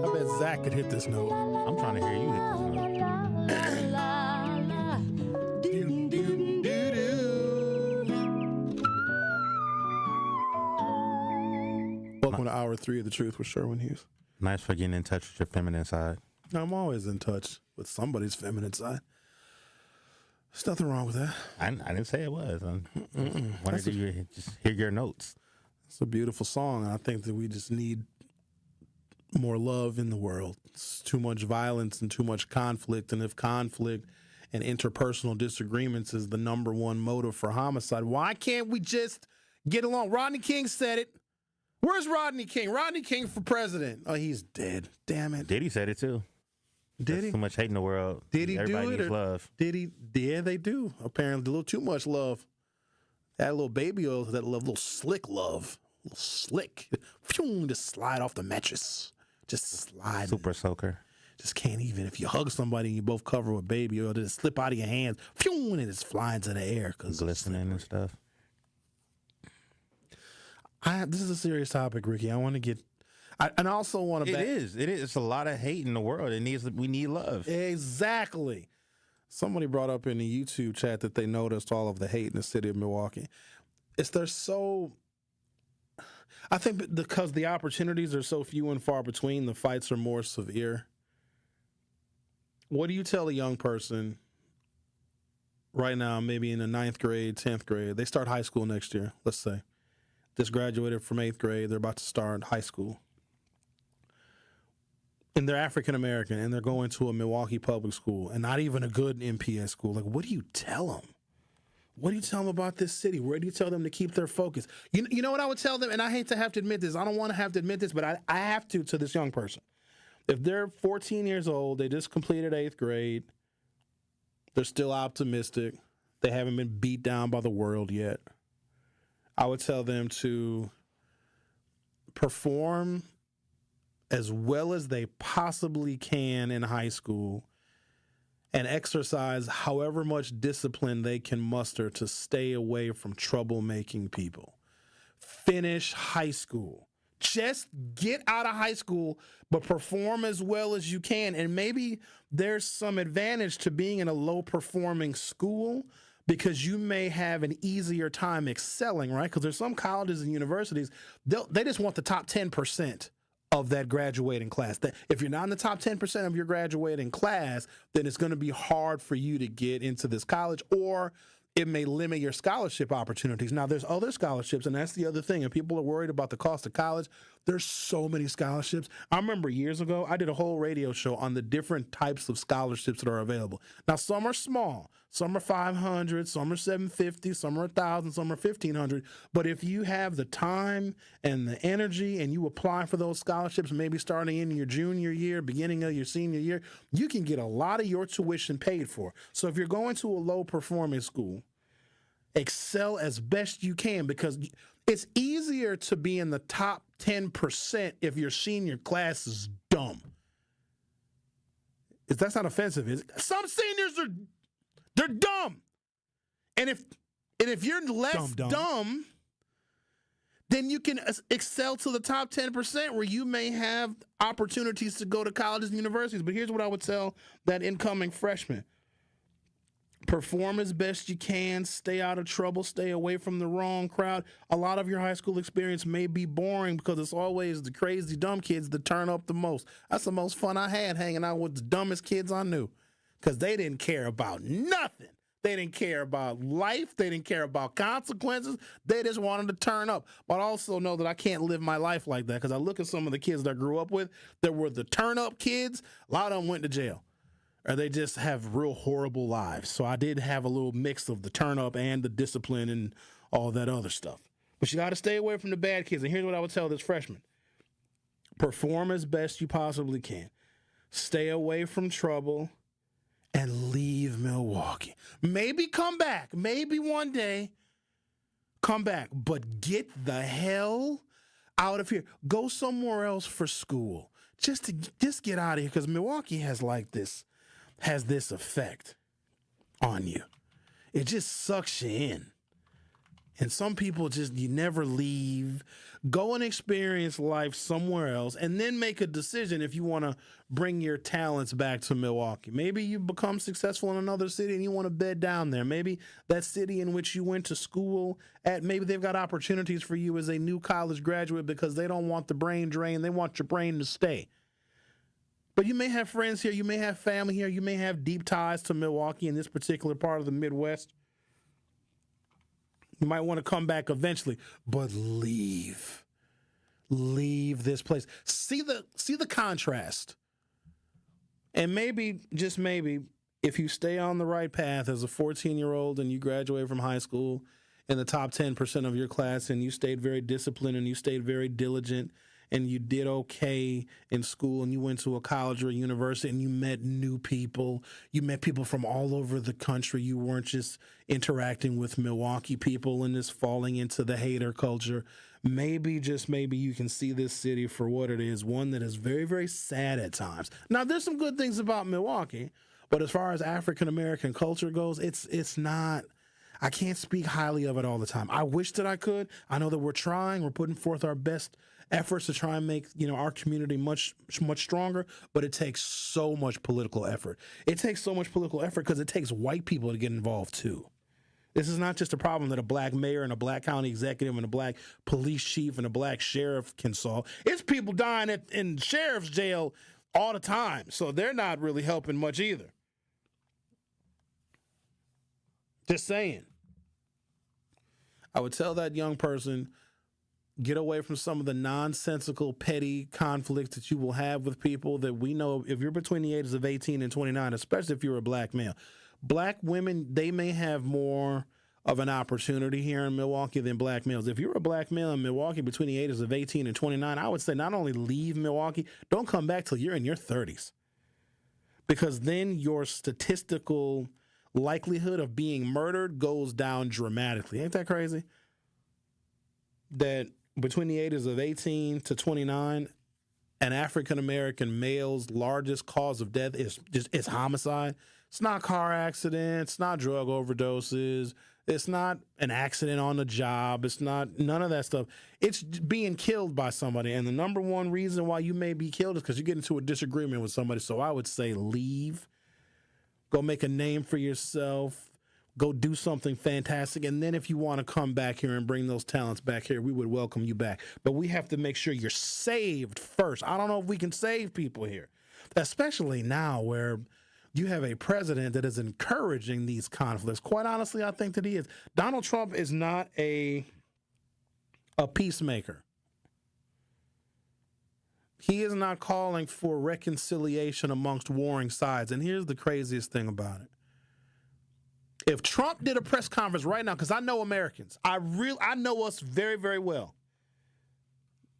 I bet Zach could hit this note. I'm trying to hear you hit this note. Welcome to Hour 3 of The Truth with Sherwin Hughes. Nice for getting in touch with your feminine side. I'm always in touch with somebody's feminine side. There's nothing wrong with that. I didn't say it was. I wanted to just hear your notes. It's a beautiful song. I think that we just need more love in the world. It's too much violence and too much conflict. And if conflict and interpersonal disagreements is the number one motive for homicide, why can't we just get along? Rodney King said it. Where's Rodney King? Rodney King for president. Oh, he's dead. Damn it. Diddy said it too. Did he? Too much hate in the world. Did he Everybody do it? needs love. Did he? Yeah, they do. Apparently, a little too much love. That little baby oil, that little slick love. A little slick. Phew, just slide off the mattress. Just slide. Super soaker. Just can't even. If you hug somebody and you both cover with baby oil, just slip out of your hands. Phew, and it just flies into the air. Glistening and stuff. This is a serious topic, Ricky. I want to get. I also want to. It is. It's a lot of hate in the world. We need love. Exactly. Somebody brought up in the YouTube chat that they noticed all of the hate in the city of Milwaukee. I think because the opportunities are so few and far between, the fights are more severe. What do you tell a young person right now, maybe in the 9th grade, 10th grade? They start high school next year, let's say. Just graduated from 8th grade. They're about to start high school. And they're African-American, and they're going to a Milwaukee public school, and not even a good MPS school. Like, what do you tell them? What do you tell them about this city? Where do you tell them to keep their focus? You know what I would tell them? And I hate to have to admit this. I don't want to have to admit this, but I have to this young person. If they're 14 years old, they just completed 8th grade, they're still optimistic, they haven't been beat down by the world yet, I would tell them to perform as well as they possibly can in high school and exercise however much discipline they can muster to stay away from troublemaking people. Finish high school. Just get out of high school, but perform as well as you can. And maybe there's some advantage to being in a low-performing school because you may have an easier time excelling, right? Because there's some colleges and universities, they just want the top 10% of that graduating class. That if you're not in the top 10% of your graduating class, then it's going to be hard for you to get into this college, or it may limit your scholarship opportunities. Now, there's other scholarships, and that's the other thing. And people are worried about the cost of college. There's so many scholarships. I remember years ago, I did a whole radio show on the different types of scholarships that are available. Now, some are small. Some are 500, some are 750, some are 1,000, some are 1,500. But if you have the time and the energy and you apply for those scholarships, maybe starting in your junior year, beginning of your senior year, you can get a lot of your tuition paid for. So if you're going to a low-performing school, excel as best you can, because it's easier to be in the top 10% if your senior class is dumb. That's not offensive, is it? Some seniors they're dumb. And if you're less dumb, then you can excel to the top 10% where you may have opportunities to go to colleges and universities. But here's what I would tell that incoming freshman. Perform as best you can, stay out of trouble, stay away from the wrong crowd. A lot of your high school experience may be boring because it's always the crazy dumb kids that turn up the most. That's the most fun I had, hanging out with the dumbest kids I knew, because they didn't care about nothing. They didn't care about life. They didn't care about consequences. They just wanted to turn up. But I also know that I can't live my life like that, because I look at some of the kids that I grew up with that were the turn-up kids. A lot of them went to jail, or they just have real horrible lives. So I did have a little mix of the turn-up and the discipline and all that other stuff. But you got to stay away from the bad kids. And here's what I would tell this freshman. Perform as best you possibly can. Stay away from trouble. And leave Milwaukee. Maybe come back. Maybe one day come back. But get the hell out of here. Go somewhere else for school. Just get out of here, because Milwaukee has this effect on you. It just sucks you in. And some people you never leave. Go and experience life somewhere else, and then make a decision if you want to bring your talents back to Milwaukee. Maybe you become successful in another city and you want to bed down there. Maybe that city in which you went to school at, maybe they've got opportunities for you as a new college graduate, because they don't want the brain drain. They want your brain to stay. But you may have friends here. You may have family here. You may have deep ties to Milwaukee in this particular part of the Midwest. You might want to come back eventually, but leave. Leave this place. See the contrast. And maybe, just maybe, if you stay on the right path as a 14-year-old and you graduate from high school in the top 10% of your class, and you stayed very disciplined and you stayed very diligent and you did okay in school, and you went to a college or a university and you met new people. You met people from all over the country. You weren't just interacting with Milwaukee people and just falling into the hater culture. Maybe, just maybe, you can see this city for what it is, one that is very, very sad at times. Now, there's some good things about Milwaukee, but as far as African-American culture goes, it's not. I can't speak highly of it all the time. I wish that I could. I know that we're trying. We're putting forth our best efforts to try and make, our community much, much stronger, but it takes so much political effort. It takes so much political effort because it takes white people to get involved too. This is not just a problem that a black mayor and a black county executive and a black police chief and a black sheriff can solve. It's people dying in sheriff's jail all the time, so they're not really helping much either. Just saying. I would tell that young person, get away from some of the nonsensical, petty conflicts that you will have with people that we know. If you're between the ages of 18 and 29, especially if you're a black male, black women, they may have more of an opportunity here in Milwaukee than black males. If you're a black male in Milwaukee between the ages of 18 and 29, I would say not only leave Milwaukee, don't come back till you're in your 30s. Because then your statistical likelihood of being murdered goes down dramatically. Ain't that crazy? That between the ages of 18 to 29, an African-American male's largest cause of death is homicide. It's not car accidents, it's not drug overdoses, it's not an accident on the job, it's not none of that stuff. It's being killed by somebody. And the number one reason why you may be killed is because you get into a disagreement with somebody. So I would say leave, go make a name for yourself, go do something fantastic. And then if you want to come back here and bring those talents back here, we would welcome you back. But we have to make sure you're saved first. I don't know if we can save people here, especially now where you have a president that is encouraging these conflicts. Quite honestly, I think that he is. Donald Trump is not a peacemaker. He is not calling for reconciliation amongst warring sides. And here's the craziest thing about it. If Trump did a press conference right now, because I know Americans, I know us very, very well.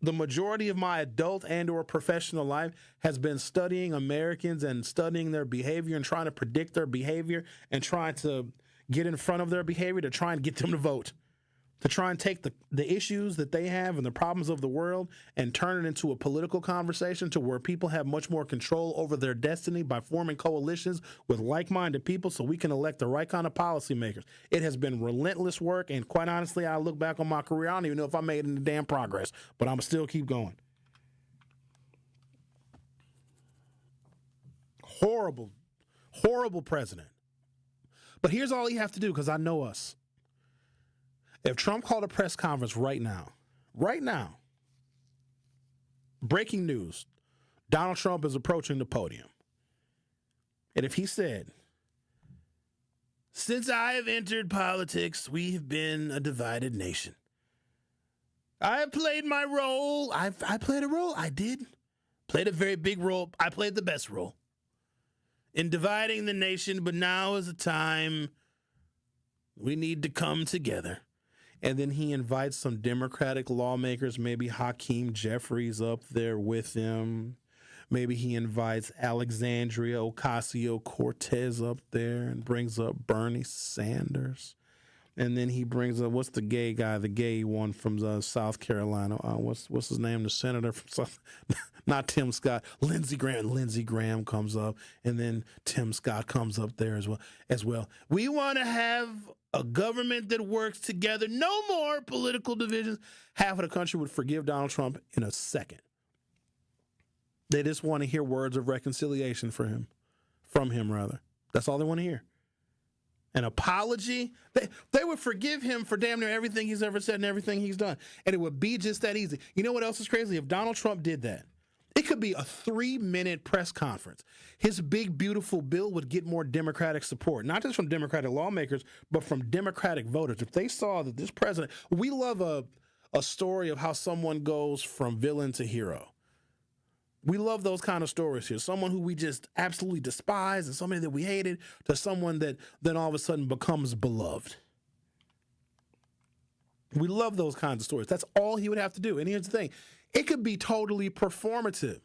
The majority of my adult and or professional life has been studying Americans and studying their behavior and trying to predict their behavior and trying to get in front of their behavior to try and get them to vote, to try and take the issues that they have and the problems of the world and turn it into a political conversation to where people have much more control over their destiny by forming coalitions with like-minded people so we can elect the right kind of policymakers. It has been relentless work, and quite honestly, I look back on my career, I don't even know if I made any damn progress, but I'm still keep going. Horrible, horrible president. But here's all you have to do, because I know us. If Trump called a press conference right now, breaking news, Donald Trump is approaching the podium. And if he said, since I have entered politics, we have been a divided nation. I have played my role. I played a role. I did. Played a very big role. I played the best role in dividing the nation, but now is the time we need to come together. And then he invites some Democratic lawmakers, maybe Hakeem Jeffries up there with him. Maybe he invites Alexandria Ocasio-Cortez up there and brings up Bernie Sanders. And then he brings up, what's the gay guy, the gay one from South Carolina? What's his name? The senator from South, not Tim Scott, Lindsey Graham. Lindsey Graham comes up, and then Tim Scott comes up there as well. We want to have a government that works together. No more political divisions. Half of the country would forgive Donald Trump in a second. They just want to hear words of reconciliation from him. That's all they want to hear. An apology. They would forgive him for damn near everything he's ever said and everything he's done. And it would be just that easy. You know what else is crazy? If Donald Trump did that, it could be a 3-minute press conference. His big, beautiful bill would get more Democratic support, not just from Democratic lawmakers, but from Democratic voters. If they saw that this president, we love a story of how someone goes from villain to hero. We love those kind of stories here. Someone who we just absolutely despise and somebody that we hated to someone that then all of a sudden becomes beloved. We love those kinds of stories. That's all he would have to do. And here's the thing. It could be totally performative,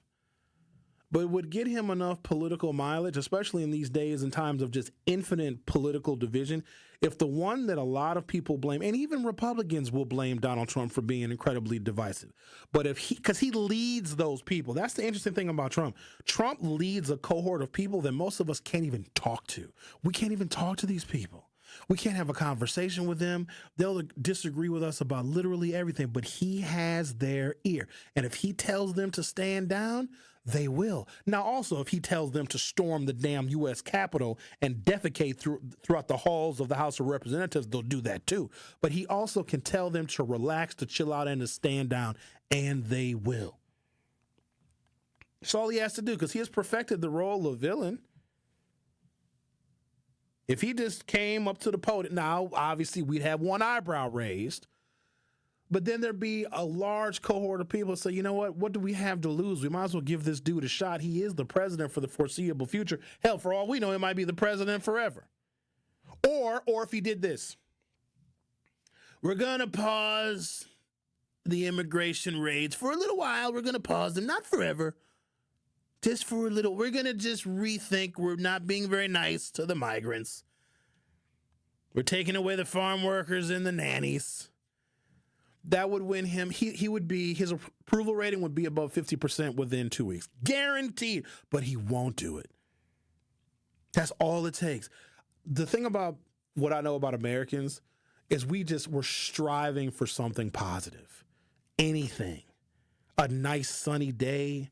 but it would get him enough political mileage, especially in these days and times of just infinite political division. If the one that a lot of people blame, and even Republicans will blame Donald Trump for being incredibly divisive, but because he leads those people. That's the interesting thing about Trump. Trump leads a cohort of people that most of us can't even talk to. We can't even talk to these people. We can't have a conversation with them. They'll disagree with us about literally everything, but he has their ear. And if he tells them to stand down, they will. Now, also, if he tells them to storm the damn U.S. Capitol and defecate throughout the halls of the House of Representatives, they'll do that too. But he also can tell them to relax, to chill out, and to stand down, and they will. That's all he has to do, because he has perfected the role of villain. If he just came up to the podium, now, obviously, we'd have one eyebrow raised, but then there'd be a large cohort of people say, you know what do we have to lose? We might as well give this dude a shot. He is the president for the foreseeable future. Hell, for all we know, he might be the president forever. Or if he did this, we're going to pause the immigration raids for a little while. We're going to pause them, not forever, just for a little. We're going to just rethink. We're not being very nice to the migrants. We're taking away the farm workers and the nannies. That would win him. He would be, his approval rating would be above 50% within 2 weeks. Guaranteed. But he won't do it. That's all it takes. The thing about what I know about Americans is we're striving for something positive. Anything. A nice sunny day.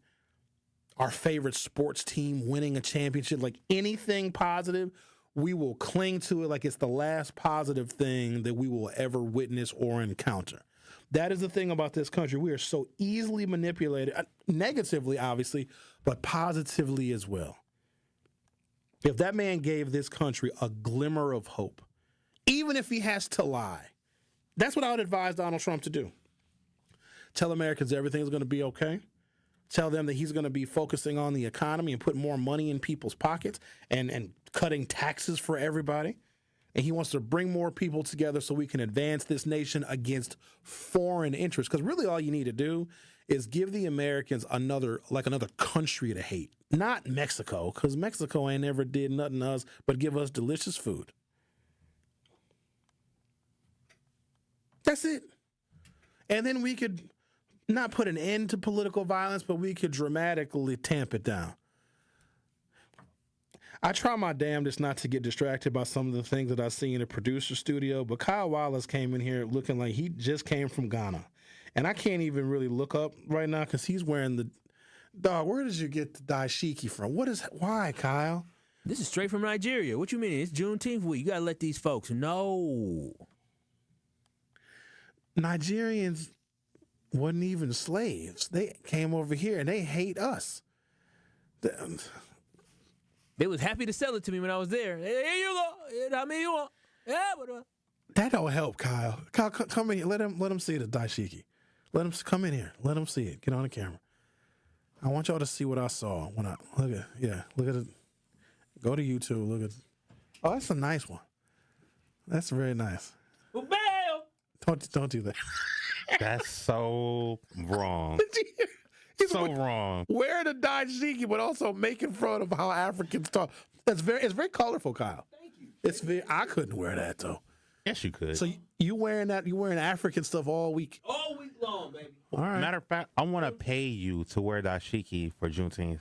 Our favorite sports team winning a championship. Like anything positive, we will cling to it like it's the last positive thing that we will ever witness or encounter. That is the thing about this country. We are so easily manipulated, negatively, obviously, but positively as well. If that man gave this country a glimmer of hope, even if he has to lie, that's what I would advise Donald Trump to do. Tell Americans everything's going to be okay. Tell them that he's going to be focusing on the economy and put more money in people's pockets and cutting taxes for everybody. And he wants to bring more people together so we can advance this nation against foreign interests. Because really all you need to do is give the Americans another country to hate. Not Mexico, because Mexico ain't never did nothing to us but give us delicious food. That's it. And then we could not put an end to political violence, but we could dramatically tamp it down. I try my damnedest not to get distracted by some of the things that I see in the producer studio, but Kyle Wallace came in here looking like he just came from Ghana. And I can't even really look up right now because he's wearing the... Dog, where did you get the dashiki from? Why, Kyle? This is straight from Nigeria. What you mean? It's Juneteenth week. You got to let these folks know. Nigerians wasn't even slaves. They came over here and they hate us. They was happy to sell it to me when I was there. Here you go. How many you want? Yeah, but that don't help, Kyle. Kyle, come in here. Let him see the dashiki. Let him come in here. Let him see it. Get on the camera. I want y'all to see what I saw when I look at it. Go to YouTube. Look at. Oh, that's a nice one. That's very nice. Don't do that. That's so wrong. So wrong. Wearing a dashiki, but also making fun of how Africans talk. It's very colorful, Kyle. Thank you. I couldn't wear that though. Yes, you could. So you wearing that? You wearing African stuff all week? All week long, baby. All right. Matter of fact, I want to pay you to wear dashiki for Juneteenth.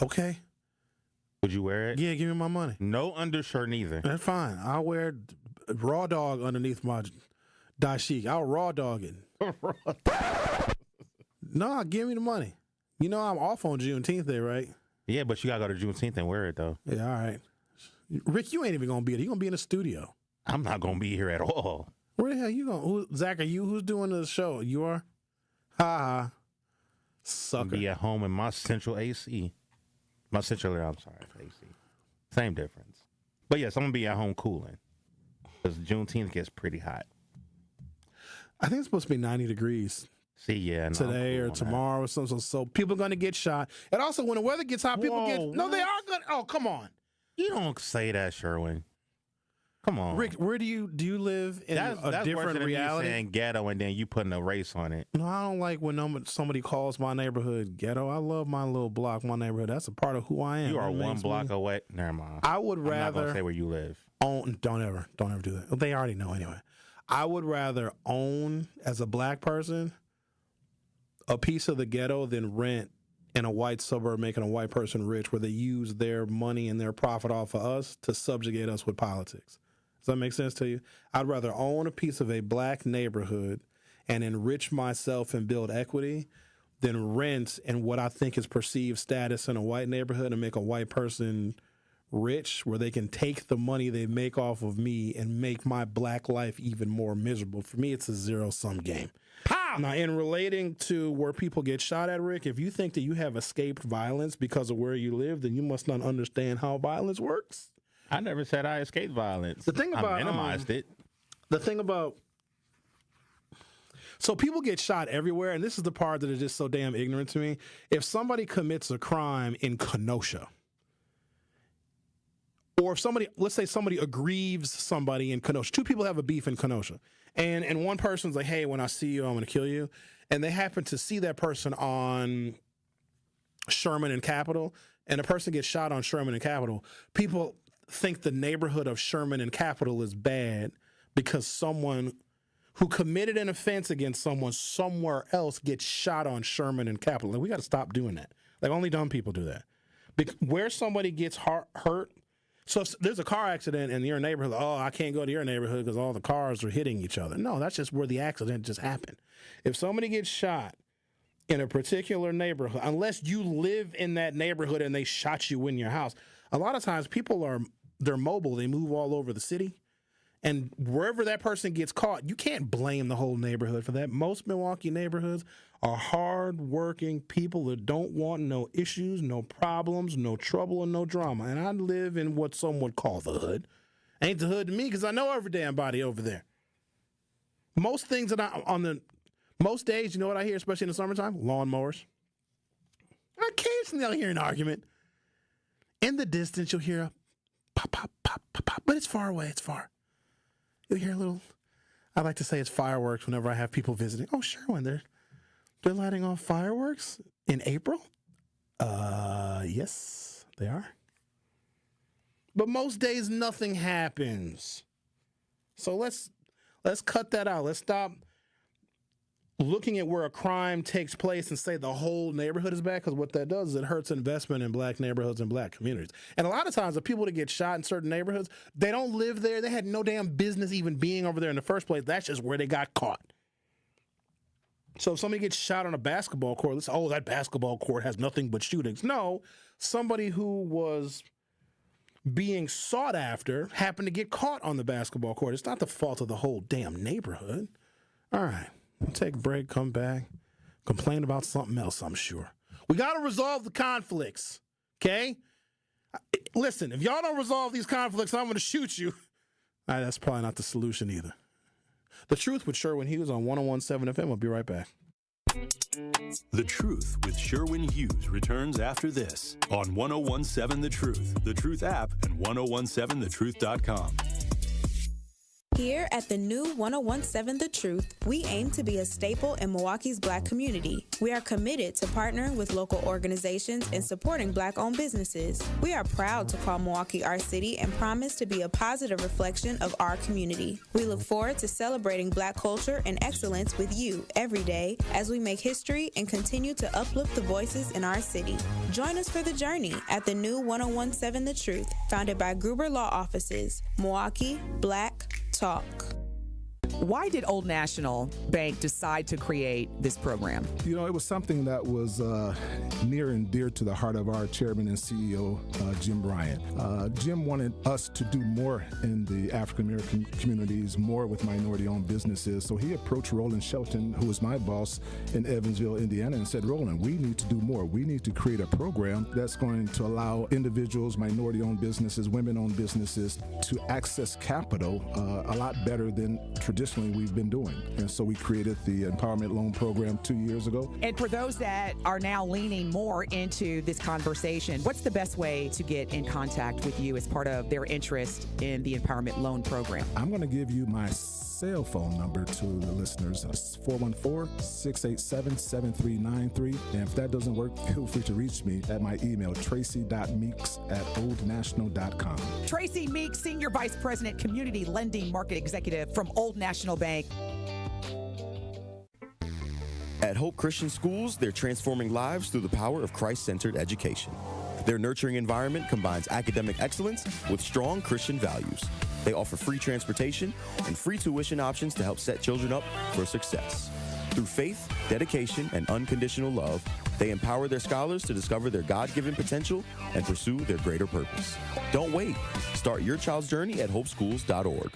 Okay. Would you wear it? Yeah, give me my money. No undershirt neither. That's fine. I'll wear raw dog underneath my dashiki. I'll raw dog it. No, give me the money. You know I'm off on Juneteenth Day, right? Yeah, but you gotta go to Juneteenth and wear it though. Yeah, all right. Rick, you ain't even gonna be there. You gonna be in the studio. I'm not gonna be here at all. Where the hell you going? Zach, are you? Who's doing the show? You are? Ha. Sucker. Be at home in my central AC. I'm sorry, AC. Same difference. But yes, I'm gonna be at home cooling. Because Juneteenth gets pretty hot. I think it's supposed to be 90 degrees. See, yeah. No, today or tomorrow or something. So people are gonna get shot. And also when the weather gets hot, people get no, they are gonna come on. You don't say that, Sherwin. Come on, Rick. Where do you live in a different reality? You saying ghetto and then you putting a race on it. No, I don't like when somebody calls my neighborhood ghetto. I love my little block, my neighborhood. That's a part of who I am. You are one block away. Never mind. I would rather. I'm not gonna say where you live. Don't ever do that. They already know anyway. I would rather own as a black person a piece of the ghetto than rent in a white suburb making a white person rich where they use their money and their profit off of us to subjugate us with politics. Does that make sense to you? I'd rather own a piece of a black neighborhood and enrich myself and build equity than rent in what I think is perceived status in a white neighborhood and make a white person rich where they can take the money they make off of me and make my black life even more miserable. For me, it's a zero-sum game. Pow! Now, in relating to where people get shot at, Rick, if you think that you have escaped violence because of where you live, then you must not understand how violence works. I never said I escaped violence. The thing about I minimized it. The thing about so people get shot everywhere, and this is the part that is just so damn ignorant to me. If somebody commits a crime in Kenosha, Or if somebody, let's say somebody aggrieves somebody in Kenosha. Two people have a beef in Kenosha. And one person's like, hey, when I see you, I'm going to kill you. And they happen to see that person on Sherman and Capitol, and a person gets shot on Sherman and Capitol. People think the neighborhood of Sherman and Capitol is bad because someone who committed an offense against someone somewhere else gets shot on Sherman and Capitol. And we got to stop doing that. Like, only dumb people do that. Where somebody gets hurt, so if there's a car accident in your neighborhood, oh, I can't go to your neighborhood because all the cars are hitting each other. No, that's just where the accident just happened. If somebody gets shot in a particular neighborhood, unless you live in that neighborhood and they shot you in your house, a lot of times people they're mobile. They move all over the city. And wherever that person gets caught, you can't blame the whole neighborhood for that. Most Milwaukee neighborhoods are hard-working people that don't want no issues, no problems, no trouble, and no drama. And I live in what some would call the hood. Ain't the hood to me because I know every damn body over there. Most things that most days, you know what I hear, especially in the summertime? Lawnmowers. Occasionally I'll hear an argument. In the distance, you'll hear a pop, pop, pop, pop, pop. But it's far away. It's far. You'll hear a little, I like to say it's fireworks whenever I have people visiting. Oh, Sherwin, they're lighting off fireworks in April? Yes, they are. But most days nothing happens. So let's cut that out. Let's stop looking at where a crime takes place and say the whole neighborhood is bad, because what that does is it hurts investment in black neighborhoods and black communities. And a lot of times the people that get shot in certain neighborhoods, they don't live there. They had no damn business even being over there in the first place. That's just where they got caught. So if somebody gets shot on a basketball court, let's say, oh, that basketball court has nothing but shootings. No, somebody who was being sought after happened to get caught on the basketball court. It's not the fault of the whole damn neighborhood. All right. We'll take a break, come back, complain about something else, I'm sure. We got to resolve the conflicts, okay? Listen, if y'all don't resolve these conflicts, I'm going to shoot you. All right, that's probably not the solution either. The Truth with Sherwin Hughes on 101.7 FM. We'll be right back. The Truth with Sherwin Hughes returns after this on 101.7 The Truth app, and 1017thetruth.com. Here at the new 101.7 The Truth, we aim to be a staple in Milwaukee's black community. We are committed to partnering with local organizations and supporting black-owned businesses. We are proud to call Milwaukee our city and promise to be a positive reflection of our community. We look forward to celebrating black culture and excellence with you every day as we make history and continue to uplift the voices in our city. Join us for the journey at the new 101.7 The Truth, founded by Gruber Law Offices, Milwaukee Black Talk. Why did Old National Bank decide to create this program? You know, it was something that was near and dear to the heart of our chairman and CEO, Jim Bryant. Jim wanted us to do more in the African-American communities, more with minority-owned businesses. So he approached Roland Shelton, who was my boss in Evansville, Indiana, and said, Roland, we need to do more. We need to create a program that's going to allow individuals, minority-owned businesses, women-owned businesses to access capital a lot better than traditionally we've been doing. And so we created the Empowerment Loan Program 2 years ago. And for those that are now leaning more into this conversation, what's the best way to get in contact with you as part of their interest in the Empowerment Loan Program? I'm going to give you my cell phone number to the listeners. It's 414-687-7393. And if that doesn't work, feel free to reach me at my email, tracy.meeks@oldnational.com. Tracy Meeks, Senior Vice President, Community Lending Market Executive from Old National Bank. At Hope Christian Schools, they're transforming lives through the power of Christ-centered education. Their nurturing environment combines academic excellence with strong Christian values. They offer free transportation and free tuition options to help set children up for success. Through faith, dedication, and unconditional love, they empower their scholars to discover their God-given potential and pursue their greater purpose. Don't wait. Start your child's journey at hopeschools.org.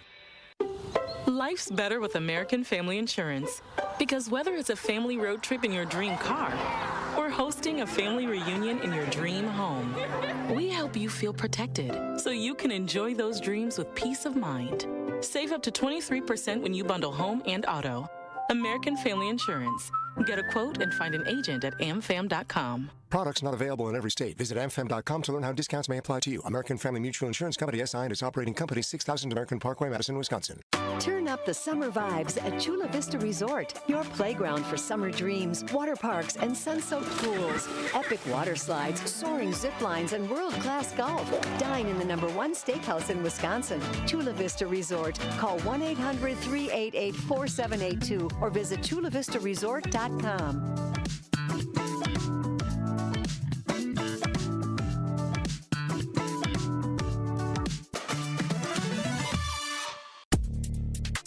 Life's better with American Family Insurance, because whether it's a family road trip in your dream car or hosting a family reunion in your dream home, we help you feel protected so you can enjoy those dreams with peace of mind. Save up to 23% when you bundle home and auto. American Family Insurance. Get a quote and find an agent at amfam.com. Products not available in every state. Visit amfam.com to learn how discounts may apply to you. American Family Mutual Insurance Company, SI, and its operating company, 6000 American Parkway, Madison, Wisconsin. Turn up the summer vibes at Chula Vista Resort, your playground for summer dreams, water parks, and sun-soaked pools. Epic water slides, soaring zip lines, and world-class golf. Dine in the #1 steakhouse in Wisconsin. Chula Vista Resort. Call 1-800-388-4782 or visit chulavistaresort.com.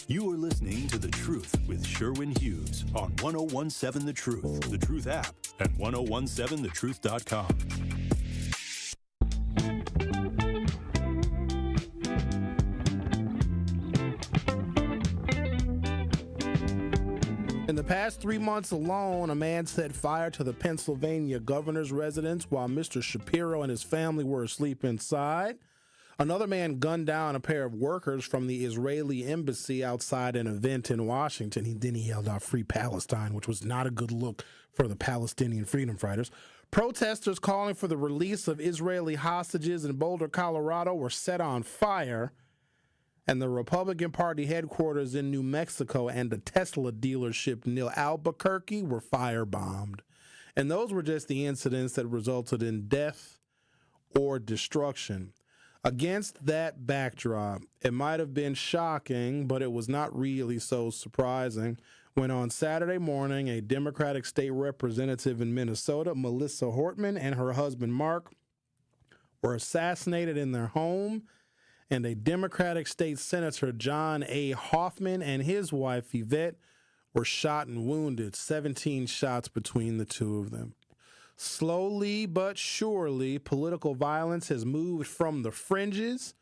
You are listening to The Truth with Sherwin Hughes on 1017 The Truth, The Truth app, and 1017thetruth.com. In the past 3 months alone, a man set fire to the Pennsylvania governor's residence while Mr. Shapiro and his family were asleep inside. Another man gunned down a pair of workers from the Israeli embassy outside an event in Washington. Then he yelled out "Free Palestine," which was not a good look for the Palestinian freedom fighters. Protesters calling for the release of Israeli hostages in Boulder, Colorado were set on fire, and the Republican Party headquarters in New Mexico and a Tesla dealership near Albuquerque were firebombed. And those were just the incidents that resulted in death or destruction. Against that backdrop, it might have been shocking, but it was not really so surprising when on Saturday morning, a Democratic state representative in Minnesota, Melissa Hortman, and her husband, Mark, were assassinated in their home, and a Democratic state senator, John A. Hoffman, and his wife, Yvette, were shot and wounded, 17 shots between the two of them. Slowly but surely, political violence has moved from the fringes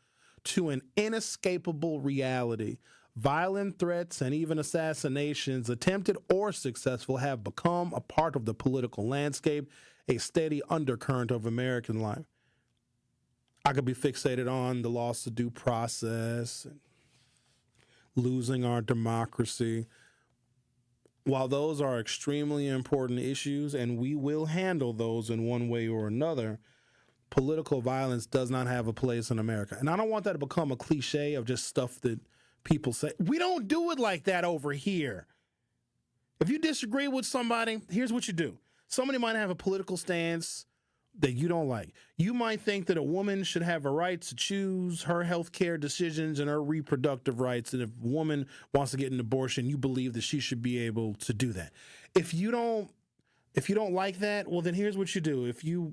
to an inescapable reality. Violent threats and even assassinations, attempted or successful, have become a part of the political landscape, a steady undercurrent of American life. I could be fixated on the loss of due process, and losing our democracy. While those are extremely important issues, and we will handle those in one way or another, political violence does not have a place in America. And I don't want that to become a cliche of just stuff that people say. We don't do it like that over here. If you disagree with somebody, here's what you do. Somebody might have a political stance that you don't like. You might think that a woman should have a right to choose her health care decisions and her reproductive rights. And if a woman wants to get an abortion, you believe that she should be able to do that. If you don't like that, well, then here's what you do. If you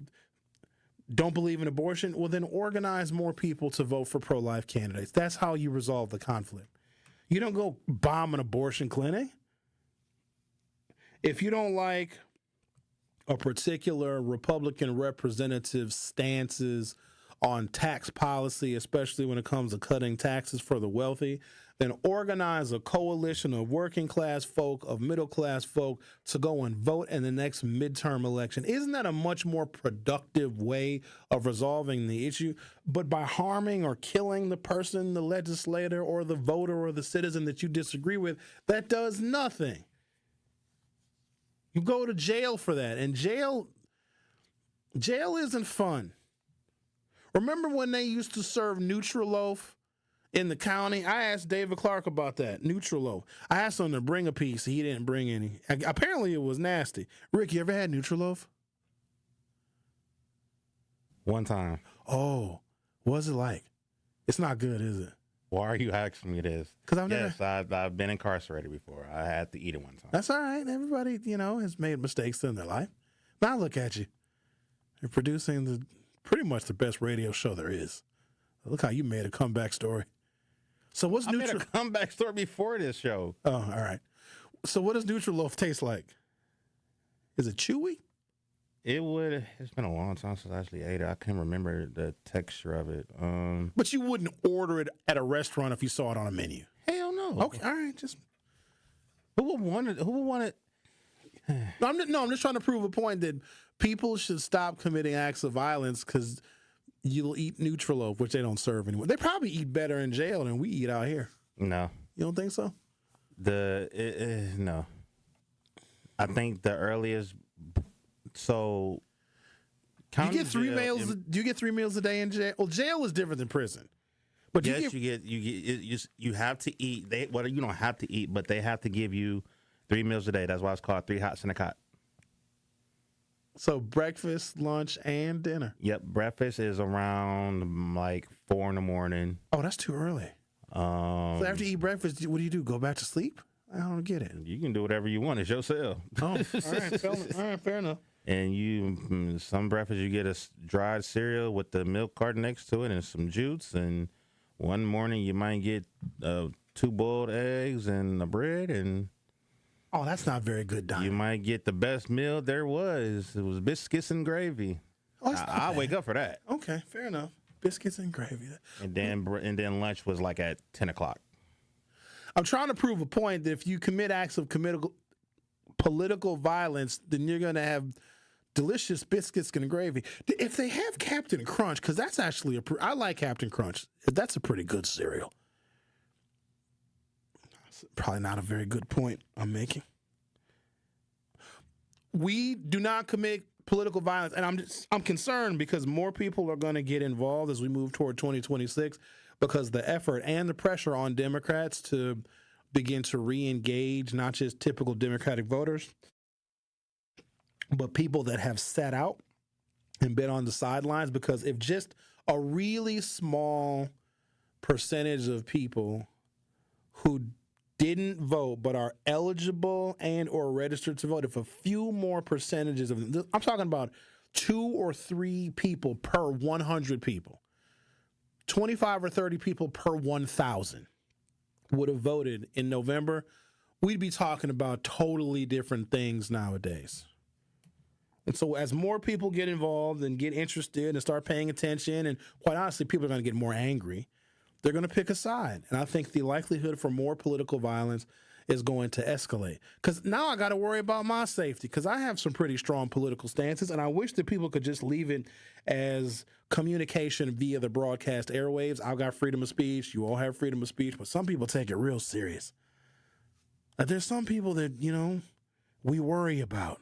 don't believe in abortion, well, then organize more people to vote for pro-life candidates. That's how you resolve the conflict. You don't go bomb an abortion clinic. If you don't like a particular Republican representative's stances on tax policy, especially when it comes to cutting taxes for the wealthy, then organize a coalition of working class folk, of middle class folk to go and vote in the next midterm election. Isn't that a much more productive way of resolving the issue? But by harming or killing the person, the legislator or the voter or the citizen that you disagree with, that does nothing. You go to jail for that, and jail isn't fun. Remember when they used to serve Nutriloaf in the county? I asked David Clark about that, Nutriloaf. I asked him to bring a piece. He didn't bring any. Apparently, it was nasty. Rick, you ever had Nutriloaf? One time. Oh, what's it like? It's not good, is it? Why are you asking me this? Because I've been incarcerated before. I had to eat it one time. That's all right. Everybody, has made mistakes in their life. Now look at you. You're producing pretty much the best radio show there is. Look how you made a comeback story. So what's I made a comeback story before this show. Oh, all right. So what does Nutriloaf taste like? Is it chewy? It's been a long time since I actually ate it. I can't remember the texture of it. But you wouldn't order it at a restaurant if you saw it on a menu. Hell no. Okay, all right. Who would want it? I'm just trying to prove a point that people should stop committing acts of violence because you'll eat Nutriloaf, which they don't serve anymore. They probably eat better in jail than we eat out here. No. You don't think so? No. I think the earliest. So You get 3 meals. Do you get 3 meals a day in jail? Well, jail is different than prison. But yes, you have to eat. You don't have to eat, but they have to give you 3 meals a day. That's why it's called 3 hots in a cot. So breakfast, lunch, and dinner. Yep, breakfast is around like 4 in the morning. Oh, that's too early. So after you eat breakfast, what do? Go back to sleep? I don't get it. You can do whatever you want. It's your cell. Oh, all right, fair enough. And some breakfast, you get a dried cereal with the milk carton next to it and some juice. And one morning, you might get 2 boiled eggs and a bread. And oh, that's not very good diet. You might get the best meal there was. It was biscuits and gravy. Oh, I'll wake up for that. Okay, fair enough. Biscuits and gravy. And then lunch was like at 10 o'clock. I'm trying to prove a point that if you commit acts of political violence, then you're going to have delicious biscuits and gravy. If they have Captain Crunch, because that's actually I like Captain Crunch. That's a pretty good cereal. Probably not a very good point I'm making. We do not commit political violence, and I'm concerned because more people are going to get involved as we move toward 2026 because the effort and the pressure on Democrats to begin to re-engage not just typical Democratic voters, but people that have sat out and been on the sidelines, because if just a really small percentage of people who didn't vote but are eligible and or registered to vote, if a few more percentages of them, I'm talking about 2 or 3 people per 100 people, 25 or 30 people per 1,000 would have voted in November, we'd be talking about totally different things nowadays. And so as more people get involved and get interested and start paying attention, and quite honestly, people are going to get more angry, they're going to pick a side. And I think the likelihood for more political violence is going to escalate. Because now I got to worry about my safety, because I have some pretty strong political stances, and I wish that people could just leave it as communication via the broadcast airwaves. I've got freedom of speech. You all have freedom of speech. But some people take it real serious. There's some people that, we worry about.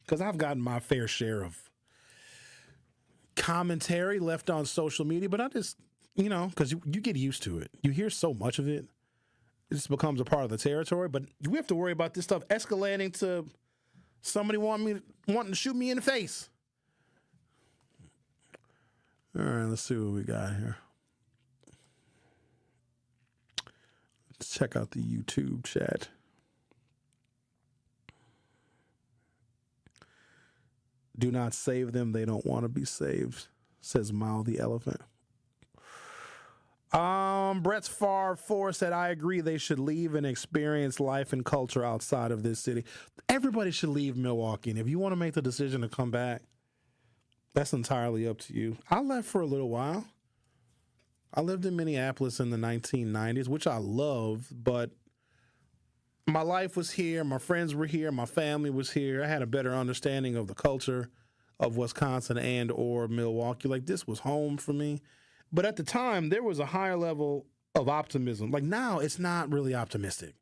Because I've gotten my fair share of commentary left on social media, but I just, because you get used to it. You hear so much of it. It just becomes a part of the territory. But we have to worry about this stuff escalating to somebody wanting to shoot me in the face. All right, let's see what we got here. Let's check out the YouTube chat. Do not save them. They don't want to be saved, says Mao the elephant. Brett's Far 4 said, I agree they should leave and experience life and culture outside of this city. Everybody should leave Milwaukee. And if you want to make the decision to come back, that's entirely up to you. I left for a little while. I lived in Minneapolis in the 1990s, which I loved, but my life was here. My friends were here. My family was here. I had a better understanding of the culture of Wisconsin and or Milwaukee. Like, this was home for me. But at the time, there was a higher level of optimism. Like, now, it's not really optimistic.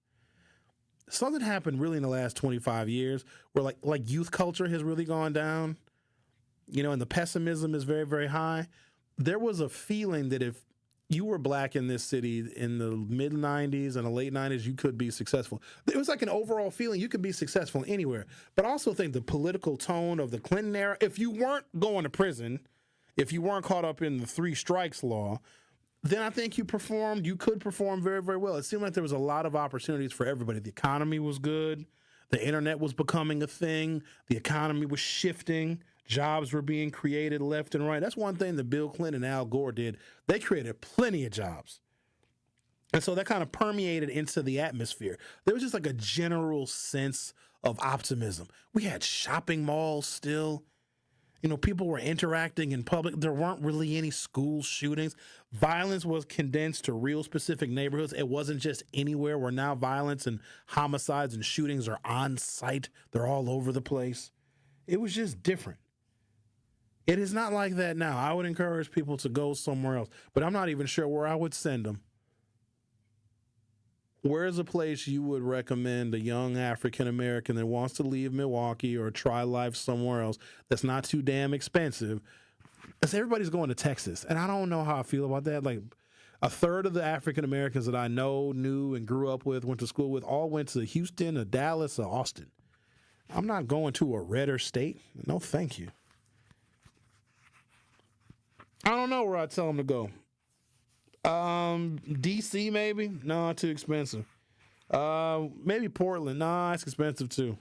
Something happened really in the last 25 years where, like youth culture has really gone down, and the pessimism is very, very high. There was a feeling that if you were black in this city in the mid-'90s and the late 90s, you could be successful. It was like an overall feeling you could be successful anywhere. But I also think the political tone of the Clinton era, if you weren't going to prison, if you weren't caught up in the 3 strikes law, then I think you could perform very, very well. It seemed like there was a lot of opportunities for everybody. The economy was good. The internet was becoming a thing. The economy was shifting. Jobs were being created left and right. That's one thing that Bill Clinton and Al Gore did. They created plenty of jobs. And so that kind of permeated into the atmosphere. There was just like a general sense of optimism. We had shopping malls still. People were interacting in public. There weren't really any school shootings. Violence was condensed to real specific neighborhoods. It wasn't just anywhere where now violence and homicides and shootings are on site. They're all over the place. It was just different. It is not like that now. I would encourage people to go somewhere else, but I'm not even sure where I would send them. where's a place you would recommend a young African American that wants to leave Milwaukee or try life somewhere else that's not too damn expensive? Because everybody's going to Texas, and I don't know how I feel about that. Like, a third of the African Americans that I know, knew, and grew up with, went to school with, all went to Houston or Dallas or Austin. I'm not going to a redder state. No, thank you. I don't know where I'd tell them to go. DC maybe? No, too expensive. Maybe Portland. Nah, it's expensive too.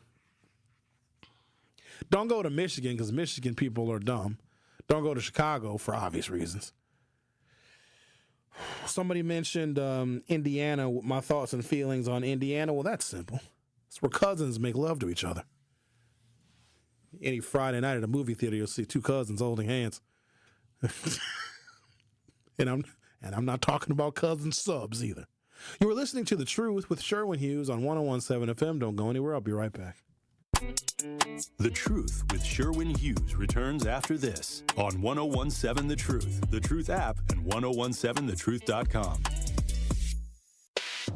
Don't go to Michigan because Michigan people are dumb. Don't go to Chicago for obvious reasons. Somebody mentioned Indiana. My thoughts and feelings on Indiana. Well, that's simple. It's where cousins make love to each other. Any Friday night at a movie theater, you'll see two cousins holding hands. And I'm not talking about cousin subs either. You were listening to The Truth with Sherwin Hughes on 101.7 FM. Don't go anywhere. I'll be right back. The Truth with Sherwin Hughes returns after this on 101.7 The Truth, The Truth app, and 1017thetruth.com.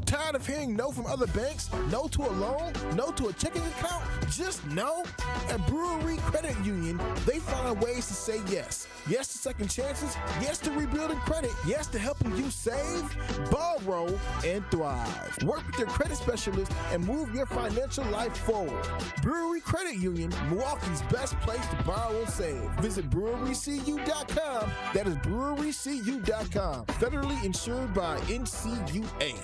Tired of hearing no from other banks? No to a loan? No to a checking account? Just no? At Brewery Credit Union, they find ways to say yes. Yes to second chances. Yes to rebuilding credit. Yes to helping you save, borrow, and thrive. Work with your credit specialist and move your financial life forward. Brewery Credit Union, Milwaukee's best place to borrow and save. Visit brewerycu.com. That is brewerycu.com. Federally insured by NCUA.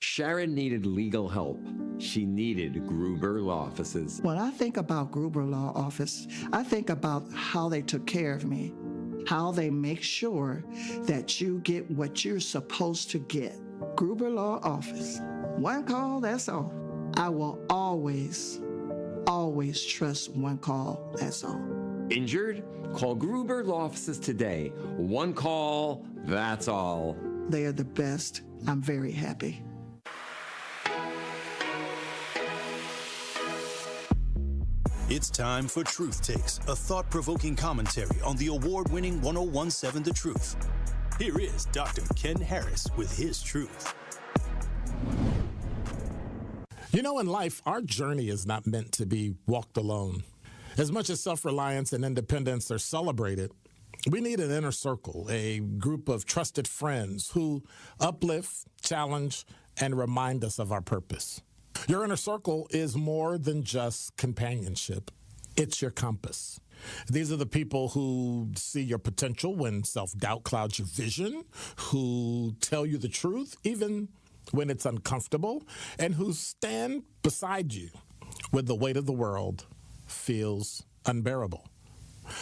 Sharon needed legal help. She needed Gruber Law Offices. When I think about Gruber Law Office, I think about how they took care of me, how they make sure that you get what you're supposed to get. Gruber Law Office. One call, that's all. I will always trust one call, that's all. Injured? Call Gruber Law Offices today. One call, that's all. They are the best. I'm very happy. It's time for Truth Takes, a thought-provoking commentary on the award-winning 101.7 The Truth. Here is Dr. Ken Harris with his truth. You know, in life, our journey is not meant to be walked alone. As much as self-reliance and independence are celebrated, we need an inner circle, a group of trusted friends who uplift, challenge, and remind us of our purpose. Your inner circle is more than just companionship. It's your compass. These are the people who see your potential when self-doubt clouds your vision, who tell you the truth even when it's uncomfortable, and who stand beside you when the weight of the world feels unbearable.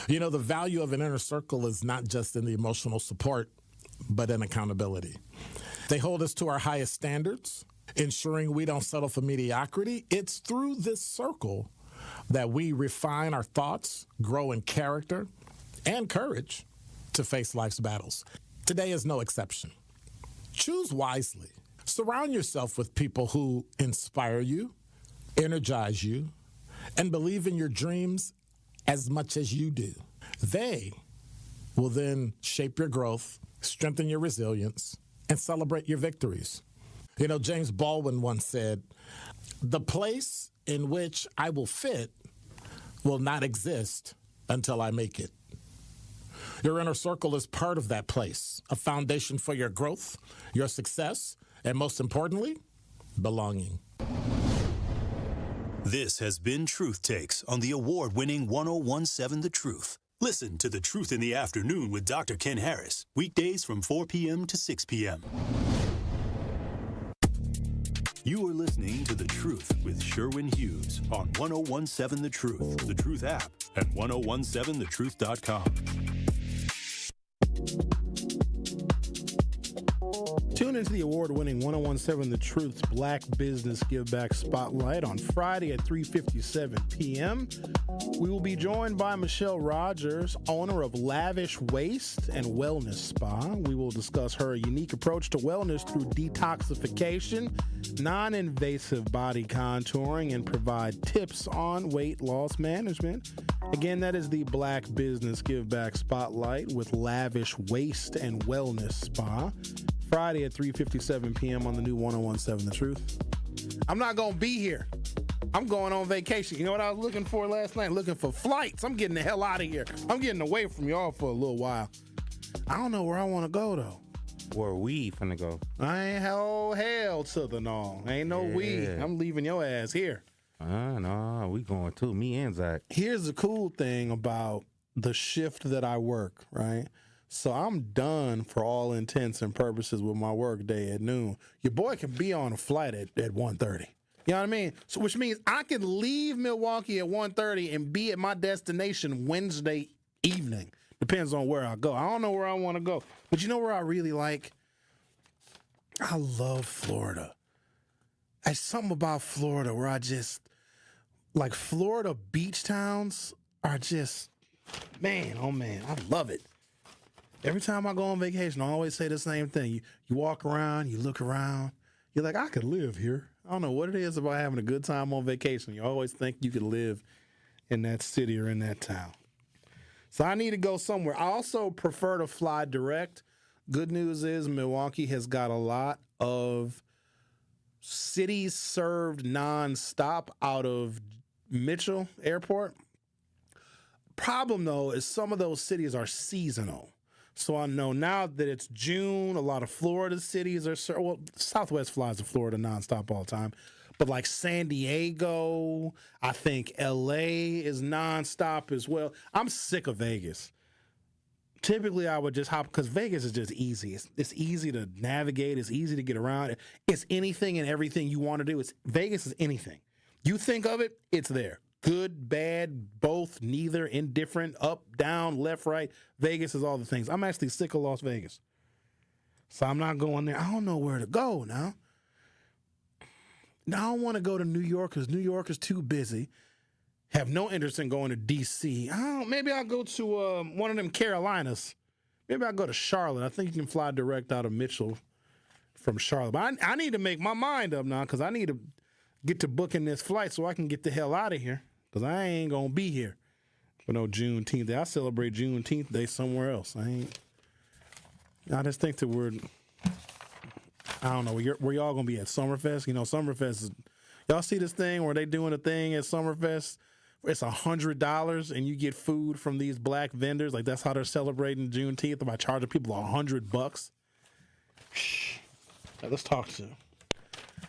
You know, the value of an inner circle is not just in the emotional support, but in accountability. They hold us to our highest standards, ensuring we don't settle for mediocrity. It's through this circle that we refine our thoughts, grow in character and courage to face life's battles. Today is no exception. Choose wisely. Surround yourself with people who inspire you, energize you, and believe in your dreams as much as you do. They will then shape your growth, strengthen your resilience, and celebrate your victories. You know, James Baldwin once said, "The place in which I will fit will not exist until I make it." Your inner circle is part of that place, a foundation for your growth, your success, and most importantly, belonging. This has been Truth Takes on the award-winning 101.7 The Truth. Listen to The Truth in the Afternoon with Dr. Ken Harris, weekdays from 4 p.m. to 6 p.m. You are listening to The Truth with Sherwin Hughes on 101.7 The Truth, The Truth app, and 1017thetruth.com. Tune into the award-winning 101.7 The Truth's Black Business Give Back Spotlight on Friday at 3:57 p.m. We will be joined by Michelle Rogers, owner of Lavish Waste and Wellness Spa. We will discuss her unique approach to wellness through detoxification, non-invasive body contouring, and provide tips on weight loss management. Again, that is the Black Business Give Back Spotlight with Lavish Waste and Wellness Spa. Friday at 3:57 p.m. on the new 101.7 The Truth. I'm not going to be here. I'm going on vacation. You know what I was looking for last night? Looking for flights. I'm getting the hell out of here. I'm getting away from y'all for a little while. I don't know where I want to go, though. Where we finna go? I ain't hell to the no. Ain't no we. I'm leaving your ass here. No, we going too. Me and Zach. Here's the cool thing about the shift that I work, right? So I'm done for all intents and purposes with my work day at noon. Your boy can be on a flight at 1:30. You know what I mean? So which means I can leave Milwaukee at 1:30 and be at my destination Wednesday evening. Depends on where I go. I don't know where I want to go. But you know where I really like? I love Florida. There's something about Florida where I just, like Florida beach towns are just, man, oh man, I love it. Every time I go on vacation, I always say the same thing. You walk around, you look around, you're like, I could live here. I don't know what it is about having a good time on vacation. You always think you could live in that city or in that town. So I need to go somewhere. I also prefer to fly direct. Good news is Milwaukee has got a lot of cities served nonstop out of Mitchell Airport. Problem, though, is some of those cities are seasonal. So I know now that it's June, a lot of Florida cities are served. Well, Southwest flies to Florida nonstop all the time. But like San Diego, I think LA is nonstop as well. I'm sick of Vegas. Typically, I would just hop because Vegas is just easy. It's easy to navigate. It's easy to get around. It's anything and everything you want to do. Vegas is anything. You think of it, it's there. Good, bad, both, neither, indifferent, up, down, left, right. Vegas is all the things. I'm actually sick of Las Vegas. So I'm not going there. I don't know where to go now. Now I don't want to go to New York because New York is too busy. Have no interest in going to D.C. Maybe I'll go to one of them Carolinas. Maybe I'll go to Charlotte. I think you can fly direct out of Mitchell from Charlotte. But I need to make my mind up now because I need to get to booking this flight so I can get the hell out of here because I ain't going to be here for no Juneteenth Day. I celebrate Juneteenth Day somewhere else. I just think that I don't know, where y'all going to be at Summerfest? You know, Summerfest, y'all see this thing where they doing a thing at Summerfest? It's $100 and you get food from these black vendors. Like that's how they're celebrating Juneteenth by charging people $100. Right, let's talk to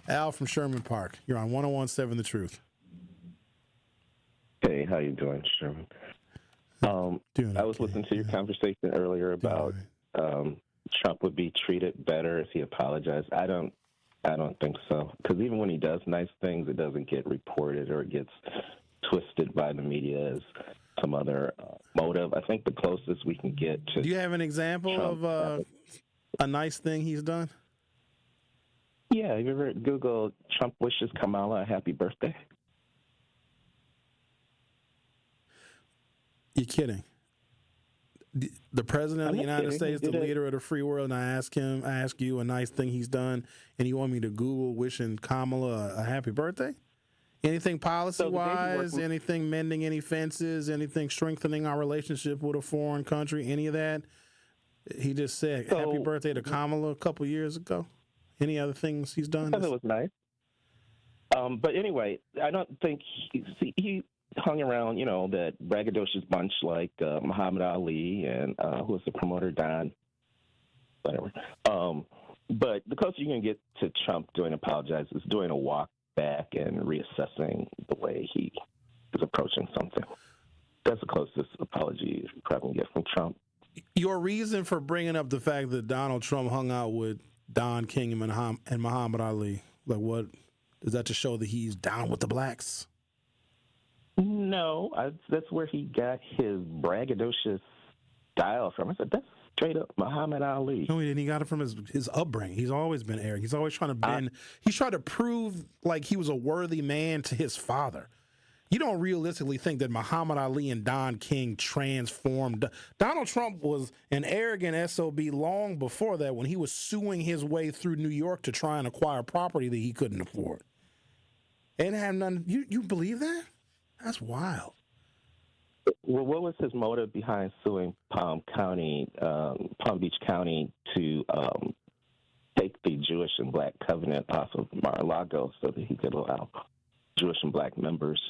Al from Sherman Park. You're on 101.7 The Truth. Hey, how you doing, Sherman? I was listening to your conversation earlier about Trump would be treated better if he apologized. I don't think so. Because even when he does nice things, it doesn't get reported or it gets twisted by the media as some other motive. I think the closest we can get to. Do you have an example Trump of a nice thing he's done? Yeah, have you ever Googled Trump wishes Kamala a happy birthday? You're kidding. The president of the United States, the leader of the free world, and I ask you a nice thing he's done, and you want me to Google wishing Kamala a happy birthday? Anything policy-wise, anything mending any fences, anything strengthening our relationship with a foreign country, any of that? He just said happy birthday to Kamala a couple years ago. Any other things he's done? I thought it was nice. But anyway, I don't think he hung around, that braggadocious bunch like Muhammad Ali and who was the promoter, Don, whatever. But the closer you can get to Trump doing apologize is doing a walk back and reassessing the way he is approaching something. That's the closest apology you probably get from Trump. Your reason for bringing up the fact that Donald Trump hung out with Don King and Muhammad Ali, like what? Is that to show that he's down with the blacks? No, that's where he got his braggadocious style from. I said, that's straight up Muhammad Ali. No, he didn't. He got it from his upbringing. He's always been arrogant. He's always trying to bend. He's trying to prove like he was a worthy man to his father. You don't realistically think that Muhammad Ali and Don King transformed. Donald Trump was an arrogant SOB long before that when he was suing his way through New York to try and acquire property that he couldn't afford. And have none. You believe that? That's wild. Well, what was his motive behind suing Palm Beach County to take the Jewish and Black covenant off of Mar-a-Lago so that he could allow Jewish and Black members.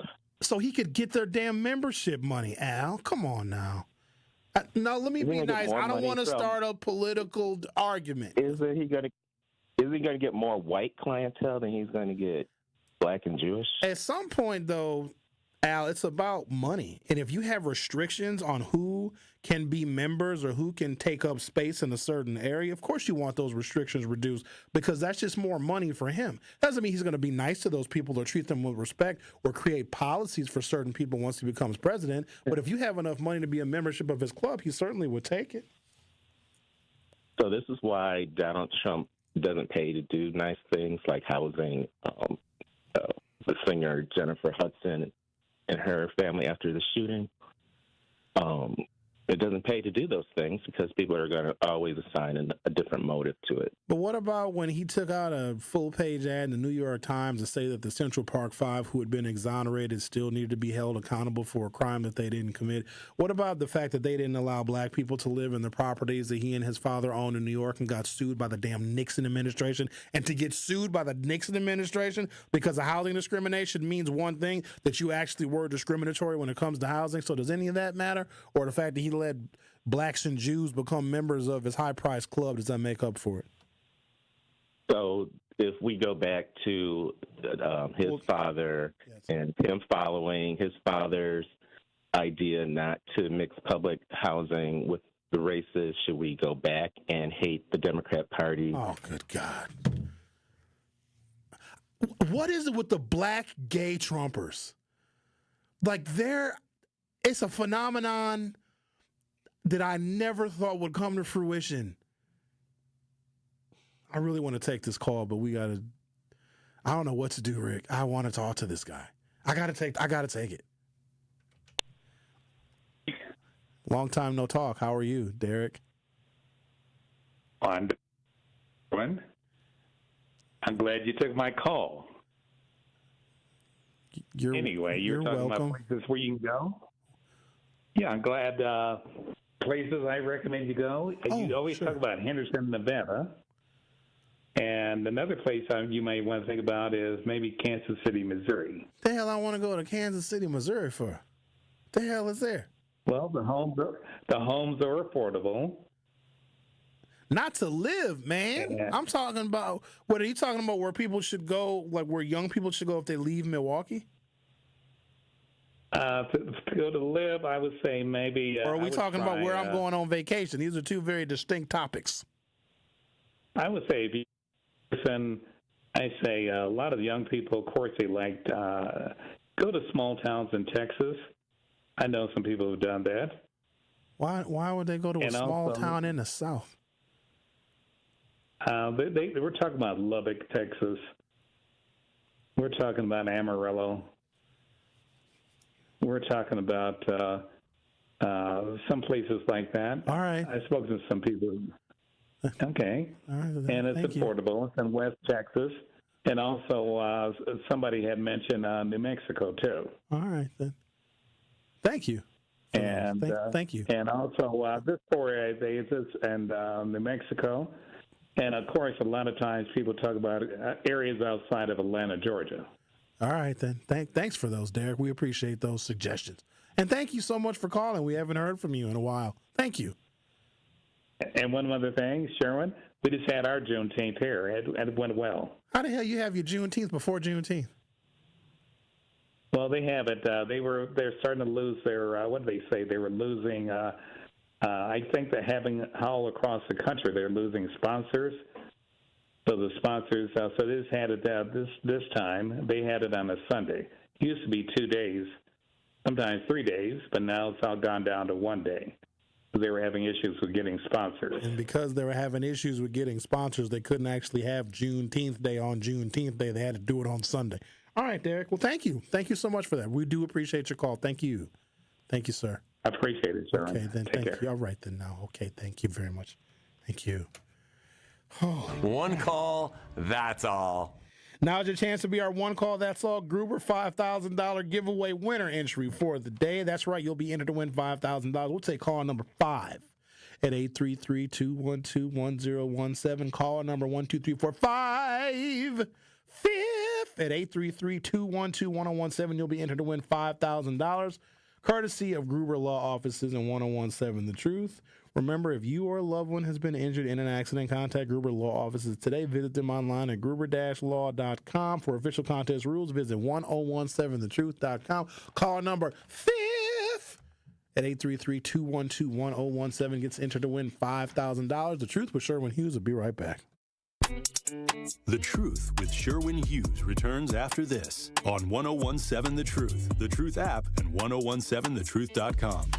So he could get their damn membership money, Al. Come on now. Now, let me be nice. I don't want to start a political argument. Isn't he going to get more white clientele than he's going to get Black and Jewish? At some point, though, Al, it's about money. And if you have restrictions on who can be members or who can take up space in a certain area, of course you want those restrictions reduced because that's just more money for him. Doesn't mean he's going to be nice to those people or treat them with respect or create policies for certain people once he becomes president. But if you have enough money to be a membership of his club, he certainly would take it. So this is why Donald Trump doesn't pay to do nice things like housing the singer Jennifer Hudson and her family after the shooting. It doesn't pay to do those things because people are going to always assign a different motive to it. But what about when he took out a full-page ad in the New York Times to say that the Central Park Five, who had been exonerated, still needed to be held accountable for a crime that they didn't commit? What about the fact that they didn't allow Black people to live in the properties that he and his father owned in New York and got sued by the damn Nixon administration? And to get sued by the Nixon administration because of housing discrimination means one thing, that you actually were discriminatory when it comes to housing. So does any of that matter? Or the fact that he let Blacks and Jews become members of his high-priced club, does that make up for it? So if we go back to his father and him following his father's idea not to mix public housing with the races, should we go back and hate the Democrat Party? Oh, good God. What is it with the Black gay Trumpers? Like, it's a phenomenon that I never thought would come to fruition. I really want to take this call, but I don't know what to do, Rick. I want to talk to this guy. I gotta take it. Long time no talk. How are you, Derek? I'm glad you took my call. You're talking welcome. about places where you can go? Yeah, I'm glad. Places I recommend you go. You always talk about Henderson, Nevada. And another place you may want to think about is maybe Kansas City, Missouri. The hell I want to go to Kansas City, Missouri for? The hell is there? Well, the homes are affordable. Not to live, man. Yeah. I'm talking about, what are you talking about, where people should go, like where young people should go if they leave Milwaukee? To go to live, I would say maybe. Or are we talking about where I'm going on vacation? These are two very distinct topics. I would say if you listen, I say a lot of the young people, of course, they like go to small towns in Texas. I know some people who've done that. Why would they go to a small town in the South? They were talking about Lubbock, Texas. We're talking about Amarillo. We're talking about some places like that. All right. I spoke to some people. Okay. All right, and it's affordable. It's in West Texas. And also somebody had mentioned New Mexico, too. All right, then. Thank you. And thank you. And also this 4 days and New Mexico. And, of course, a lot of times people talk about areas outside of Atlanta, Georgia. All right, then. Thanks for those, Derek. We appreciate those suggestions. And thank you so much for calling. We haven't heard from you in a while. Thank you. And one other thing, Sherwin, we just had our Juneteenth here, and it went well. How the hell you have your Juneteenth before Juneteenth? Well, they have it. They're starting to lose their, what did they say? They were losing, I think they're having all across the country, they're losing sponsors. So the sponsors, so they just had it this time. They had it on a Sunday. It used to be 2 days, sometimes 3 days, but now it's all gone down to 1 day. They were having issues with getting sponsors. And because they were having issues with getting sponsors, they couldn't actually have Juneteenth Day on Juneteenth Day. They had to do it on Sunday. All right, Derek. Well, thank you. Thank you so much for that. We do appreciate your call. Thank you. Thank you, sir. I appreciate it, sir. Okay, then. Thank you. All right, then. Now, okay. Thank you very much. Thank you. Oh. One call, that's all. Now's your chance to be our one call, that's all. Gruber $5,000 giveaway winner entry for the day. That's right, you'll be entered to win $5,000. We'll take call number 5. at 833-212-1017. Call number 12345 fifth at 833-212-1017. You'll be entered to win $5,000, courtesy of Gruber Law Offices and 1017 The Truth. Remember, if you or a loved one has been injured in an accident, contact Gruber Law Offices today. Visit them online at gruber-law.com. For official contest rules, visit 1017thetruth.com. Call number fifth at 833-212-1017 gets entered to win $5,000. The Truth with Sherwin Hughes. Will be right back. The Truth with Sherwin Hughes returns after this on 1017 The Truth, The Truth app, and 1017thetruth.com.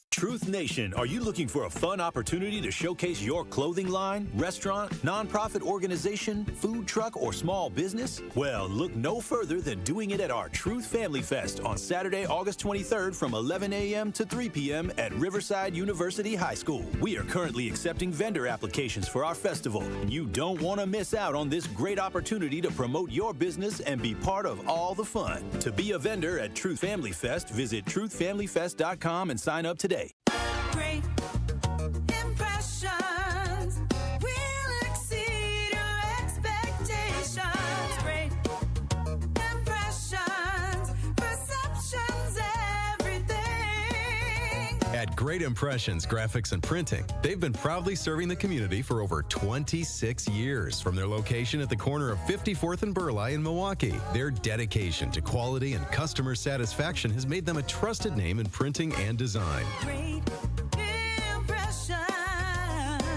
Truth Nation, are you looking for a fun opportunity to showcase your clothing line, restaurant, nonprofit organization, food truck, or small business? Well, look no further than doing it at our Truth Family Fest on Saturday, August 23rd from 11 a.m. to 3 p.m. at Riverside University High School. We are currently accepting vendor applications for our festival, and you don't want to miss out on this great opportunity to promote your business and be part of all the fun. To be a vendor at Truth Family Fest, visit truthfamilyfest.com and sign up today. Great impressions will exceed your expectations. Great impressions, perceptions, everything. At Great Impressions Graphics and Printing, they've been proudly serving the community for over 26 years. From their location at the corner of 54th and Burleigh in Milwaukee, their dedication to quality and customer satisfaction has made them a trusted name in printing and design.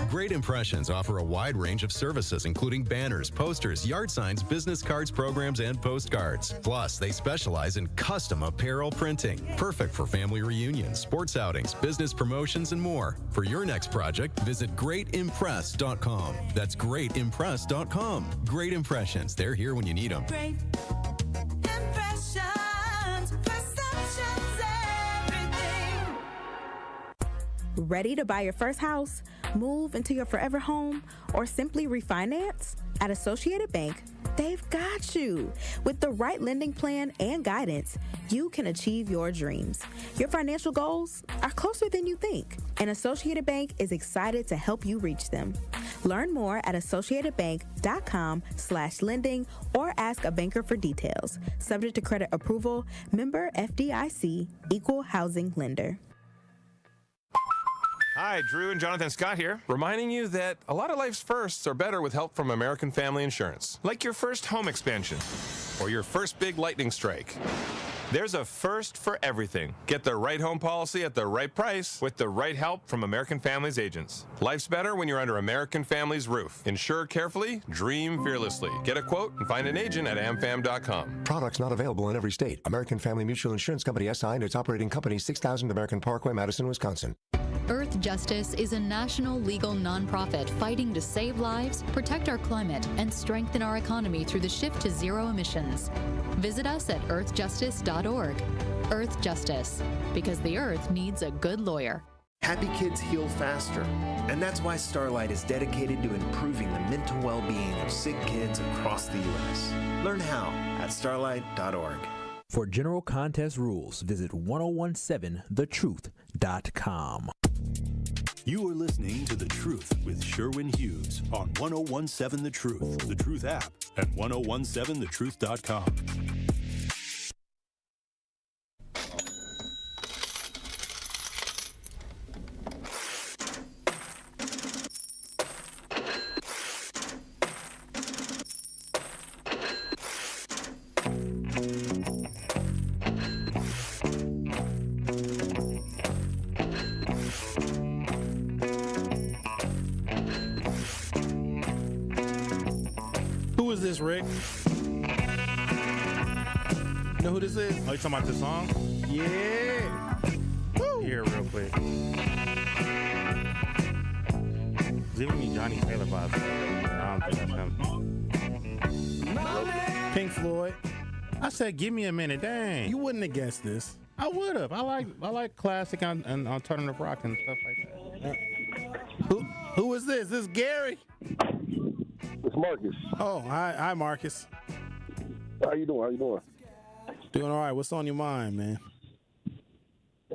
Great Impressions offer a wide range of services, including banners, posters, yard signs, business cards, programs, and postcards. Plus, they specialize in custom apparel printing, perfect for family reunions, sports outings, business promotions, and more. For your next project, visit greatimpress.com. That's greatimpress.com. Great Impressions. They're here when you need them. Great impressions, perceptions, everything. Ready to buy your first house, move into your forever home, or simply refinance? At Associated Bank, they've got you. With the right lending plan and guidance, you can achieve your dreams. Your financial goals are closer than you think, and Associated Bank is excited to help you reach them. Learn more at associatedbank.com/lending or ask a banker for details. Subject to credit approval, member FDIC, equal housing lender. Hi, Drew and Jonathan Scott here, reminding you that a lot of life's firsts are better with help from American Family Insurance. Like your first home expansion or your first big lightning strike. There's a first for everything. Get the right home policy at the right price with the right help from American Family's agents. Life's better when you're under American Family's roof. Insure carefully, dream fearlessly. Get a quote and find an agent at amfam.com. Products not available in every state. American Family Mutual Insurance Company SI and its operating company 6000 American Parkway, Madison, Wisconsin. Earth Justice is a national legal nonprofit fighting to save lives, protect our climate, and strengthen our economy through the shift to zero emissions. Visit us at earthjustice.org. Earth Justice, because the earth needs a good lawyer. Happy kids heal faster, and that's why Starlight is dedicated to improving the mental well-being of sick kids across the U.S. Learn how at starlight.org. For general contest rules, visit 1017thetruth.com. You are listening to The Truth with Sherwin Hughes on 1017 The Truth, The Truth app, and 1017thetruth.com. Who is this, Rick? Know who this is? Oh, you talking about this song? Yeah. Woo. Here, real quick. Giving me Johnny Taylor vibes. I don't think that's him. Pink Floyd. I said, give me a minute. Dang. You wouldn't have guessed this. I would have. I like classic and alternative rock and stuff like that. Who is this? This is Gary. It's Marcus. Oh, hi, Marcus. How you doing? Doing all right. What's on your mind, man?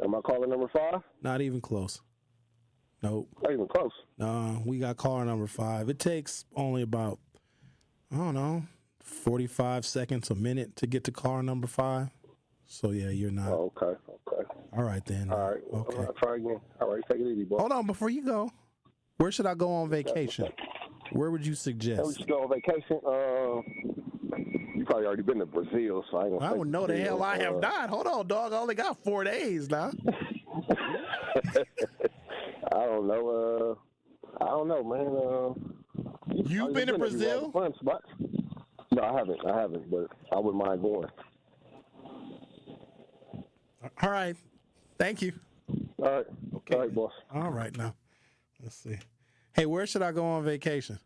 Am I calling number 5? Not even close. Nope. Not even close. No, we got caller number 5. It takes only about, I don't know, 45 seconds, a minute to get to caller number 5. So, yeah, you're not. Oh, okay. All right, then. All right. Okay. I'll try again. All right, take it easy, boy. Hold on, before you go, where should I go on vacation? Where would you We suggest? should go on vacation. You probably already been to Brazil, so I ain't gonna I don't know the hell I have not. Hold on, dog. I only got 4 days now. I don't know. I don't know, man. You've been to Brazil? Fun spots. No, I haven't, but I wouldn't mind going. All right. Thank you. All right. Okay. All right, boss. All right, now. Let's see. Hey, where should I go on vacation?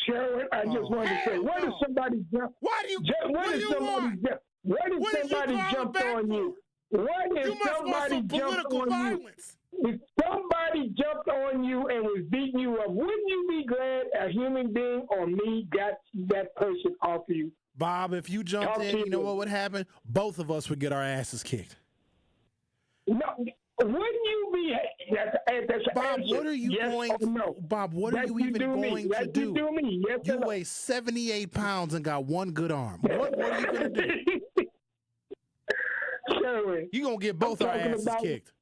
Sherwin, I just wanted to say, where did somebody jump? Why do you? Where did somebody jump? Where did somebody jump on you? Why did somebody jump on you? If somebody jumped on you and was beating you up, wouldn't you be glad a human being or me got that person off you? Bob, if you jumped in, you know what would happen? Both of us would get our asses kicked. No, wouldn't you be? That's Bob, answer. what are you yes going? No. Bob, what yes, are you even going yes, to do? You do me. Yes, you weigh 78 pounds and got one good arm. What are you going to do? Sherwin, you gonna get both our asses kicked.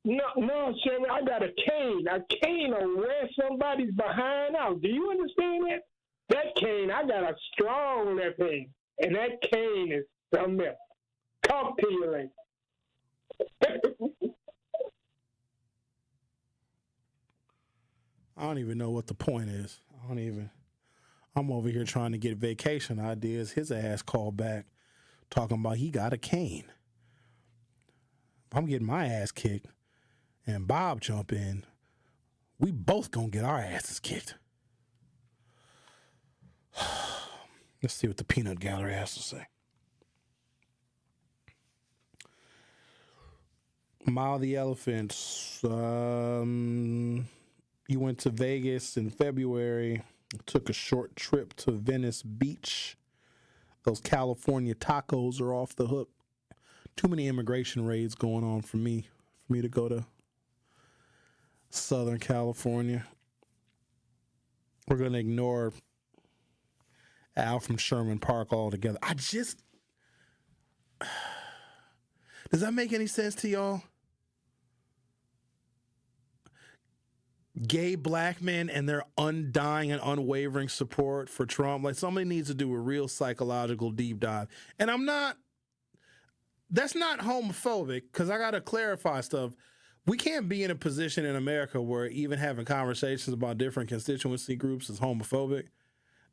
No, Sherwin, I got a cane. A cane will wear somebody's behind out. Do you understand that? That cane, I got a strong left hand, and that cane is something else. Talk to you later. I don't even know what the point is. I'm over here trying to get vacation ideas. His ass called back talking about he got a cane. If I'm getting my ass kicked and Bob jump in, we both gonna get our asses kicked. Let's see what the peanut gallery has to say. Mile the Elephants. You went to Vegas in February, took a short trip to Venice Beach. Those California tacos are off the hook. Too many immigration raids going on for me to go to Southern California. We're going to ignore Al from Sherman Park altogether. Does that make any sense to y'all? Gay black men and their undying and unwavering support for Trump. Like, somebody needs to do a real psychological deep dive. And that's not homophobic, because I got to clarify stuff. We can't be in a position in America where even having conversations about different constituency groups is homophobic.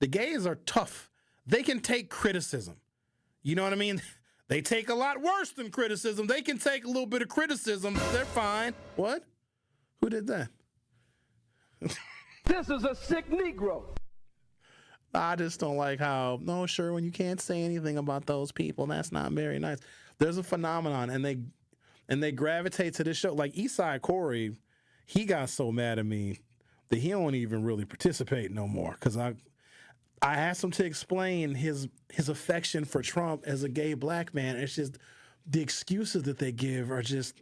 The gays are tough. They can take criticism. You know what I mean? They take a lot worse than criticism. They can take a little bit of criticism. They're fine. What? Who did that? This is a sick Negro. I just don't like how, no, Sherwin, you can't say anything about those people. That's not very nice. There's a phenomenon, and they gravitate to this show. Like Eastside Corey, he got so mad at me that he don't even really participate no more, because I asked him to explain his affection for Trump as a gay black man. It's just the excuses that they give are just.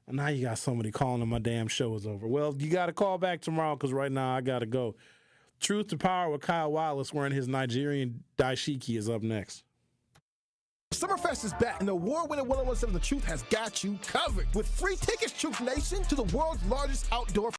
And now you got somebody calling and my damn show is over. Well, you got to call back tomorrow, because right now I got to go. Truth to Power with Kyle Wallace wearing his Nigerian daishiki is up next. Summerfest is back, and the award-winning 1017 The Truth has got you covered. With free tickets, Truth Nation, to the world's largest outdoor